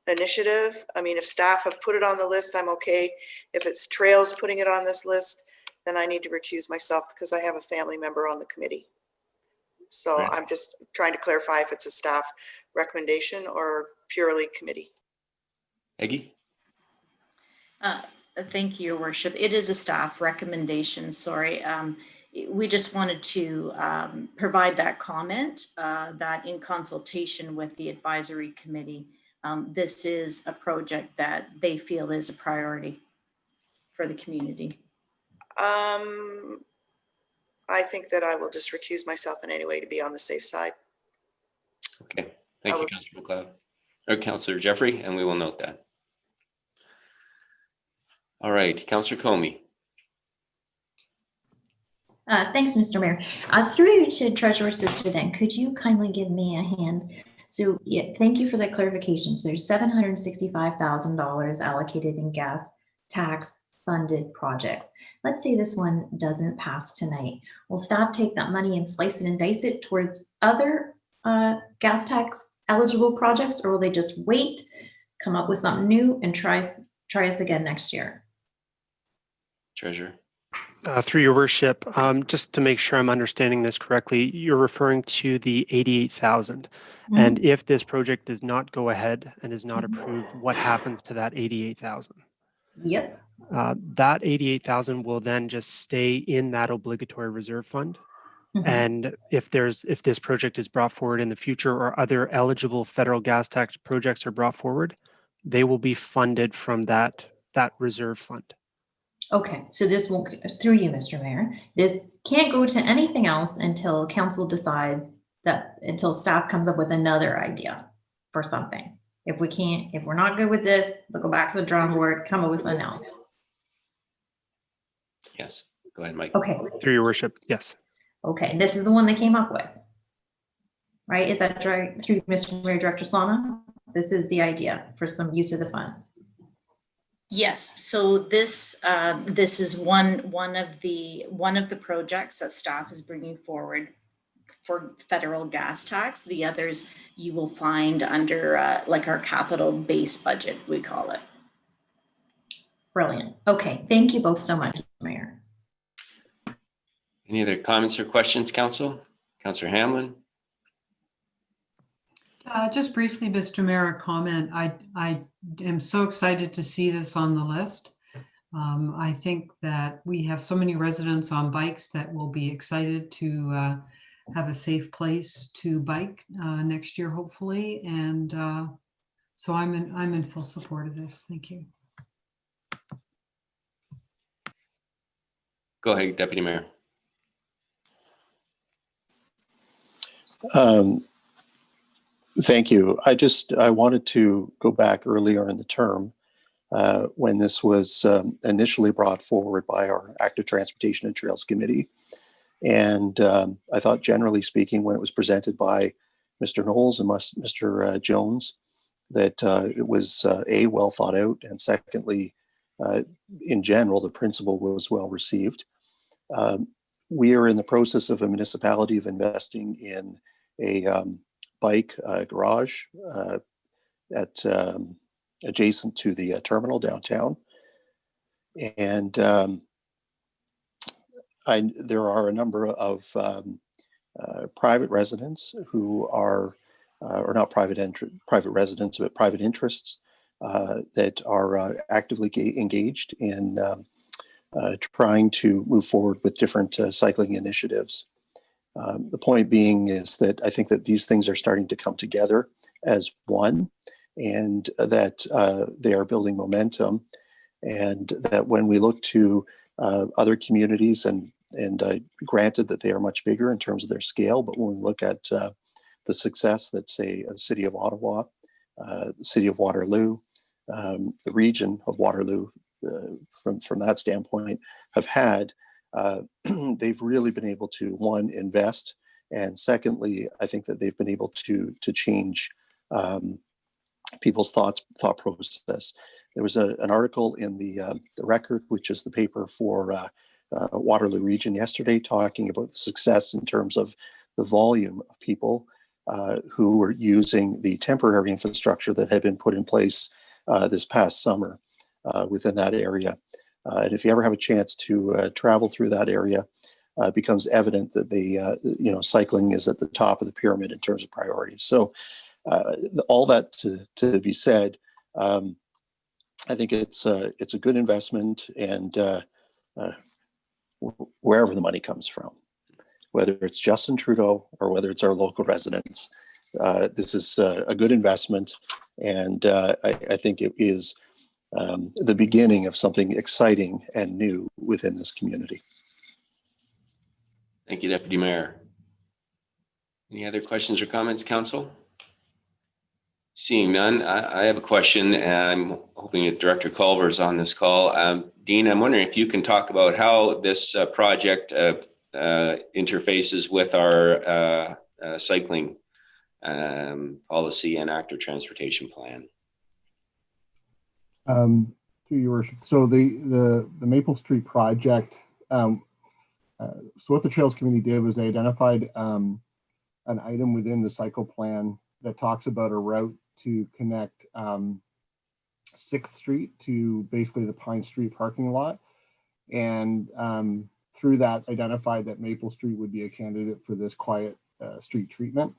initiative. I mean, if staff have put it on the list, I'm okay. If it's Trails putting it on this list, then I need to recuse myself because I have a family member on the committee. So right. I'm just trying to clarify if it's a staff recommendation or purely committee. Peggy? Thank you, Your Worship. It is a staff recommendation, sorry. We just wanted to provide that comment that in consultation with the advisory committee, this is a project that they feel is a priority for the community. I think that I will just recuse myself in any way to be on the safe side. Okay, thank you, Councillor McLeod, or Councillor Jeffrey, and we will note that. All right, Councillor Comey. Thanks, Mr. Mayor. Through you to Treasurer Switzer, then, could you kindly give me a hand? So, yeah, thank you for that clarification. So there's $765,000 allocated in gas tax funded projects. Let's say this one doesn't pass tonight. Will staff take that money and slice it and dice it towards other gas tax eligible projects, or will they just wait, come up with something new, and try us again next year? Treasurer. Through your worship, just to make sure I'm understanding this correctly, you're referring to the 88,000. Mm-hmm. And if this project does not go ahead and is not approved, what happens to that 88,000? Yep. That 88,000 will then just stay in that obligatory reserve fund. Mhm. And if this project is brought forward in the future or other eligible federal gas tax projects are brought forward, they will be funded from that reserve fund. Okay, so this won't, through you, Mr. Mayor, this can't go to anything else until council decides that, until staff comes up with another idea for something. If we're not good with this, we'll go back to the drawing board, come up with something else. Yes, go ahead, Mike. Okay. Through your worship, yes. Okay, this is the one they came up with, right? Is that right? Through Mr. Mayor, Director Slana? This is the idea for some use of the funds. Yes, so this is one of the projects that staff is bringing forward for federal gas tax. The others you will find under like our capital base budget, we call it. Brilliant. Okay, thank you both so much, Mayor. Any other comments or questions, Council? Councillor Hamlin? Just briefly, Mr. Mayor, a comment. I am so excited to see this on the list. I think that we have so many residents on bikes that will be excited to have a safe place to bike next year, hopefully. And so I'm in full support of this. Thank you. Go ahead, Deputy Mayor. Thank you. I wanted to go back earlier in the term when this was initially brought forward by our Active Transportation and Trails Committee. And I thought, generally speaking, when it was presented by Mr. Knowles and Mr. Jones, that it was A, well thought out, and secondly, in general, the principle was well received. We are in the process of a municipality of investing in a bike garage at adjacent to the terminal downtown, and there are a number of private residents who are, or not private residents, but private interests that are actively engaged in trying to move forward with different cycling initiatives. The point being is that I think that these things are starting to come together as one, and that they are building momentum, and that when we look to other communities, and granted that they are much bigger in terms of their scale, but when we look at the success that, say, the city of Ottawa, the city of Waterloo, the region of Waterloo, from that standpoint, have had, they've really been able to, one, invest, and secondly, I think that they've been able to change people's thought process. There was an article in the Record, which is the paper for Waterloo region yesterday, talking about the success in terms of the volume of people who were using the temporary infrastructure that had been put in place this past summer within that area. And if you ever have a chance to travel through that area, it becomes evident that cycling is at the top of the pyramid in terms of priorities. So all that to be said, I think it's a good investment, and wherever the money comes from, whether it's Justin Trudeau or whether it's our local residents, this is a good investment, and I think it is the beginning of something exciting and new within this community. Thank you, Deputy Mayor. Any other questions or comments, Council? Seeing none, I have a question, and I'm hoping that Director Culver is on this call. Dean, I'm wondering if you can talk about how this project interfaces with our cycling policy and active transportation plan. To your worship, so the Maple Street project, so what the Trails Committee did was they identified an item within the cycle plan that talks about a route to connect 6th Street to basically the Pine Street parking lot, and through that identified that Maple Street would be a candidate for this quiet street treatment.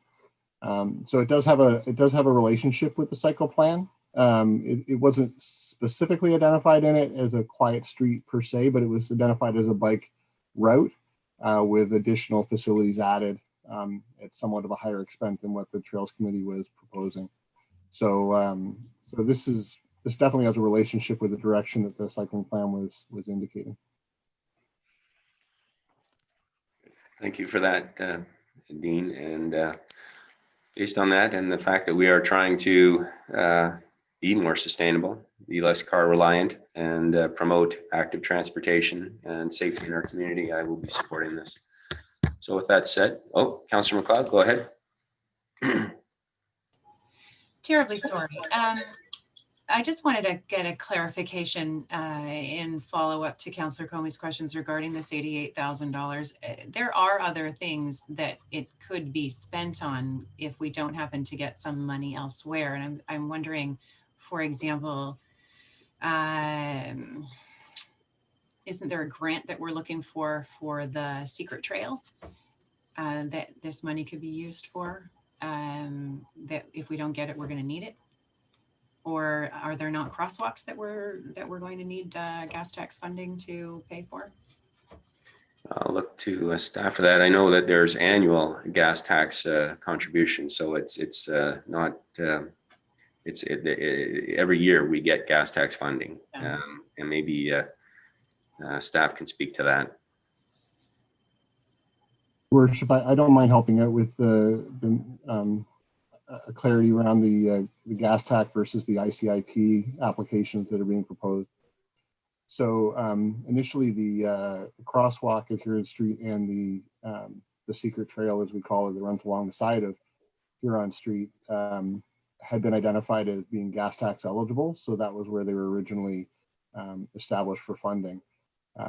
So it does have a relationship with the cycle plan. It wasn't specifically identified in it as a quiet street per se, but it was identified as a bike route with additional facilities added at somewhat of a higher expense than what the Trails Committee was proposing. So, so this definitely has a relationship with the direction that the cycling plan was indicating. Thank you for that, Dean. And based on that and the fact that we are trying to be more sustainable, be less car reliant, and promote active transportation and safety in our community, I will be supporting this. So with that said, Councillor McLeod, go ahead. Terribly sorry. I just wanted to get a clarification in follow-up to Councillor Comey's questions regarding this $88,000. There are other things that it could be spent on if we don't happen to get some money elsewhere. And I'm wondering, for example, isn't there a grant that we're looking for the secret trail that this money could be used for? That if we don't get it, we're going to need it? Or are there not crosswalks that we're going to need gas tax funding to pay for? I'll look to staff for that. I know that there's annual gas tax contribution, so it's not every year we get gas tax funding, and maybe staff can speak to that. Worship, I don't mind helping out with the clarity around the gas tax versus the ICIP applications that are being proposed. So initially the crosswalk at Huron Street and the secret trail, as we call it, that runs along the side of Huron Street, had been identified as being gas tax eligible. So that was where they were originally established for funding.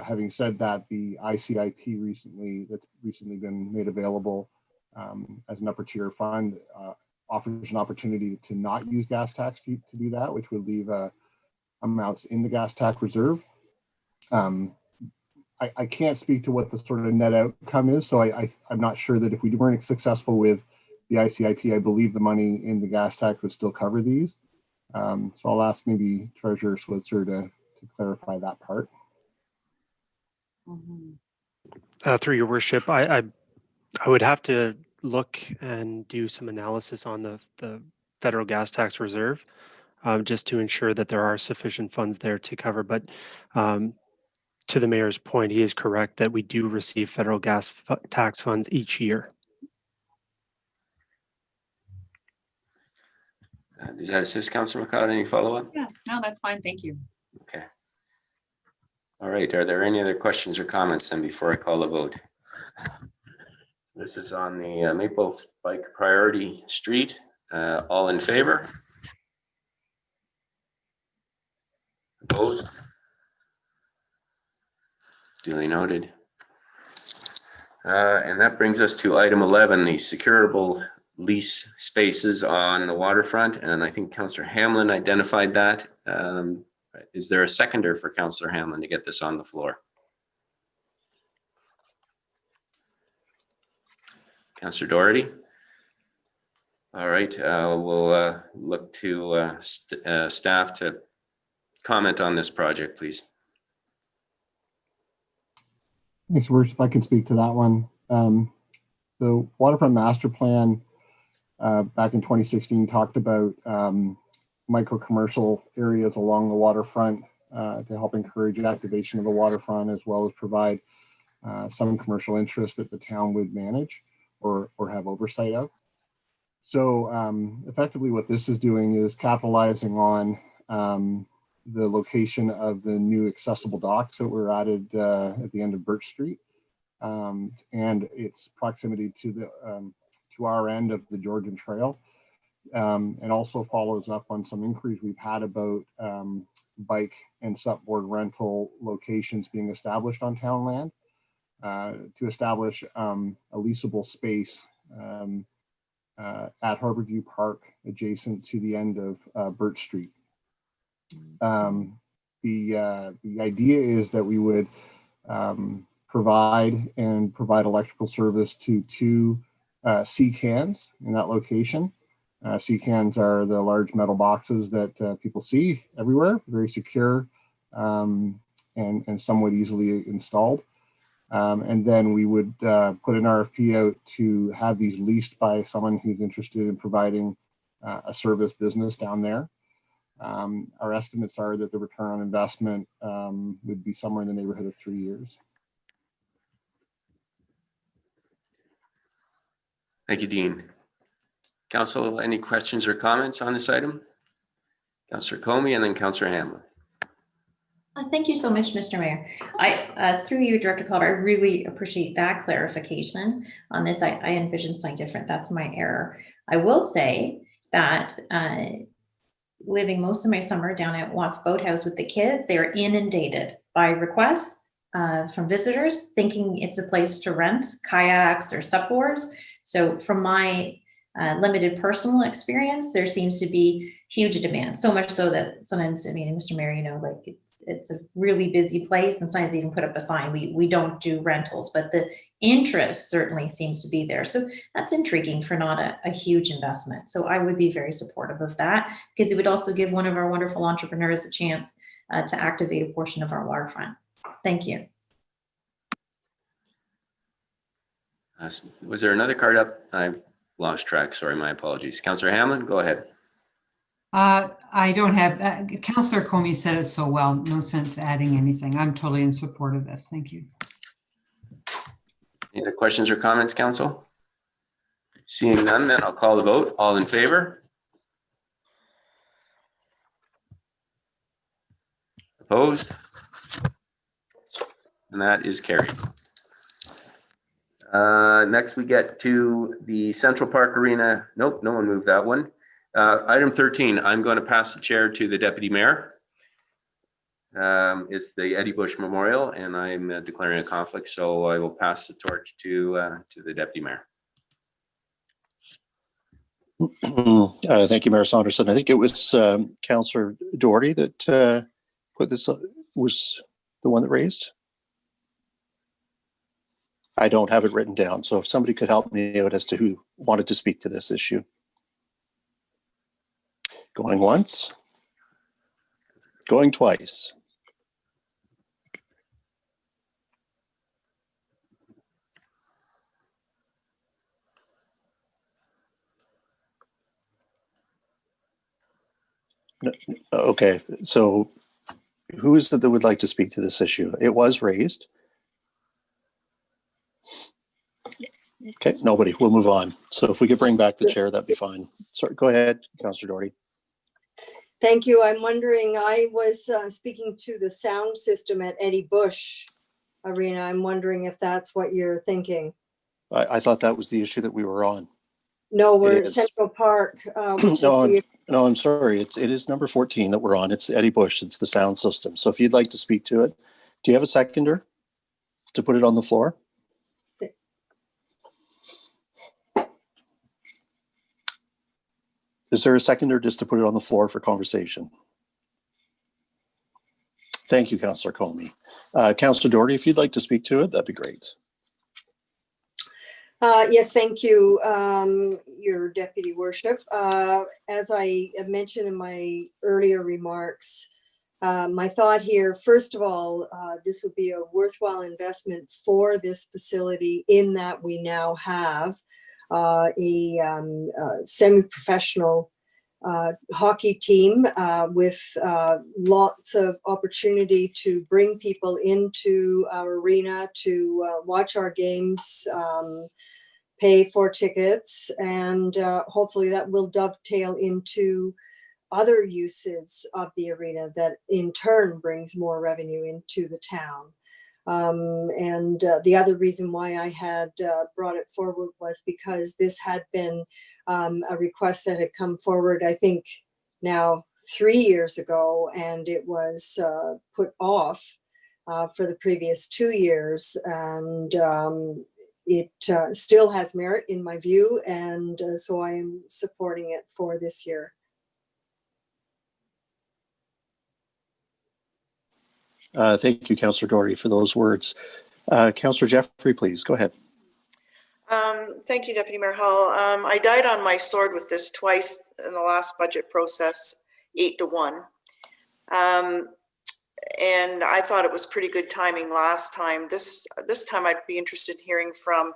Having said that, the ICIP that's recently been made available as an upper tier fund offers an opportunity to not use gas tax to do that, which would leave amounts in the gas tax reserve. I can't speak to what the sort of net outcome is, so I'm not sure that if we weren't successful with the ICIP, I believe the money in the gas tax would still cover these. So I'll ask maybe Treasurer Switzer to clarify that part. Through your worship, I would have to look and do some analysis on the federal gas tax reserve just to ensure that there are sufficient funds there to cover. But to the mayor's point, he is correct that we do receive federal gas tax funds each year. Does that assist, Councillor McLeod? Any follow-up? Yeah, no, that's fine. Thank you. Okay. All right. Are there any other questions or comments then before I call the vote? This is on the Maple Bike Priority Street. All in favor? Opposed? Duly noted. And that brings us to item 11, the securable lease spaces on the waterfront. And I think Councillor Hamlin identified that. Is there a seconder for Councillor Hamlin to get this on the floor? Councillor Doherty? All right, we'll look to staff to comment on this project, please. Thanks, Worship. If I can speak to that one. The Waterfront Master Plan back in 2016 talked about micro commercial areas along the waterfront to help encourage activation of the waterfront, as well as provide some commercial interest that the town would manage or have oversight of. So effectively what this is doing is capitalizing on the location of the new accessible docks that were added at the end of Birch Street and its proximity to the to our end of the Georgian Trail, and also follows up on some inquiries we've had about bike and supboard rental locations being established on town land to establish a leasable space at Harborview Park adjacent to the end of Birch Street. The idea is that we would provide electrical service to two CCANs in that location, Sea cans are the large metal boxes that people see everywhere, very secure, and somewhat easily installed. And then we would put an RFP out to have these leased by someone who's interested in providing a service business down there. Our estimates are that the return on investment would be somewhere in the neighborhood of 3 years. Thank you, Dean. Council, any questions or comments on this item? Councillor Comey and then Councillor Hamlin. Thank you so much, Mr. Mayor. Through you, Director Calder, I really appreciate that clarification on this. I envisioned something different. That's my error. I will say that living most of my summer down at Watts Boathouse with the kids, they are inundated by requests from visitors thinking it's a place to rent kayaks or supboards. So from my limited personal experience, there seems to be huge demand. So much so that sometimes, I mean, Mr. Mayor, you know, like it's a really busy place, and sometimes even put up a sign, we don't do rentals, but the interest certainly seems to be there. So that's intriguing for not a huge investment. So I would be very supportive of that, because it would also give one of our wonderful entrepreneurs a chance to activate a portion of our waterfront. Thank you. Was there another card up? I've lost track. Sorry, my apologies. Councillor Hamlin, go ahead. I don't have, Councillor Comey said it so well, no sense adding anything. I'm totally in support of this. Thank you. Any other questions or comments, Council? Seeing none, then I'll call the vote. All in favor? Opposed? And that is carried. Next we get to the Central Park Arena. Nope, no one moved that one. Item 13, I'm going to pass the chair to the Deputy Mayor. It's the Eddie Bush Memorial, and I'm declaring a conflict, so I will pass the torch to the Deputy Mayor. Thank you, Mayor Saunderson. I think it was Councillor Doherty that put this, was the one that raised. I don't have it written down, so if somebody could help me out as to who wanted to speak to this issue. Going once, going twice. Okay, so who is it that would like to speak to this issue? It was raised. Okay, nobody. We'll move on. So if we could bring back the chair, that'd be fine. Sorry, go ahead, Councillor Doherty. Thank you. I'm wondering, I was speaking to the sound system at Eddie Bush Arena. I'm wondering if that's what you're thinking. I thought that was the issue that we were on. No, we're at Central Park. Which no, I'm sorry. It is number 14 that we're on. It's Eddie Bush. It's the sound system. So if you'd like to speak to it, do you have a seconder to put it on the floor? Is there a seconder just to put it on the floor for conversation? Thank you, Councillor Comey. Councillor Doherty, if you'd like to speak to it, that'd be great. Yes, thank you, Your Deputy Worship. As I mentioned in my earlier remarks, my thought here, first of all, this would be a worthwhile investment for this facility in that we now have a semi-professional hockey team with lots of opportunity to bring people into our arena to watch our games, pay for tickets, and hopefully that will dovetail into other uses of the arena that in turn brings more revenue into the town. And the other reason why I had brought it forward was because this had been a request that had come forward, I think now 3 years ago, and it was put off for the previous 2 years. And it still has merit in my view, and so I am supporting it for this year. Thank you, Councillor Doherty, for those words. Councillor Jeffrey, please go ahead. Thank you, Deputy Mayor Hall. I died on my sword with this twice in the last budget process, 8-1. And I thought it was pretty good timing last time. This time I'd be interested in hearing from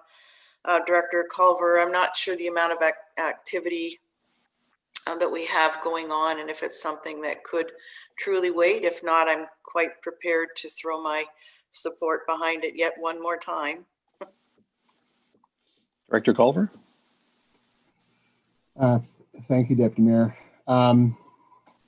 Director Culver. I'm not sure the amount of activity that we have going on and if it's something that could truly wait. If not, I'm quite prepared to throw my support behind it yet one more time. Director Culver? Thank you, Deputy Mayor.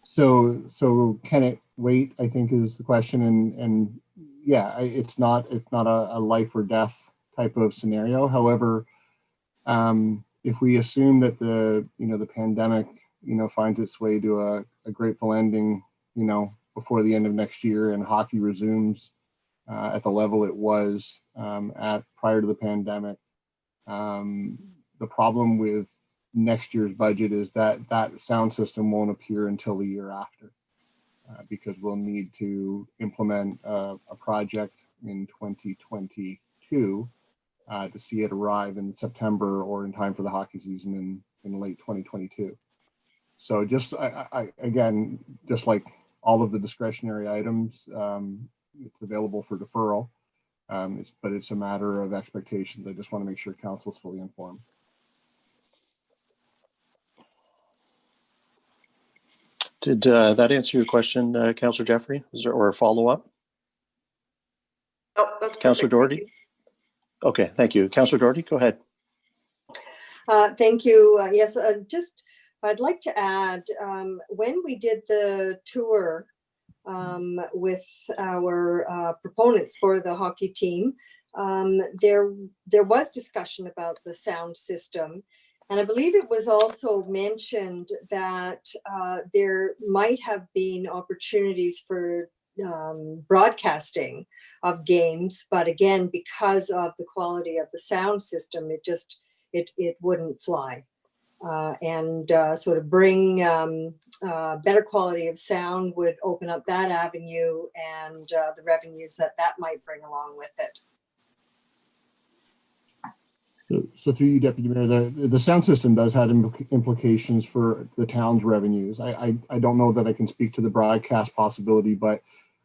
So can it wait, I think is the question. And yeah, it's not a life or death type of scenario. However, if we assume that the pandemic, finds its way to a grateful ending, before the end of next year and hockey resumes at the level it was at prior to the pandemic, the problem with next year's budget is that sound system won't appear until the year after, because we'll need to implement a project in 2022 to see it arrive in September or in time for the hockey season in late 2022. So just again, just like all of the discretionary items, it's available for deferral, but it's a matter of expectations. I just want to make sure council's fully informed. Did that answer your question, Councillor Jeffrey? Is there or a follow-up? Oh, that's Councillor Doherty. Okay, thank you. Councillor Doherty, go ahead. Thank you. Yes, I'd like to add, when we did the tour with our proponents for the hockey team, there was discussion about the sound system. And I believe it was also mentioned that there might have been opportunities for broadcasting of games, but again, because of the quality of the sound system, it wouldn't fly. And sort of bring better quality of sound would open up that avenue and the revenues that might bring along with it. So through you, Deputy Mayor, the sound system does have implications for the town's revenues. I don't know that I can speak to the broadcast possibility, but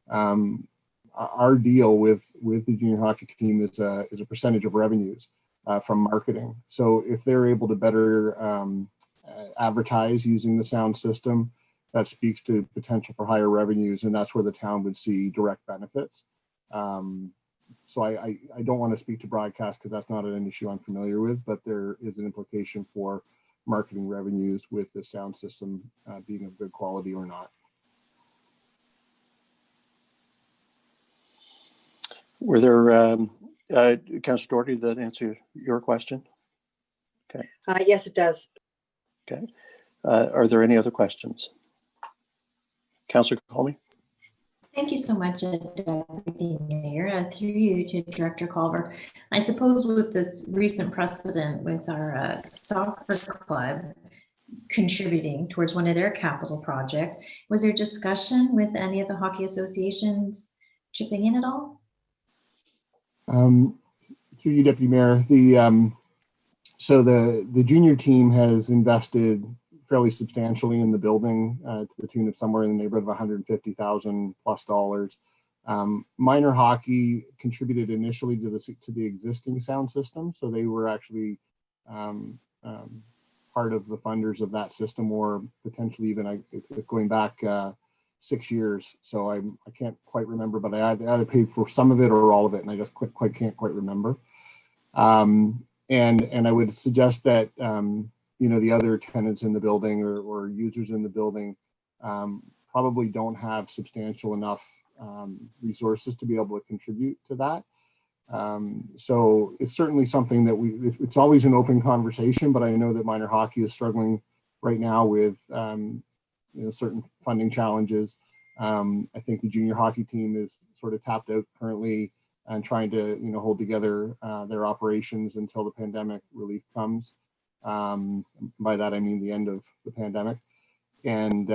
our deal with the junior hockey team is a percentage of revenues from marketing. So if they're able to better advertise using the sound system, that speaks to potential for higher revenues, and that's where the town would see direct benefits. So I don't want to speak to broadcast because that's not an issue I'm familiar with, but there is an implication for marketing revenues with the sound system being of good quality or not. Were there, Councillor Doherty, did that answer your question? Okay. Yes, it does. Okay. Are there any other questions? Councillor Colmy? Thank you so much, Deputy Mayor. Through you to Director Culver. I suppose with this recent precedent with our soccer club contributing towards one of their capital projects, was there discussion with any of the hockey associations chipping in at all? Through you, Deputy Mayor, so the junior team has invested fairly substantially in the building to the tune of somewhere in the neighborhood of $150,000+. Minor hockey contributed initially to the existing sound system, so they were actually part of the funders of that system, or potentially even going back 6 years. So I can't quite remember, but I either paid for some of it or all of it, and I just can't quite remember. And I would suggest that the other tenants in the building or users in the building probably don't have substantial enough resources to be able to contribute to that. So it's certainly something that it's always an open conversation, but I know that minor hockey is struggling right now with certain funding challenges. I think the junior hockey team is sort of tapped out currently and trying to hold together their operations until the pandemic relief comes. By that I mean the end of the pandemic. And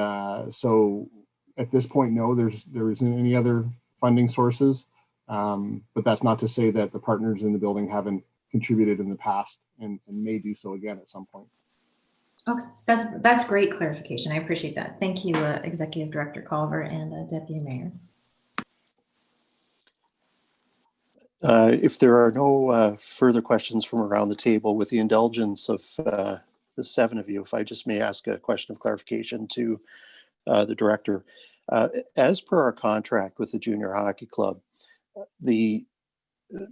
so at this point, no, there isn't any other funding sources. But that's not to say that the partners in the building haven't contributed in the past and may do so again at some point. Okay, that's great clarification. I appreciate that. Thank you, Executive Director Culver and Deputy Mayor. If there are no further questions from around the table, with the indulgence of the 7 of you, if I just may ask a question of clarification to the director. As per our contract with the Junior Hockey Club, the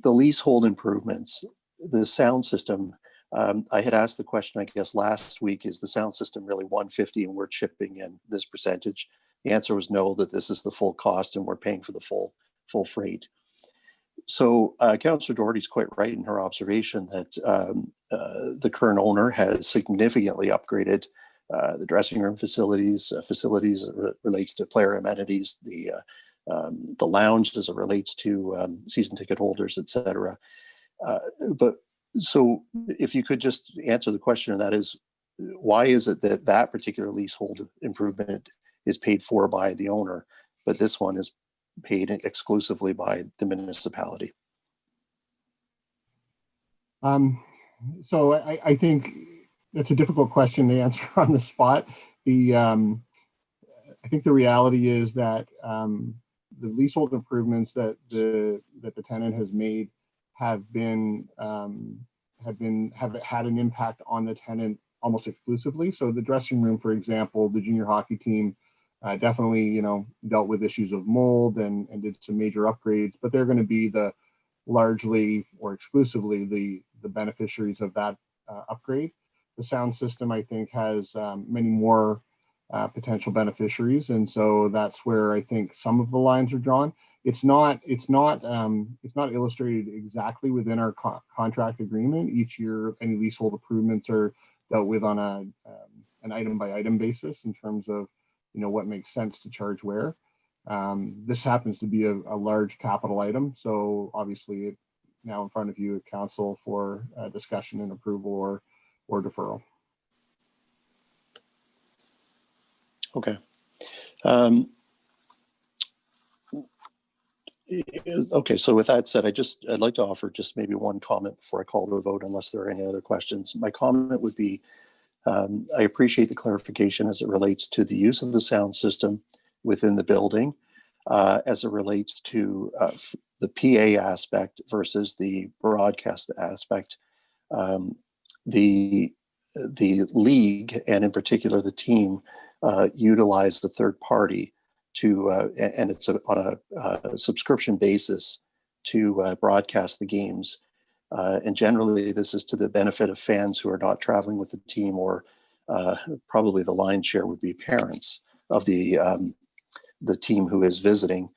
leasehold improvements, the sound system, I had asked the question, I guess, last week, is the sound system really 150 and we're chipping in this percentage? The answer was no, that this is the full cost and we're paying for the full freight. So Councillor Doherty's quite right in her observation that the current owner has significantly upgraded the dressing room facilities relates to player amenities, the lounge as it relates to season ticket holders, etc. But so if you could just answer the question, and that is, why is it that that particular leasehold improvement is paid for by the owner, but this one is paid exclusively by the municipality? So I think that's a difficult question to answer on the spot. I think the reality is that the leasehold improvements that the tenant has made have had an impact on the tenant almost exclusively. So the dressing room, for example, the junior hockey team definitely, dealt with issues of mold and did some major upgrades, but they're going to be the largely or exclusively the beneficiaries of that upgrade. The sound system, I think, has many more potential beneficiaries, and so that's where I think some of the lines are drawn. It's not illustrated exactly within our contract agreement. Each year, any leasehold improvements are dealt with on an item by item basis in terms of what makes sense to charge where. This happens to be a large capital item, so obviously it now in front of you at council for discussion and approval or deferral. Okay. Okay, so with that said, I'd like to offer just maybe one comment before I call the vote, unless there are any other questions. My comment would be, I appreciate the clarification as it relates to the use of the sound system within the building, as it relates to the PA aspect versus the broadcast aspect. The league, and in particular the team, utilize the third party to, and it's on a subscription basis to broadcast the games. And generally this is to the benefit of fans who are not traveling with the team, or probably the lion's share would be parents of the team who is visiting,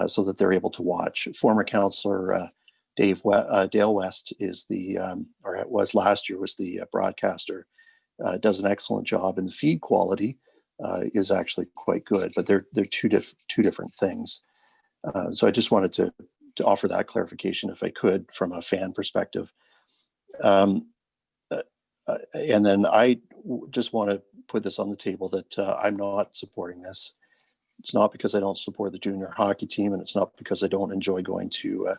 so that they're able to watch. Former councillor Dale West is or it was last year, was the broadcaster, does an excellent job, and the feed quality is actually quite good, but they're two different things. So I just wanted to offer that clarification, if I could, from a fan perspective. And then I just want to put this on the table that I'm not supporting this. It's not because I don't support the junior hockey team, and it's not because I don't enjoy going to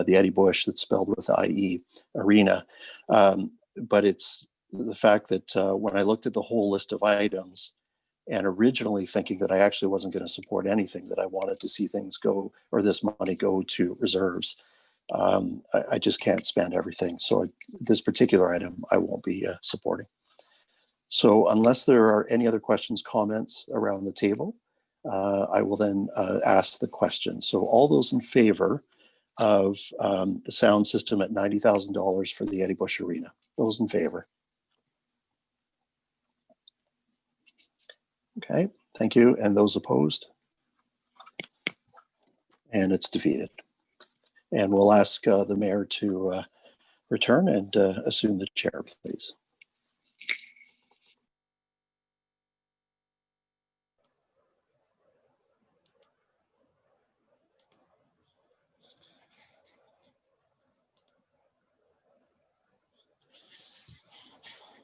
the Eddie Bush, that's spelled with IE, arena. But it's the fact that when I looked at the whole list of items, and originally thinking that I actually wasn't going to support anything, that I wanted to see things go, or this money go to reserves, I just can't spend everything. So this particular item, I won't be supporting. So unless there are any other questions, comments around the table, I will then ask the question. So all those in favor of the sound system at $90,000 for the Eddie Bush Arena, those in favor? Okay, thank you. And those opposed? And it's defeated. And we'll ask the mayor to return and assume the chair, please.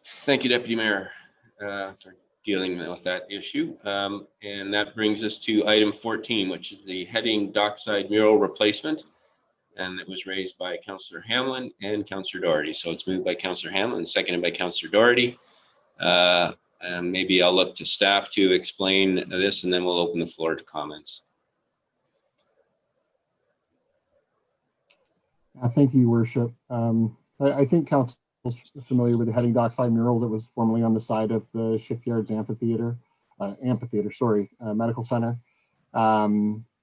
Thank you, Deputy Mayor, for dealing with that issue. And that brings us to item 14, which is the heading dockside mural replacement. and it was raised by Councillor Hamlin and Councillor Doherty. So it's moved by Councillor Hamlin and seconded by Councillor Doherty. And maybe I'll look to staff to explain this, and then we'll open the floor to comments. Thank you, Your Worship. I think Council is familiar with the Heading Dockside mural that was formerly on the side of the Shipyards Medical Center.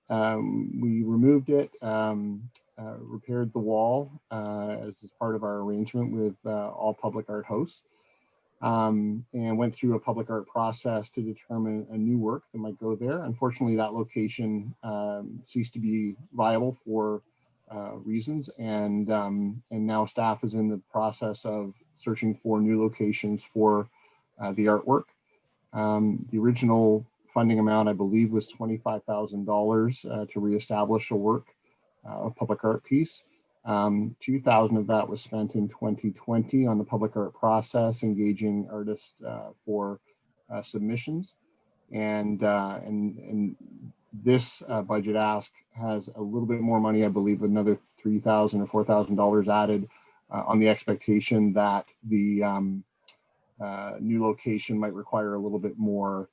We removed it, repaired the wall as part of our arrangement with all public art hosts, and went through a public art process to determine a new work that might go there. Unfortunately, that location ceased to be viable for reasons, and now staff is in the process of searching for new locations for the artwork. The original funding amount, I believe, was $25,000 to reestablish a work, a public art piece. 2,000 of that was spent in 2020 on the public art process, engaging artists for submissions, and this budget ask has a little bit more money, I believe, another $3,000 or $4,000 added on the expectation that the new location might require a little bit more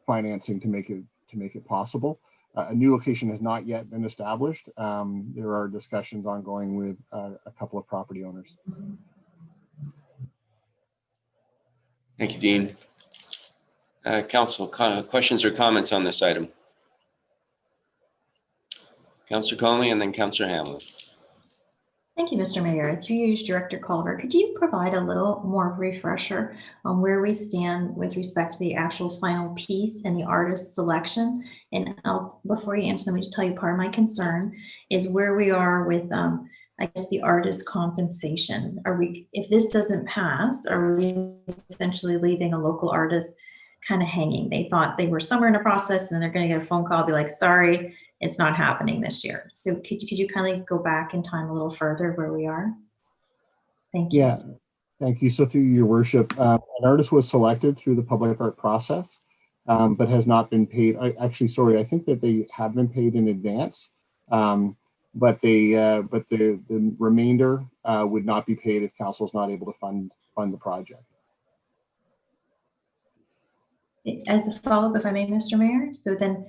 financing to make it possible. A new location has not yet been established. There are discussions ongoing with a couple of property owners. Thank you, Dean. Council, questions or comments on this item? Councillor Conley and then Councillor Hamlin. Thank you, Mr. Mayor. Through you, Director Culver, could you provide a little more refresher on where we stand with respect to the actual final piece and the artist selection? And before you answer, let me just tell you part of my concern is where we are with, I guess, the artist compensation. If this doesn't pass, are we essentially leaving a local artist kind of hanging? They thought they were somewhere in the process and they're going to get a phone call, be like, sorry, it's not happening this year. So could you kind of go back in time a little further where we are? Thank you. Yeah, thank you. So through Your Worship, an artist was selected through the public art process, but has not been paid. I think that they have been paid in advance, but the remainder would not be paid if council is not able to fund the project. As a follow-up, if I may, Mr. Mayor, so then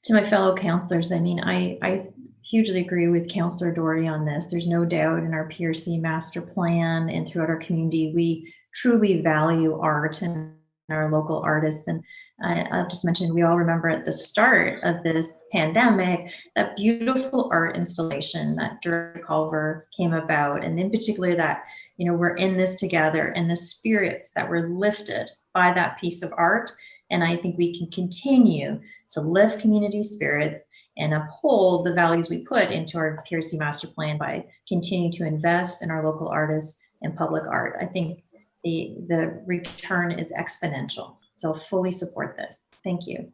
to my fellow councillors, I mean, I hugely agree with Councillor Doherty on this. There's no doubt in our PRC master plan and throughout our community, we truly value art and our local artists. And I'll just mention, we all remember at the start of this pandemic, that beautiful art installation that Director Culver came about. And in particular that, you know, we're in this together and the spirits that were lifted by that piece of art. And I think we can continue to lift community spirits and uphold the values we put into our PRC master plan by continuing to invest in our local artists and public art. I think the return is exponential. So I'll fully support this. Thank you.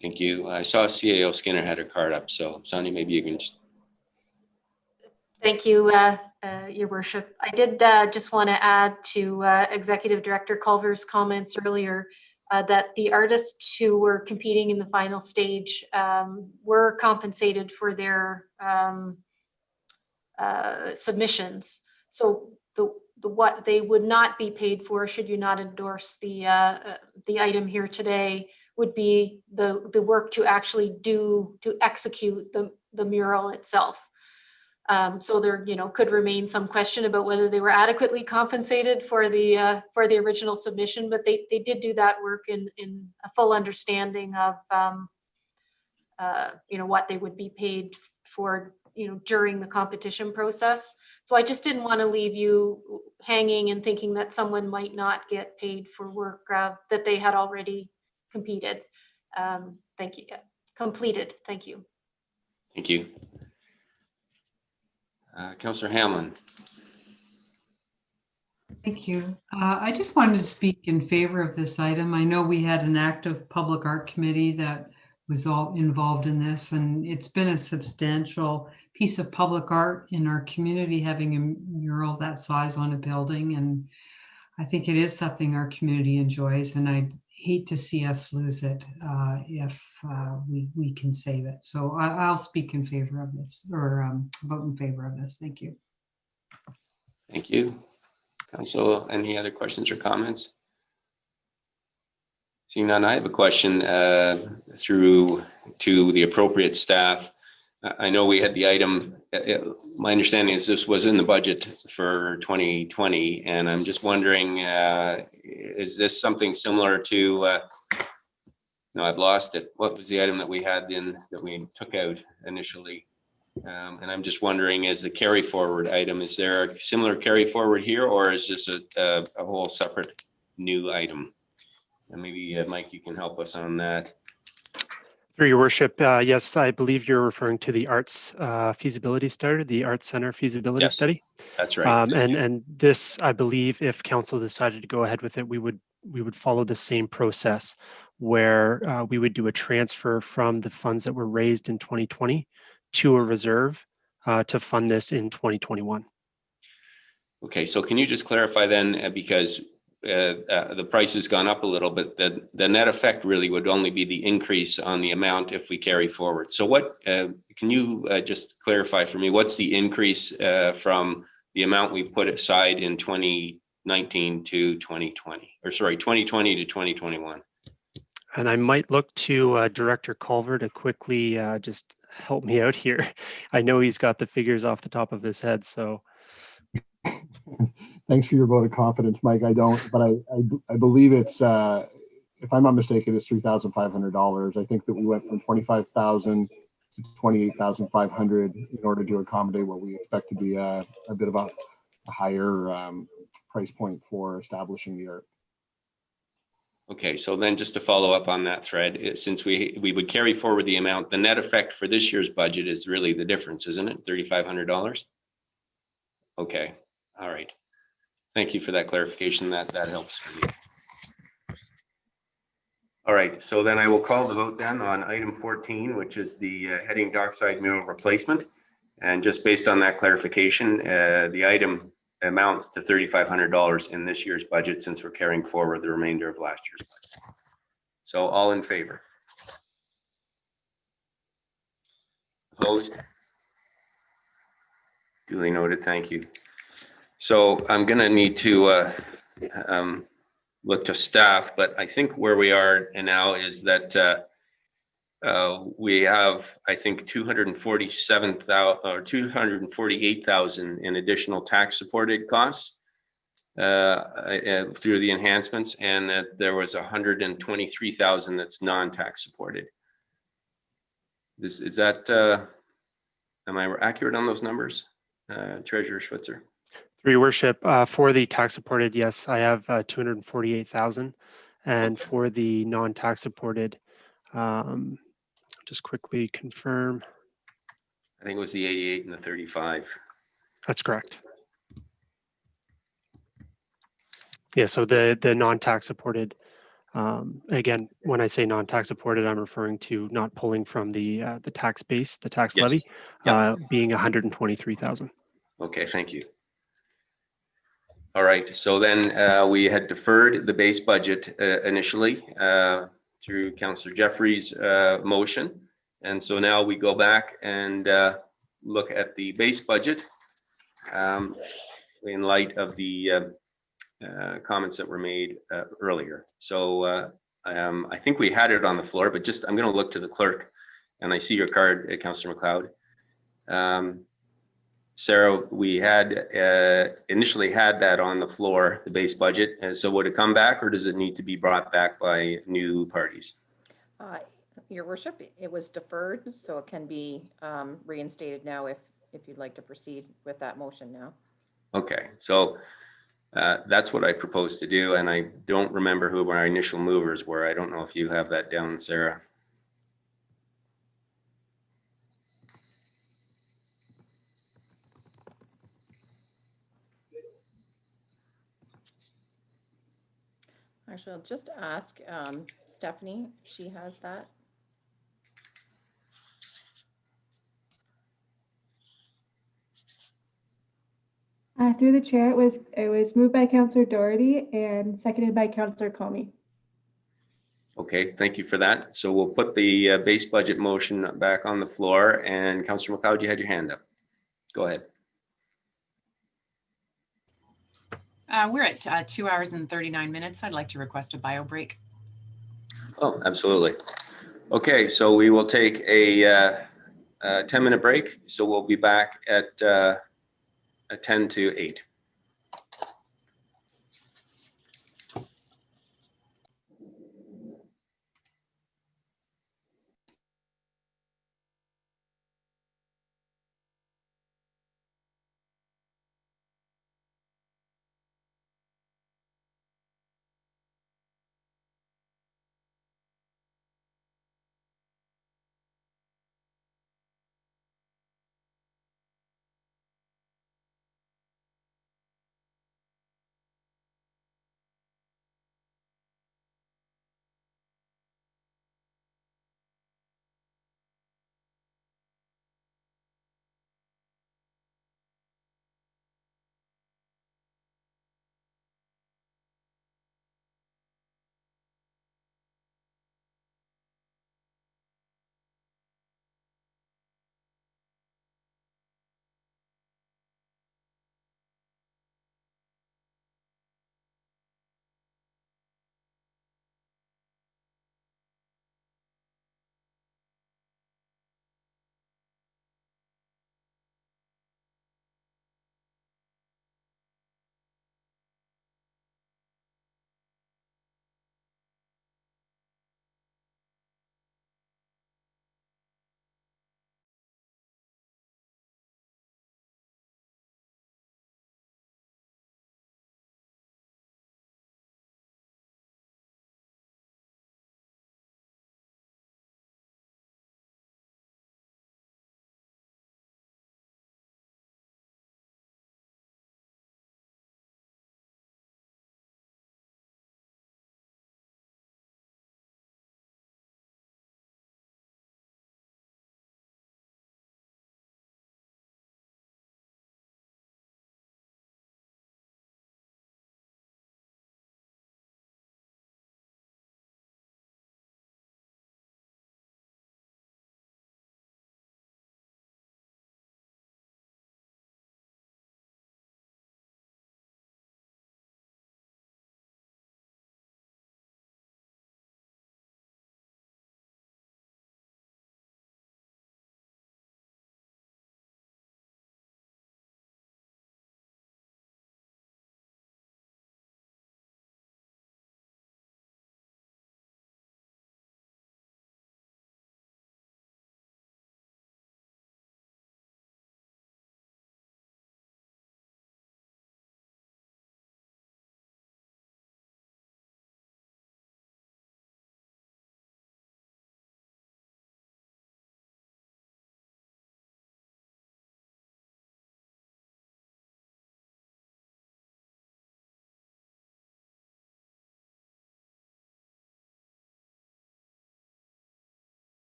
Thank you. I saw CAO Skinner had her card up, so Sonia, maybe you can just. Thank you, Your Worship. I did just want to add to Executive Director Culver's comments earlier that the artists who were competing in the final stage were compensated for their submissions. So what they would not be paid for, should you not endorse the item here today, would be the work to actually execute the mural itself. So there, could remain some question about whether they were adequately compensated for the original submission, but they did do that work in a full understanding of what they would be paid for during the competition process. So I just didn't want to leave you hanging and thinking that someone might not get paid for work that they had already completed. Thank you. Completed. Thank you. Thank you. Councillor Hamlin. Thank you. I just wanted to speak in favor of this item. I know we had an active public art committee that was all involved in this, and it's been a substantial piece of public art in our community, having a mural that size on a building. And I think it is something our community enjoys. And I'd hate to see us lose it if we can save it. So I'll speak in favor of this, or vote in favor of this. Thank you. Thank you. Council, any other questions or comments? Seeing none, I have a question through to the appropriate staff. I know we had the item, my understanding is this was in the budget for 2020, and I'm just wondering, is this something similar to, no, I've lost it. What was the item that we had in, that we took out initially? And I'm just wondering, as the carry forward item, is there a similar carry forward here, or is this a whole separate new item? And maybe Mike, you can help us on that. Through your worship, yes, I believe you're referring to the arts feasibility study, the Arts Center feasibility study. That's right. And this, I believe, if council decided to go ahead with it, we would follow the same process where we would do a transfer from the funds that were raised in 2020 to a reserve to fund this in 2021. Okay, so can you just clarify then, because the price has gone up a little bit, the net effect really would only be the increase on the amount if we carry forward. So what, can you just clarify for me, what's the increase from the amount we put aside in 2019 to 2020, or sorry, 2020 to 2021? And I might look to Director Culver to quickly just help me out here. I know he's got the figures off the top of his head, so. Thanks for your vote of confidence, Mike. I don't, but I believe it's, if I'm not mistaken, it's $3,500. I think that we went from 25,000 to 28,500 in order to accommodate what we expect to be a bit of a higher price point for establishing the art. Okay, so then just to follow up on that thread, since we would carry forward the amount, the net effect for this year's budget is really the difference, isn't it? $3,500. Okay, all right. Thank you for that clarification. That helps me. All right, so then I will call the vote then on item 14, which is the heading dockside mural replacement. And just based on that clarification, the item amounts to $3,500 in this year's budget, since we're carrying forward the remainder of last year's budget. So all in favor? Opposed? Duly noted, thank you. So I'm gonna need to look to staff, but I think where we are now is that we have, I think, 247,000 or 248,000 in additional tax supported costs through the enhancements, and that there was 123,000 that's non-tax supported. Is that, am I accurate on those numbers, Treasurer Switzer? Through your worship, for the tax supported, yes, I have 248,000, and for the non-tax supported, just quickly confirm. I think it was the 88 and the 35. That's correct. Yeah, so the non-tax supported, again, when I say non-tax supported, I'm referring to not pulling from the tax base, the tax levy, being 123,000. Okay, thank you. All right, so then we had deferred the base budget initially through Councillor Jeffrey's motion. And so now we go back and look at the base budget in light of the comments that were made earlier. So I think we had it on the floor, but just I'm going to look to the clerk, and I see your card, Councillor McLeod. Sarah, we had initially had that on the floor, the base budget. And so would it come back, or does it need to be brought back by new parties? Your worship, it was deferred, so it can be reinstated now if you'd like to proceed with that motion now. Okay, so that's what I propose to do, and I don't remember who our initial movers were. I don't know if you have that down, Sarah. Actually, I'll just ask Stephanie if she has that. Through the chair, it was moved by Councillor Doherty and seconded by Councillor Comey. Okay, thank you for that. So we'll put the base budget motion back on the floor, and Councillor McLeod, you had your hand up. Go ahead. We're at 2 hours and 39 minutes. I'd like to request a bio break. Oh, absolutely. Okay, so we will take a 10-minute break. So we'll be back at 10 to 8.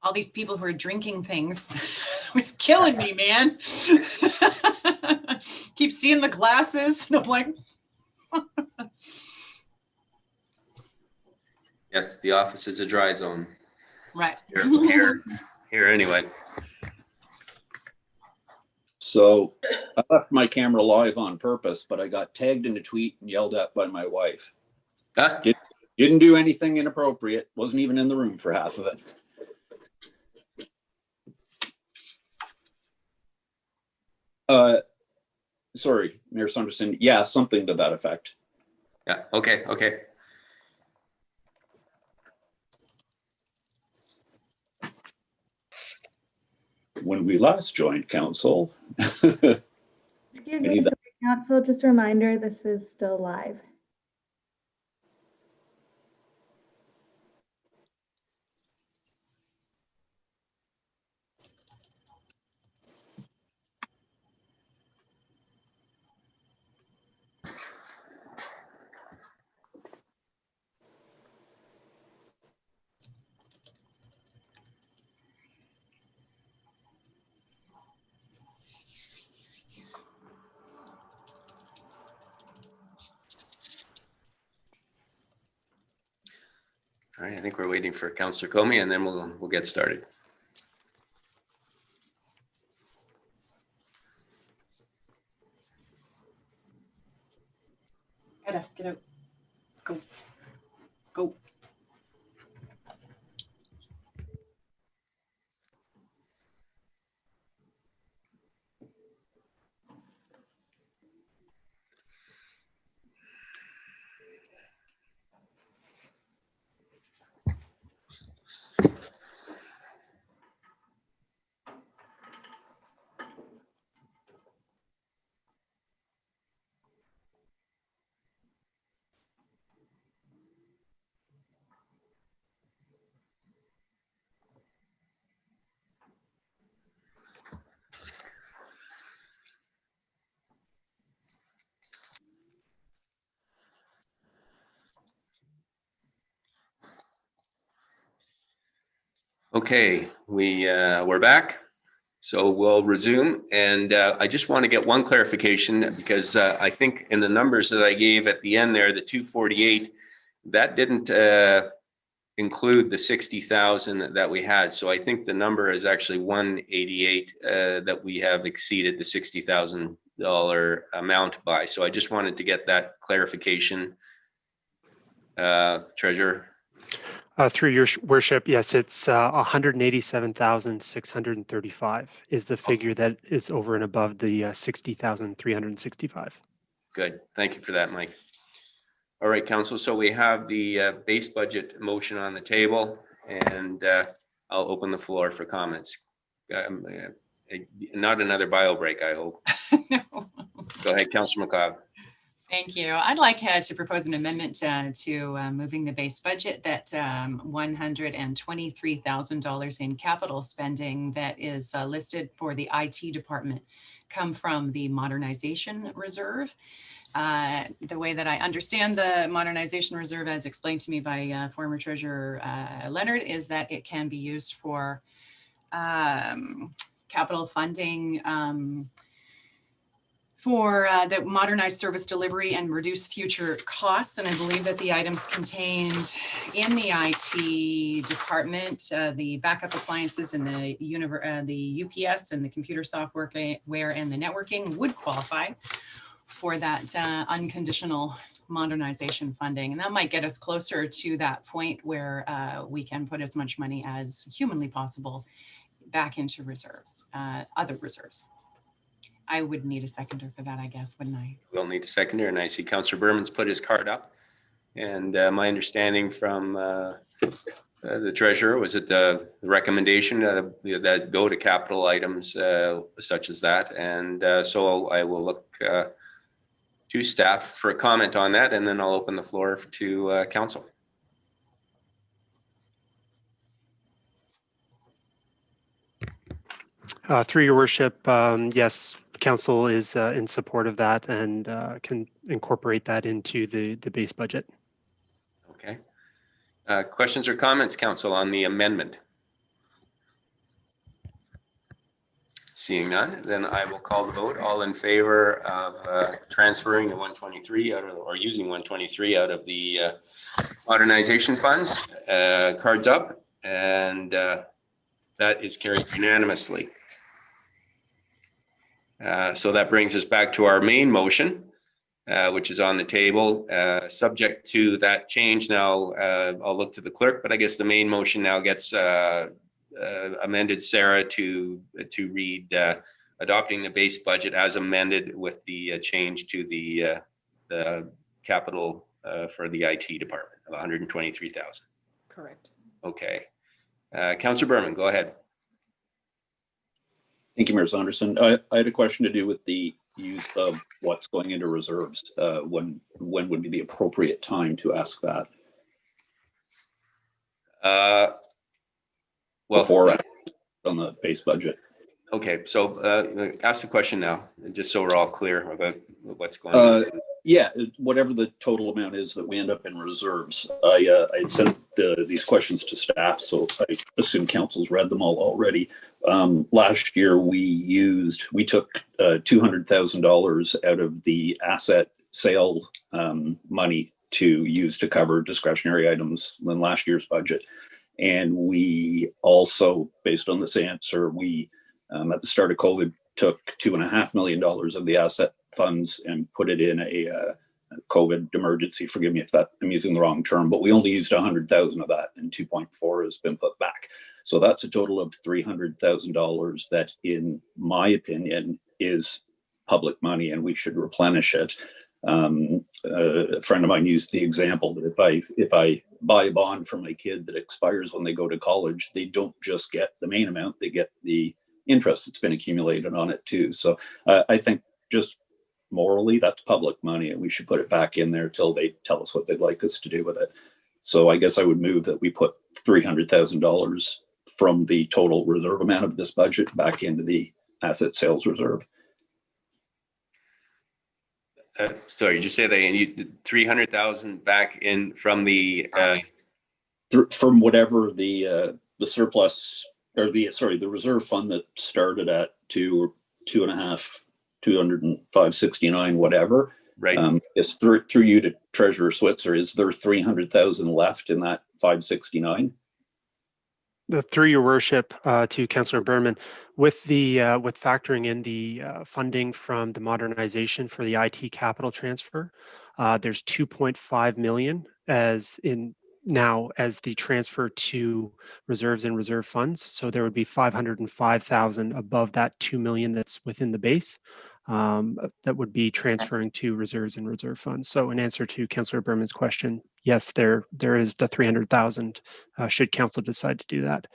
all these people who are drinking things was killing me, man. Keep seeing the glasses. And I'm like, Yes, the office is a dry zone. right. Here anyway. So I left my camera live on purpose, but I got tagged in a tweet and yelled at by my wife. Huh? Didn't do anything inappropriate. Wasn't even in the room for half of it. Sorry, Mayor Saunderson. Yeah, something to that effect. Yeah, okay, okay. When we last joined council. Excuse me, sorry, council, just a reminder, this is still live. All right, I think we're waiting for Councillor Comey and then we'll get started. Get out. Go. Go. Okay, we're back. So we'll resume, and I just want to get one clarification because I think in the numbers that I gave at the end there, the 248, that didn't include the 60,000 that we had. So I think the number is actually 188 that we have exceeded the $60,000 amount by. So I just wanted to get that clarification, Treasurer. Through your worship, yes, it's 187,635 is the figure that is over and above the 60,365. Good. Thank you for that, Mike. All right, Council. So we have the base budget motion on the table, and I'll open the floor for comments. Not another bio break, I hope. No. Go ahead, Councillor McLeod. Thank you. I'd like to propose an amendment to moving the base budget that $123,000 in capital spending that is listed for the IT department come from the modernization reserve. The way that I understand the modernization reserve, as explained to me by former Treasurer Leonard, is that it can be used for capital funding for the modernized service delivery and reduce future costs. And I believe that the items contained in the IT department, the backup appliances and the UPS and the computer software and the networking would qualify for that unconditional modernization funding. And that might get us closer to that point where we can put as much money as humanly possible back into reserves, other reserves. I would need a seconder for that, I guess, wouldn't I? We'll need a seconder, and I see Councillor Berman's put his card up. And my understanding from the treasurer was that the recommendation that go to capital items such as that. And so I will look to staff for a comment on that, and then I'll open the floor to council. Through your worship, yes, council is in support of that and can incorporate that into the base budget. Okay. Questions or comments, council, on the amendment? Seeing none, then I will call the vote. All in favor of transferring the 123 out of, or using 123 out of the modernization funds, cards up, and that is carried unanimously. So that brings us back to our main motion, which is on the table. Subject to that change now, I'll look to the clerk, but I guess the main motion now gets amended, Sarah, to read adopting the base budget as amended with the change to the capital for the IT department of 123,000. Correct. Okay. Councillor Berman, go ahead. Thank you, Mayor Saunderson. I had a question to do with the use of what's going into reserves. When would be the appropriate time to ask that? Well, before on the base budget. Okay, so ask the question now, just so we're all clear about what's going on. Yeah, whatever the total amount is that we end up in reserves. I sent these questions to staff, so I assume council's read them all already. Last year we took $200,000 out of the asset sale money to use to cover discretionary items in last year's budget. And we also, based on this answer, we at the start of COVID took $2.5 million of the asset funds and put it in a COVID emergency. Forgive me if I'm using the wrong term, but we only used 100,000 of that, and 2.4 has been put back. So that's a total of $300,000 that, in my opinion, is public money, and we should replenish it. A friend of mine used the example that if I buy a bond for my kid that expires when they go to college, they don't just get the main amount, they get the interest that's been accumulated on it too. So I think just morally, that's public money, and we should put it back in there till they tell us what they'd like us to do with it. So I guess I would move that we put $300,000 from the total reserve amount of this budget back into the asset sales reserve. Sorry, did you say that you 300,000 back in from the from whatever the surplus or the reserve fund that started at 2.5, whatever. Right. It's through you to Treasurer Switzer. Is there 300,000 left in that 569? Through your worship, to Councillor Berman, with factoring in the funding from the modernization for the IT capital transfer, there's 2.5 million as the transfer to reserves and reserve funds. So there would be 505,000 above that 2 million that's within the base. That would be transferring to reserves and reserve funds. So in answer to Councillor Berman's question, yes, there is the 300,000 should council decide to do that,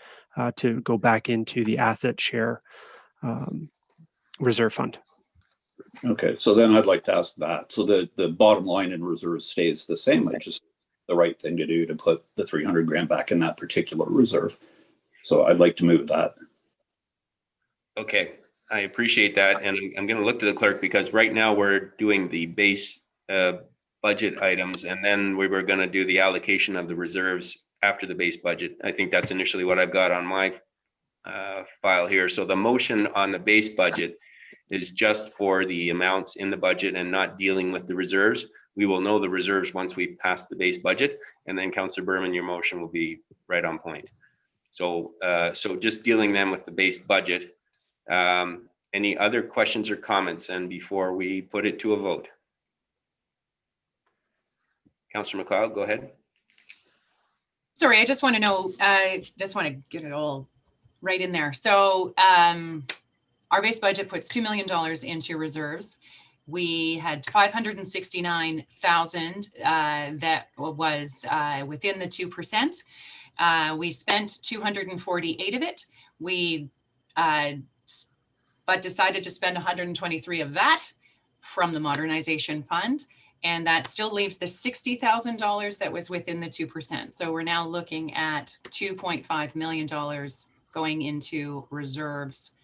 to go back into the asset share reserve fund. Okay, so then I'd like to ask that. So the bottom line in reserves stays the same. I just the right thing to do to put the 300 grand back in that particular reserve. So I'd like to move that. Okay. I appreciate that, and I'm going to look to the clerk because right now we're doing the base budget items, and then we were going to do the allocation of the reserves after the base budget. I think that's initially what I've got on my file here. So the motion on the base budget is just for the amounts in the budget and not dealing with the reserves. We will know the reserves once we pass the base budget, and then Councillor Berman, your motion will be right on point. So just dealing then with the base budget. Any other questions or comments? And before we put it to a vote, Councillor McLeod, go ahead. Sorry, I just want to know, I just want to get it all right in there. So our base budget puts $2 million into reserves. We had 569,000 that was within the 2%. We spent 248 of it. We but decided to spend 123 of that from the modernization fund. And that still leaves the $60,000 that was within the 2%. So we're now looking at $2.5 million going into reserves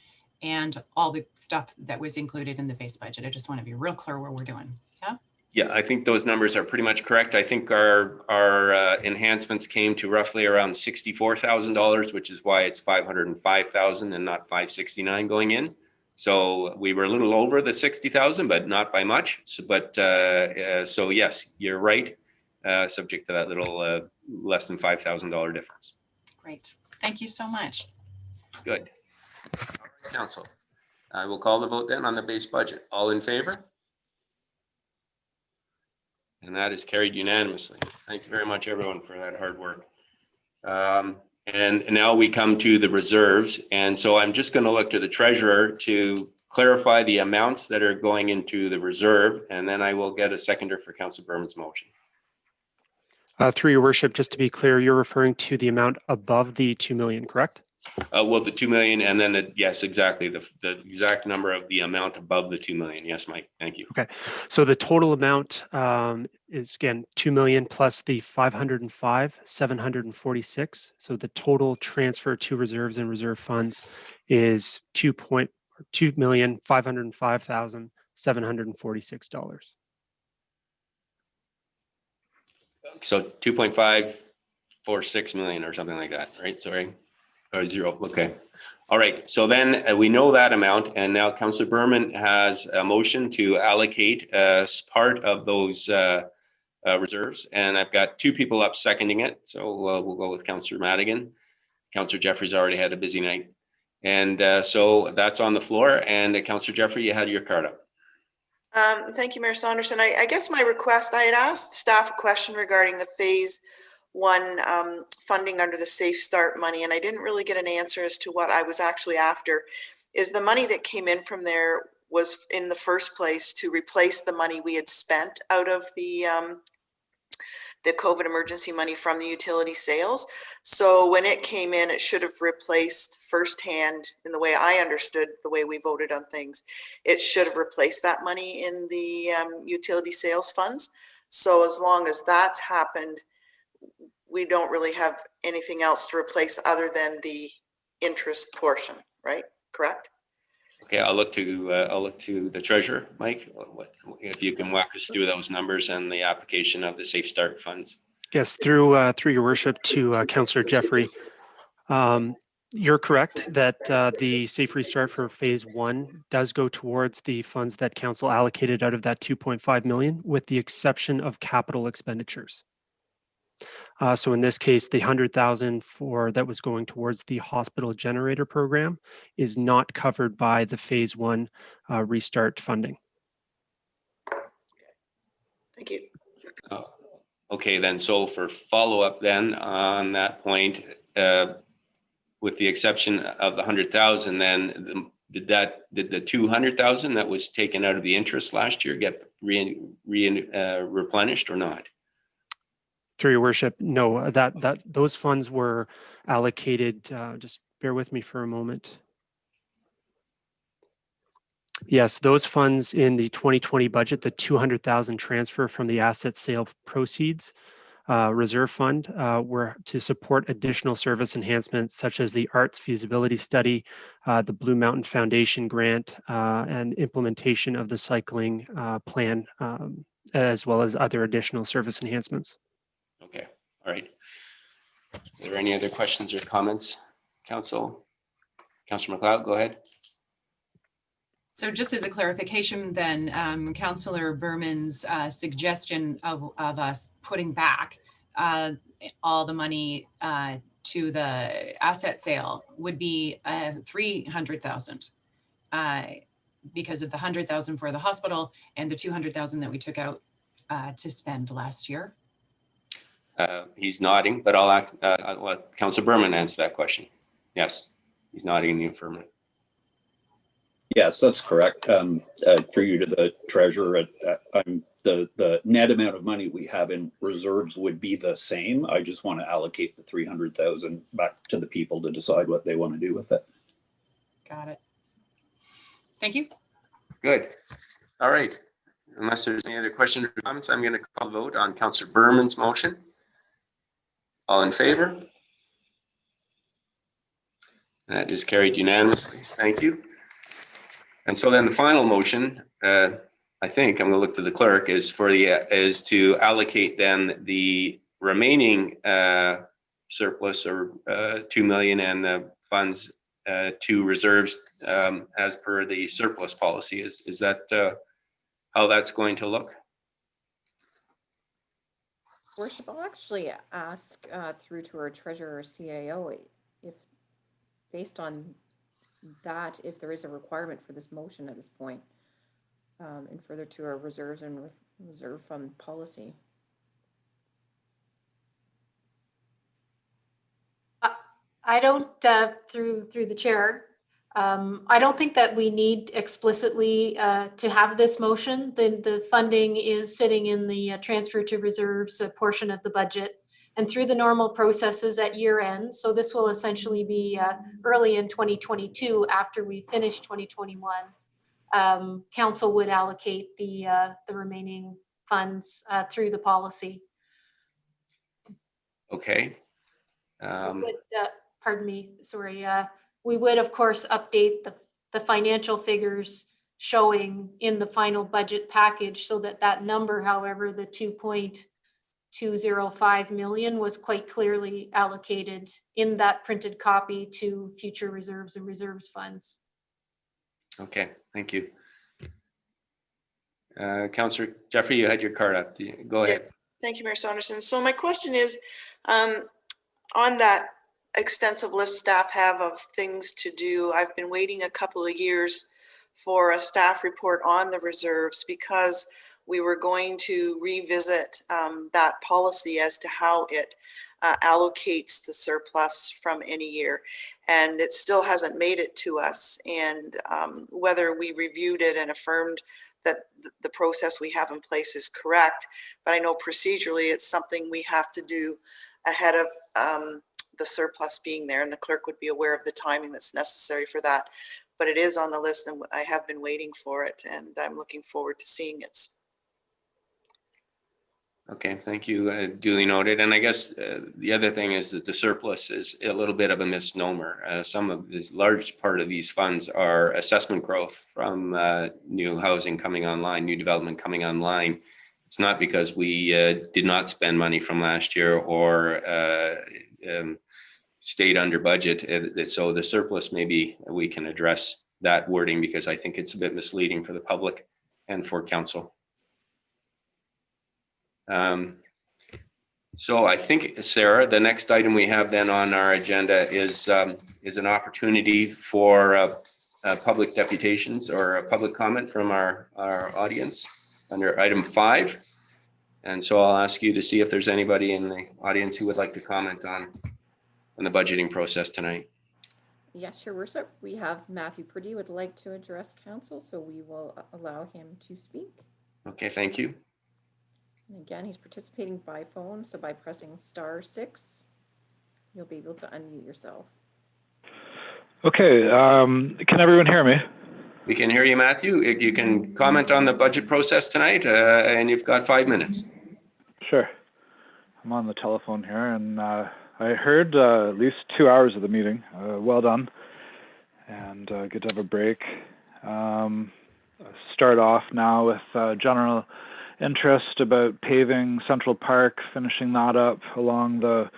and all the stuff that was included in the base budget. I just want to be real clear where we're doing. Yeah. Yeah, I think those numbers are pretty much correct. I think our enhancements came to roughly around $64,000, which is why it's 505,000 and not 569 going in. So we were a little over the 60,000, but not by much. So, so yes, you're right. Subject to that little less than $5,000 difference. Great. Thank you so much. Good. All right, Council. I will call the vote then on the base budget. All in favor? And that is carried unanimously. Thank you very much, everyone, for that hard work. And now we come to the reserves. And so I'm just going to look to the treasurer to clarify the amounts that are going into the reserve. And then I will get a seconder for Councillor Berman's motion. Through your worship, just to be clear, you're referring to the amount above the 2 million, correct? Well, the 2 million, and then yes, exactly the exact number of the amount above the 2 million. Yes, Mike. Thank you. Okay, so the total amount is again 2 million plus the 505,746. So the total transfer to reserves and reserve funds is $2,505,746. So 2.546 million or something like that, right? Sorry, or zero. Okay. All right. So then we know that amount, and now Councillor Berman has a motion to allocate as part of those reserves, and I've got two people up seconding it. So we'll go with Councillor Madigan. Councillor Jeffrey's already had a busy night, and so that's on the floor. And Councillor Jeffrey, you had your card up. Thank you, Mayor Saunderson. I guess my request, I had asked staff a question regarding the phase 1 funding under the Safe Start money, and I didn't really get an answer as to what I was actually after. Is the money that came in from there was in the first place to replace the money we had spent out of the COVID emergency money from the utility sales? So when it came in, it should have replaced firsthand, in the way I understood the way we voted on things, it should have replaced that money in the utility sales funds. So as long as that's happened, we don't really have anything else to replace other than the interest portion, right? Correct? Okay, I'll look to the treasurer, Mike. If you can walk us through those numbers and the application of the Safe Start funds. Yes, through your worship to Councillor Jeffrey. You're correct that the Safe Restart for phase 1 does go towards the funds that council allocated out of that 2.5 million, with the exception of capital expenditures. So in this case, the 100,000 that was going towards the hospital generator program is not covered by the phase 1 restart funding. Thank you. Okay, then, so for follow-up then on that point, with the exception of the 100,000, then did the 200,000 that was taken out of the interest last year get replenished or not? Through your worship, no, those funds were allocated, just bear with me for a moment. Yes, those funds in the 2020 budget, the 200,000 transfer from the asset sale proceeds reserve fund were to support additional service enhancements such as the arts feasibility study, the Blue Mountain Foundation grant, and implementation of the cycling plan, as well as other additional service enhancements. Okay, all right. Are there any other questions or comments, Council? Councillor McLeod, go ahead. So just as a clarification then, Councillor Berman's suggestion of us putting back all the money to the asset sale would be 300,000 because of the 100,000 for the hospital and the 200,000 that we took out to spend last year. He's nodding, but I'll let Councillor Berman answer that question. Yes, he's nodding in the affirmative. Yes, that's correct. For you to the treasurer, the net amount of money we have in reserves would be the same. I just want to allocate the 300,000 back to the people to decide what they want to do with it. Got it. Thank you. Good. All right. Unless there's any other questions or comments, I'm going to call a vote on Councillor Berman's motion. All in favor? That is carried unanimously. Thank you. And so then the final motion, I think I'm going to look to the clerk, is to allocate then the remaining surplus or 2 million and the funds to reserves as per the surplus policy. Is that how that's going to look? Worship, I'll actually ask through to our treasurer or CAO if, based on that, if there is a requirement for this motion at this point, and further to our reserves and reserve fund policy. I don't, through the chair, I don't think that we need explicitly to have this motion. The funding is sitting in the transfer to reserves portion of the budget and through the normal processes at year end. So this will essentially be early in 2022 after we finish 2021. Council would allocate the remaining funds through the policy. Okay. Pardon me, sorry. We would of course update the financial figures showing in the final budget package so that number, however, the 2.205 million was quite clearly allocated in that printed copy to future reserves and reserves funds. Okay, thank you. Councillor Jeffrey, you had your card up. Go ahead. Yeah, thank you, Mayor Saunderson. So my question is, on that extensive list staff have of things to do, I've been waiting a couple of years for a staff report on the reserves because we were going to revisit that policy as to how it allocates the surplus from any year, and it still hasn't made it to us. And whether we reviewed it and affirmed that the process we have in place is correct, but I know procedurally it's something we have to do ahead of the surplus being there, and the clerk would be aware of the timing that's necessary for that. But it is on the list and I have been waiting for it, and I'm looking forward to seeing it. Okay, thank you. Duly noted. And I guess the other thing is that the surplus is a little bit of a misnomer. Some of this large part of these funds are assessment growth from new housing coming online, new development coming online. It's not because we did not spend money from last year or stayed under budget. So the surplus, maybe we can address that wording because I think it's a bit misleading for the public and for council. So I think, Sarah, the next item we have then on our agenda is an opportunity for public deputations or a public comment from our audience under item 5. And so I'll ask you to see if there's anybody in the audience who would like to comment on the budgeting process tonight. Yes, your worship. We have Matthew Priddy would like to address council, so we will allow him to speak. Okay, thank you. And again, he's participating by phone, so by pressing *6, you'll be able to unmute yourself. Okay, can everyone hear me? We can hear you, Matthew. You can comment on the budget process tonight, and you've got 5 minutes. Sure. I'm on the telephone here, and I heard at least 2 hours of the meeting. Well done, and good to have a break. Start off now with general interest about paving Central Park, finishing that up along the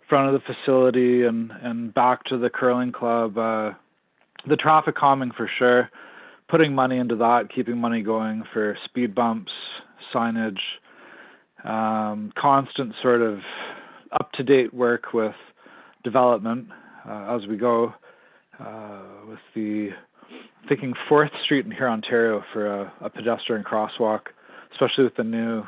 front of the facility and back to the curling club. The traffic calming for sure, putting money into that, keeping money going for speed bumps, signage, constant sort of up-to-date work with development as we go, with the thinking 4th Street in here, Ontario, for a pedestrian crosswalk, especially with the new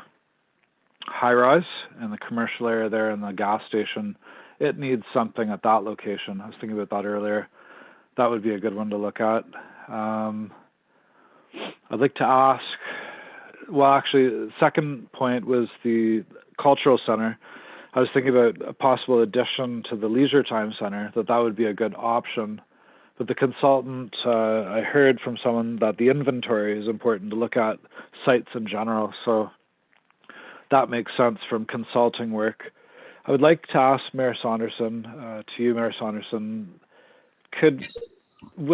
high-rise and the commercial area there and the gas station. It needs something at that location. I was thinking about that earlier. That would be a good one to look at. I'd like to ask, well, actually, the second point was the cultural center. I was thinking about a possible addition to the leisure time center, that would be a good option. But the consultant, I heard from someone that the inventory is important to look at sites in general. So that makes sense from consulting work. I would like to ask Mayor Saunderson, to you, Mayor Saunderson, could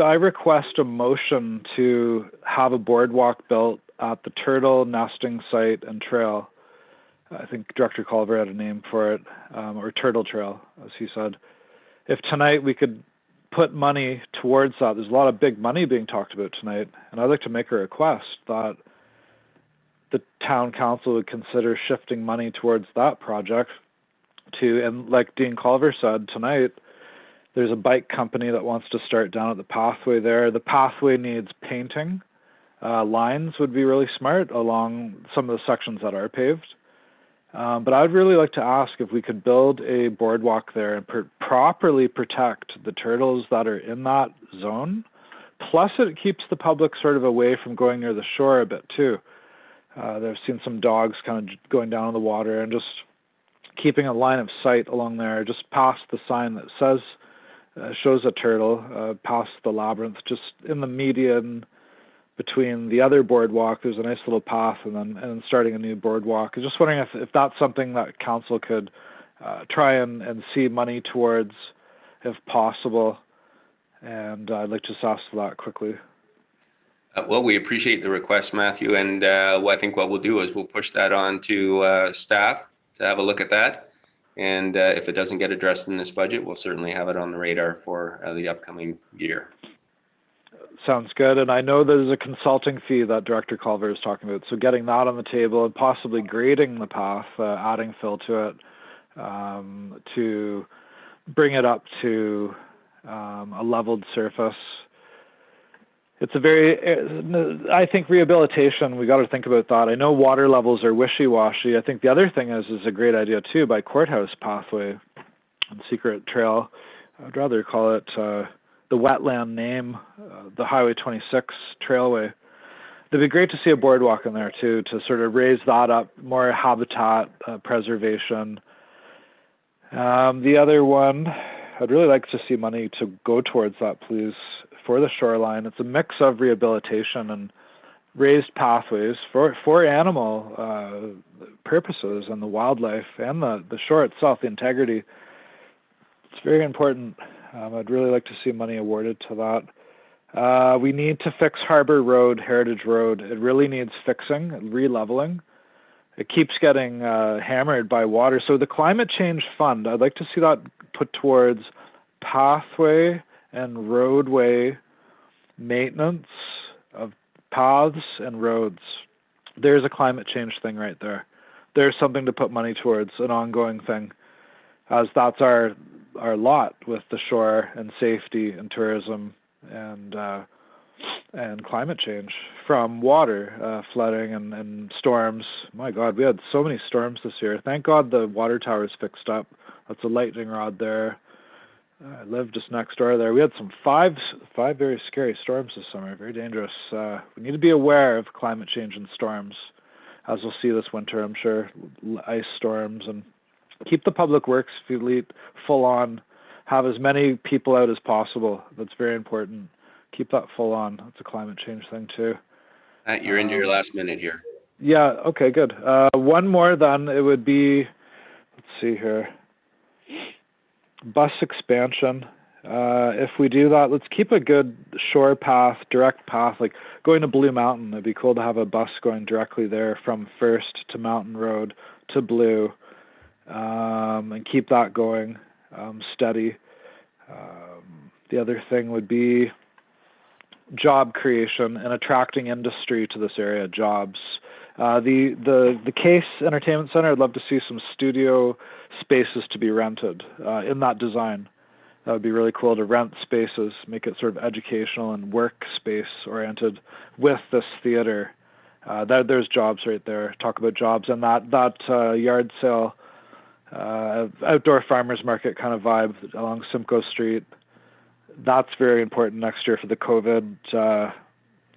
I request a motion to have a boardwalk built at the turtle nesting site and trail? I think Director Culver had a name for it, or Turtle Trail, as he said. If tonight we could put money towards that. There's a lot of big money being talked about tonight, and I'd like to make a request that the town council would consider shifting money towards that project to, and like Dean Culver said tonight, there's a bike company that wants to start down at the pathway there. The pathway needs painting. Lines would be really smart along some of the sections that are paved. But I'd really like to ask if we could build a boardwalk there and properly protect the turtles that are in that zone. Plus, it keeps the public sort of away from going near the shore a bit too. I've seen some dogs kind of going down in the water, and just keeping a line of sight along there, just past the sign that says, shows a turtle, past the labyrinth, just in the median between the other boardwalk. There's a nice little path, and starting a new boardwalk. I'm just wondering if that's something that council could try and see money towards, if possible. And I'd like to just ask that quickly. Well, we appreciate the request, Matthew, and I think what we'll do is we'll push that on to staff to have a look at that. And if it doesn't get addressed in this budget, we'll certainly have it on the radar for the upcoming year. Sounds good. And I know there's a consulting fee that Director Culver is talking about. So getting that on the table and possibly grading the path, adding fill to it, to bring it up to a leveled surface. It's a very, I think rehabilitation, we got to think about that. I know water levels are wishy-washy. I think the other thing is a great idea too, by Courthouse Pathway and Secret Trail. I'd rather call it the wetland name, the Highway 26 Trailway. It'd be great to see a boardwalk in there too, to sort of raise that up, more habitat preservation. The other one, I'd really like to see money to go towards that, please, for the shoreline. It's a mix of rehabilitation and raised pathways for animal purposes and the wildlife and the shore itself, the integrity. It's very important. I'd really like to see money awarded to that. We need to fix Harbor Road, Heritage Road. It really needs fixing, re-leveling. It keeps getting hammered by water. So the Climate Change Fund, I'd like to see that put towards pathway and roadway maintenance of paths and roads. There's a climate change thing right there. There's something to put money towards, an ongoing thing, as that's our lot with the shore and safety and tourism and climate change from water, flooding and storms. My God, we had so many storms this year. Thank God the water tower's fixed up. That's a lightning rod there. I live just next door there. We had some five very scary storms this summer, very dangerous. We need to be aware of climate change and storms, as we'll see this winter, I'm sure, ice storms, and keep the public works fleet full on, have as many people out as possible. That's very important. Keep that full on. That's a climate change thing too. Matt, you're into your last minute here. Yeah, okay, good. One more then, it would be, let's see here. Bus expansion. If we do that, let's keep a good shore path, direct path, like going to Blue Mountain. It'd be cool to have a bus going directly there from First to Mountain Road to Blue, and keep that going steady. The other thing would be job creation and attracting industry to this area, jobs. The Case Entertainment Center, I'd love to see some studio spaces to be rented in that design. That would be really cool to rent spaces, make it sort of educational and workspace oriented with this theater. There's jobs right there. Talk about jobs, and that yard sale, outdoor farmers market kind of vibe along Simcoe Street. That's very important next year for the COVID,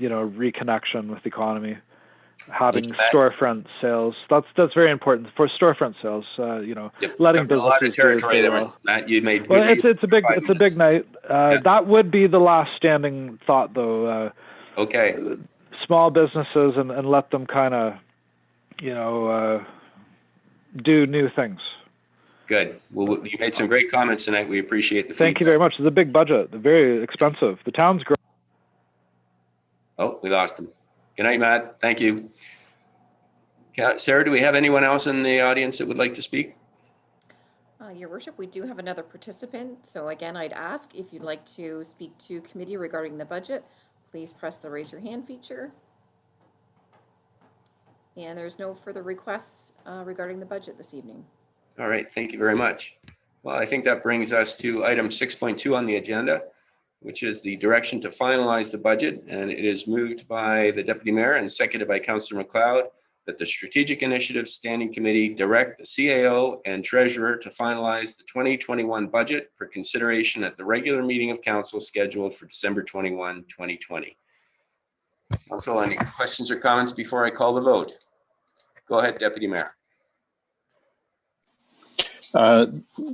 reconnection with the economy. Having storefront sales, that's very important for storefront sales. Letting businesses a lot of territory do there, well. Matt. You made. Well, it's a big night. That would be the last standing thought, though. Okay. Small businesses and let them kind of, do new things. Good. Well, you made some great comments tonight. We appreciate the feedback. Thank you very much. It's a big budget. Very expensive. The town's growing. Oh, we lost him. Good night, Matt. Thank you. Sarah, do we have anyone else in the audience that would like to speak? Your Worship, we do have another participant. So again, I'd ask if you'd like to speak to committee regarding the budget, please press the raise your hand feature. And there's no further requests regarding the budget this evening. All right, thank you very much. Well, I think that brings us to item 6.2 on the agenda, which is the direction to finalize the budget. And it is moved by the Deputy Mayor and seconded by Councillor McLeod that the Strategic Initiatives Standing Committee direct the CAO and Treasurer to finalize the 2021 budget for consideration at the regular meeting of Council scheduled for December 21, 2020. Council, any questions or comments before I call the vote? Go ahead, Deputy Mayor.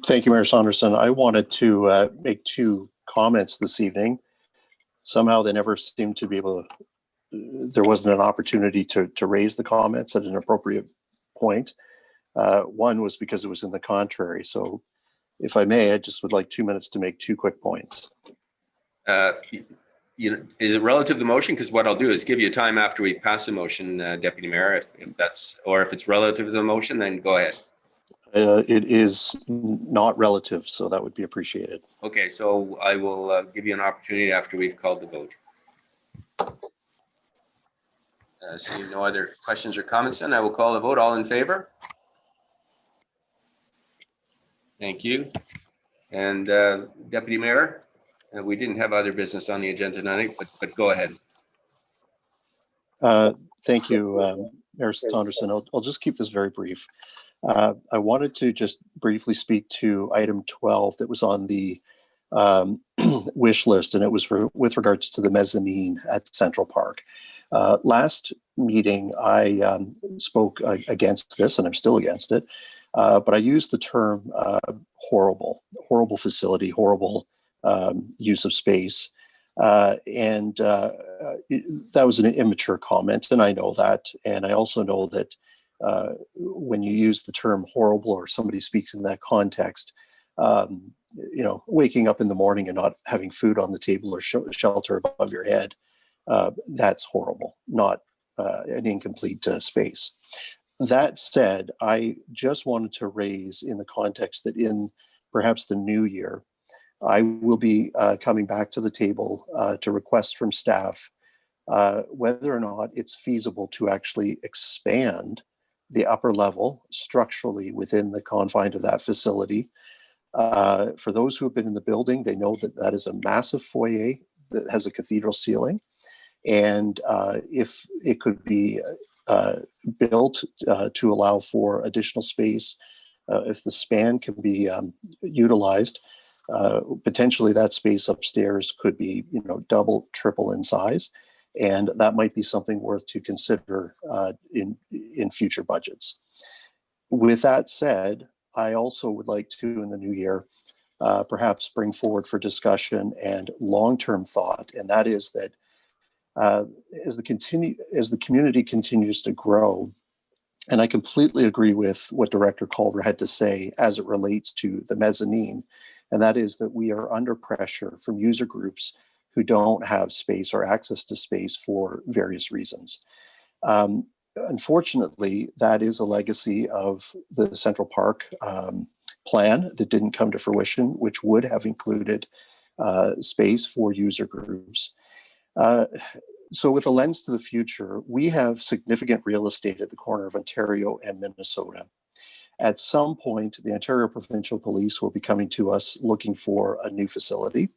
Thank you, Mayor Saunderson. I wanted to make two comments this evening. Somehow they never seemed to be able to, there wasn't an opportunity to raise the comments at an appropriate point. One was because it was in the contrary. So if I may, I just would like 2 minutes to make two quick points. Is it relative to the motion? Because what I'll do is give you time after we pass the motion, Deputy Mayor, if that's, or if it's relative to the motion, then go ahead. It is not relative, so that would be appreciated. Okay, so I will give you an opportunity after we've called the vote. Seeing no other questions or comments, then I will call the vote. All in favor? Thank you. And Deputy Mayor, we didn't have other business on the agenda tonight, but go ahead. Thank you, Mayor Saunderson. I'll just keep this very brief. I wanted to just briefly speak to item 12 that was on the wish list, and it was with regards to the mezzanine at Central Park. Last meeting, I spoke against this, and I'm still against it, but I used the term horrible facility, horrible use of space. And that was an immature comment, and I know that. And I also know that when you use the term horrible or somebody speaks in that context, waking up in the morning and not having food on the table or shelter above your head, that's horrible, not an incomplete space. That said, I just wanted to raise in the context that in perhaps the new year, I will be coming back to the table to request from staff whether or not it's feasible to actually expand the upper level structurally within the confines of that facility. For those who have been in the building, they know that that is a massive foyer that has a cathedral ceiling. And if it could be built to allow for additional space, if the span can be utilized, potentially that space upstairs could be, double, triple in size. And that might be something worth to consider in future budgets. With that said, I also would like to, in the new year, perhaps bring forward for discussion and long-term thought, and that is that as the community continues to grow, and I completely agree with what Director Culver had to say as it relates to the mezzanine, and that is that we are under pressure from user groups who don't have space or access to space for various reasons. Unfortunately, that is a legacy of the Central Park plan that didn't come to fruition, which would have included space for user groups. So with a lens to the future, we have significant real estate at the corner of Ontario and Minnesota. At some point, the Ontario Provincial Police will be coming to us looking for a new facility.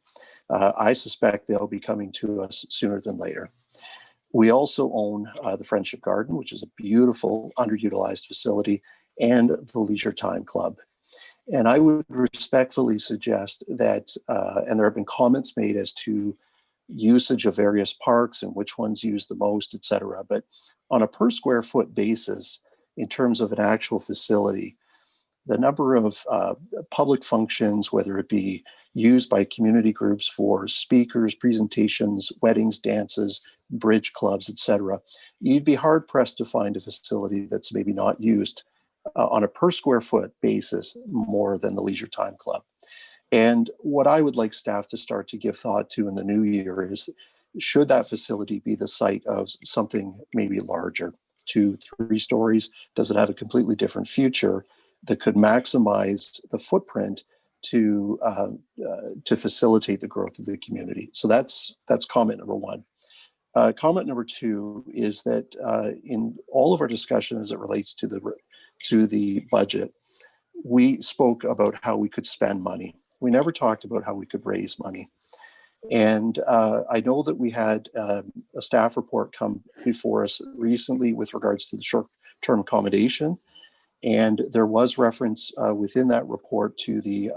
I suspect they'll be coming to us sooner than later. We also own the Friendship Garden, which is a beautiful underutilized facility, and the Leisure Time Club. And I would respectfully suggest that, and there have been comments made as to usage of various parks and which ones use the most, et cetera. But on a per square foot basis, in terms of an actual facility, the number of public functions, whether it be used by community groups for speakers, presentations, weddings, dances, bridge clubs, et cetera, you'd be hard pressed to find a facility that's maybe not used on a per square foot basis more than the Leisure Time Club. And what I would like staff to start to give thought to in the new year is, should that facility be the site of something maybe larger, 2-3 stories? Does it have a completely different future? that could maximize the footprint to facilitate the growth of the community. So that's comment number one. Comment number two is that in all of our discussion as it relates to the budget, we spoke about how we could spend money. We never talked about how we could raise money. And I know that we had a staff report come before us recently with regards to the short-term accommodation. And there was reference within that report to the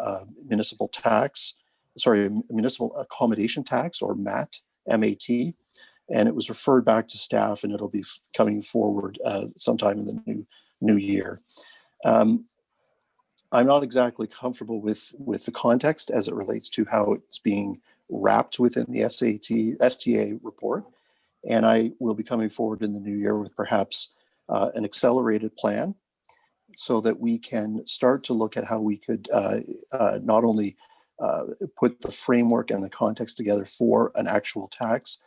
municipal accommodation tax, or MAT, M-A-T. And it was referred back to staff, and it'll be coming forward sometime in the new year. I'm not exactly comfortable with the context as it relates to how it's being wrapped within the STA report. And I will be coming forward in the new year with perhaps an accelerated plan, so that we can start to look at how we could not only put the framework and the context together for an actual tax,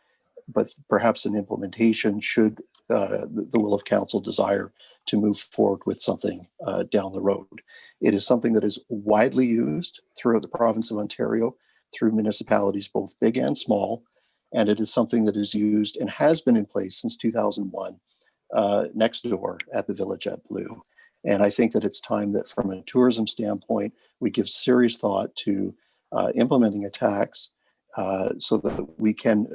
but perhaps an implementation should the will of council desire to move forward with something down the road. It is something that is widely used throughout the province of Ontario through municipalities, both big and small, and it is something that is used and has been in place since 2001 next door at the Village at Blue. And I think that it's time that from a tourism standpoint, we give serious thought to implementing a tax so that we can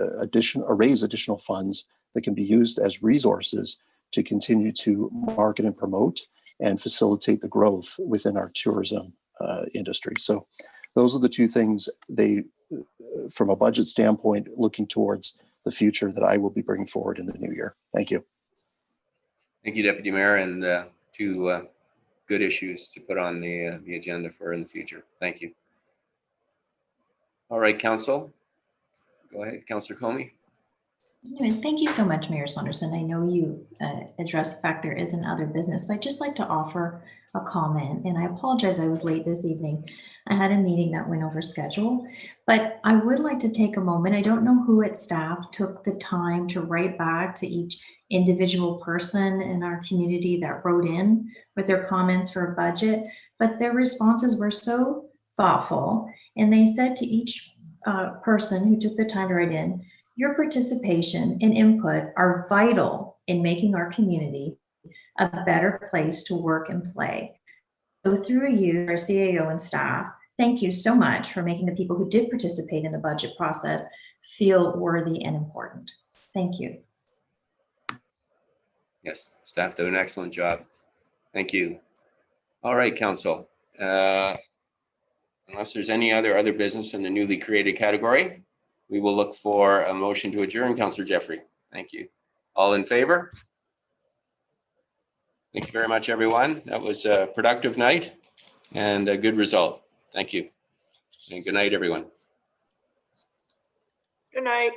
raise additional funds that can be used as resources to continue to market and promote and facilitate the growth within our tourism industry. So those are the two things from a budget standpoint, looking towards the future, that I will be bringing forward in the new year. Thank you. Thank you, Deputy Mayor, and two good issues to put on the agenda for in the future. Thank you. All right, Council. Go ahead, Councillor Comey. Thank you so much, Mayor Saunderson. I know you addressed the fact there isn't other business, but I'd just like to offer a comment, and I apologize I was late this evening. I had a meeting that went over schedule, but I would like to take a moment. I don't know who at staff took the time to write back to each individual person in our community that wrote in with their comments for a budget, but their responses were so thoughtful, and they said to each person who took the time to write in, your participation and input are vital in making our community a better place to work and play. So through you, our CAO and staff, thank you so much for making the people who did participate in the budget process feel worthy and important. Thank you. Yes, staff did an excellent job. Thank you. All right, Council. Unless there's any other business in the newly created category, we will look for a motion to adjourn. Councillor Jeffrey, thank you. All in favor? Thank you very much, everyone. That was a productive night and a good result. Thank you. And good night, everyone. Good night.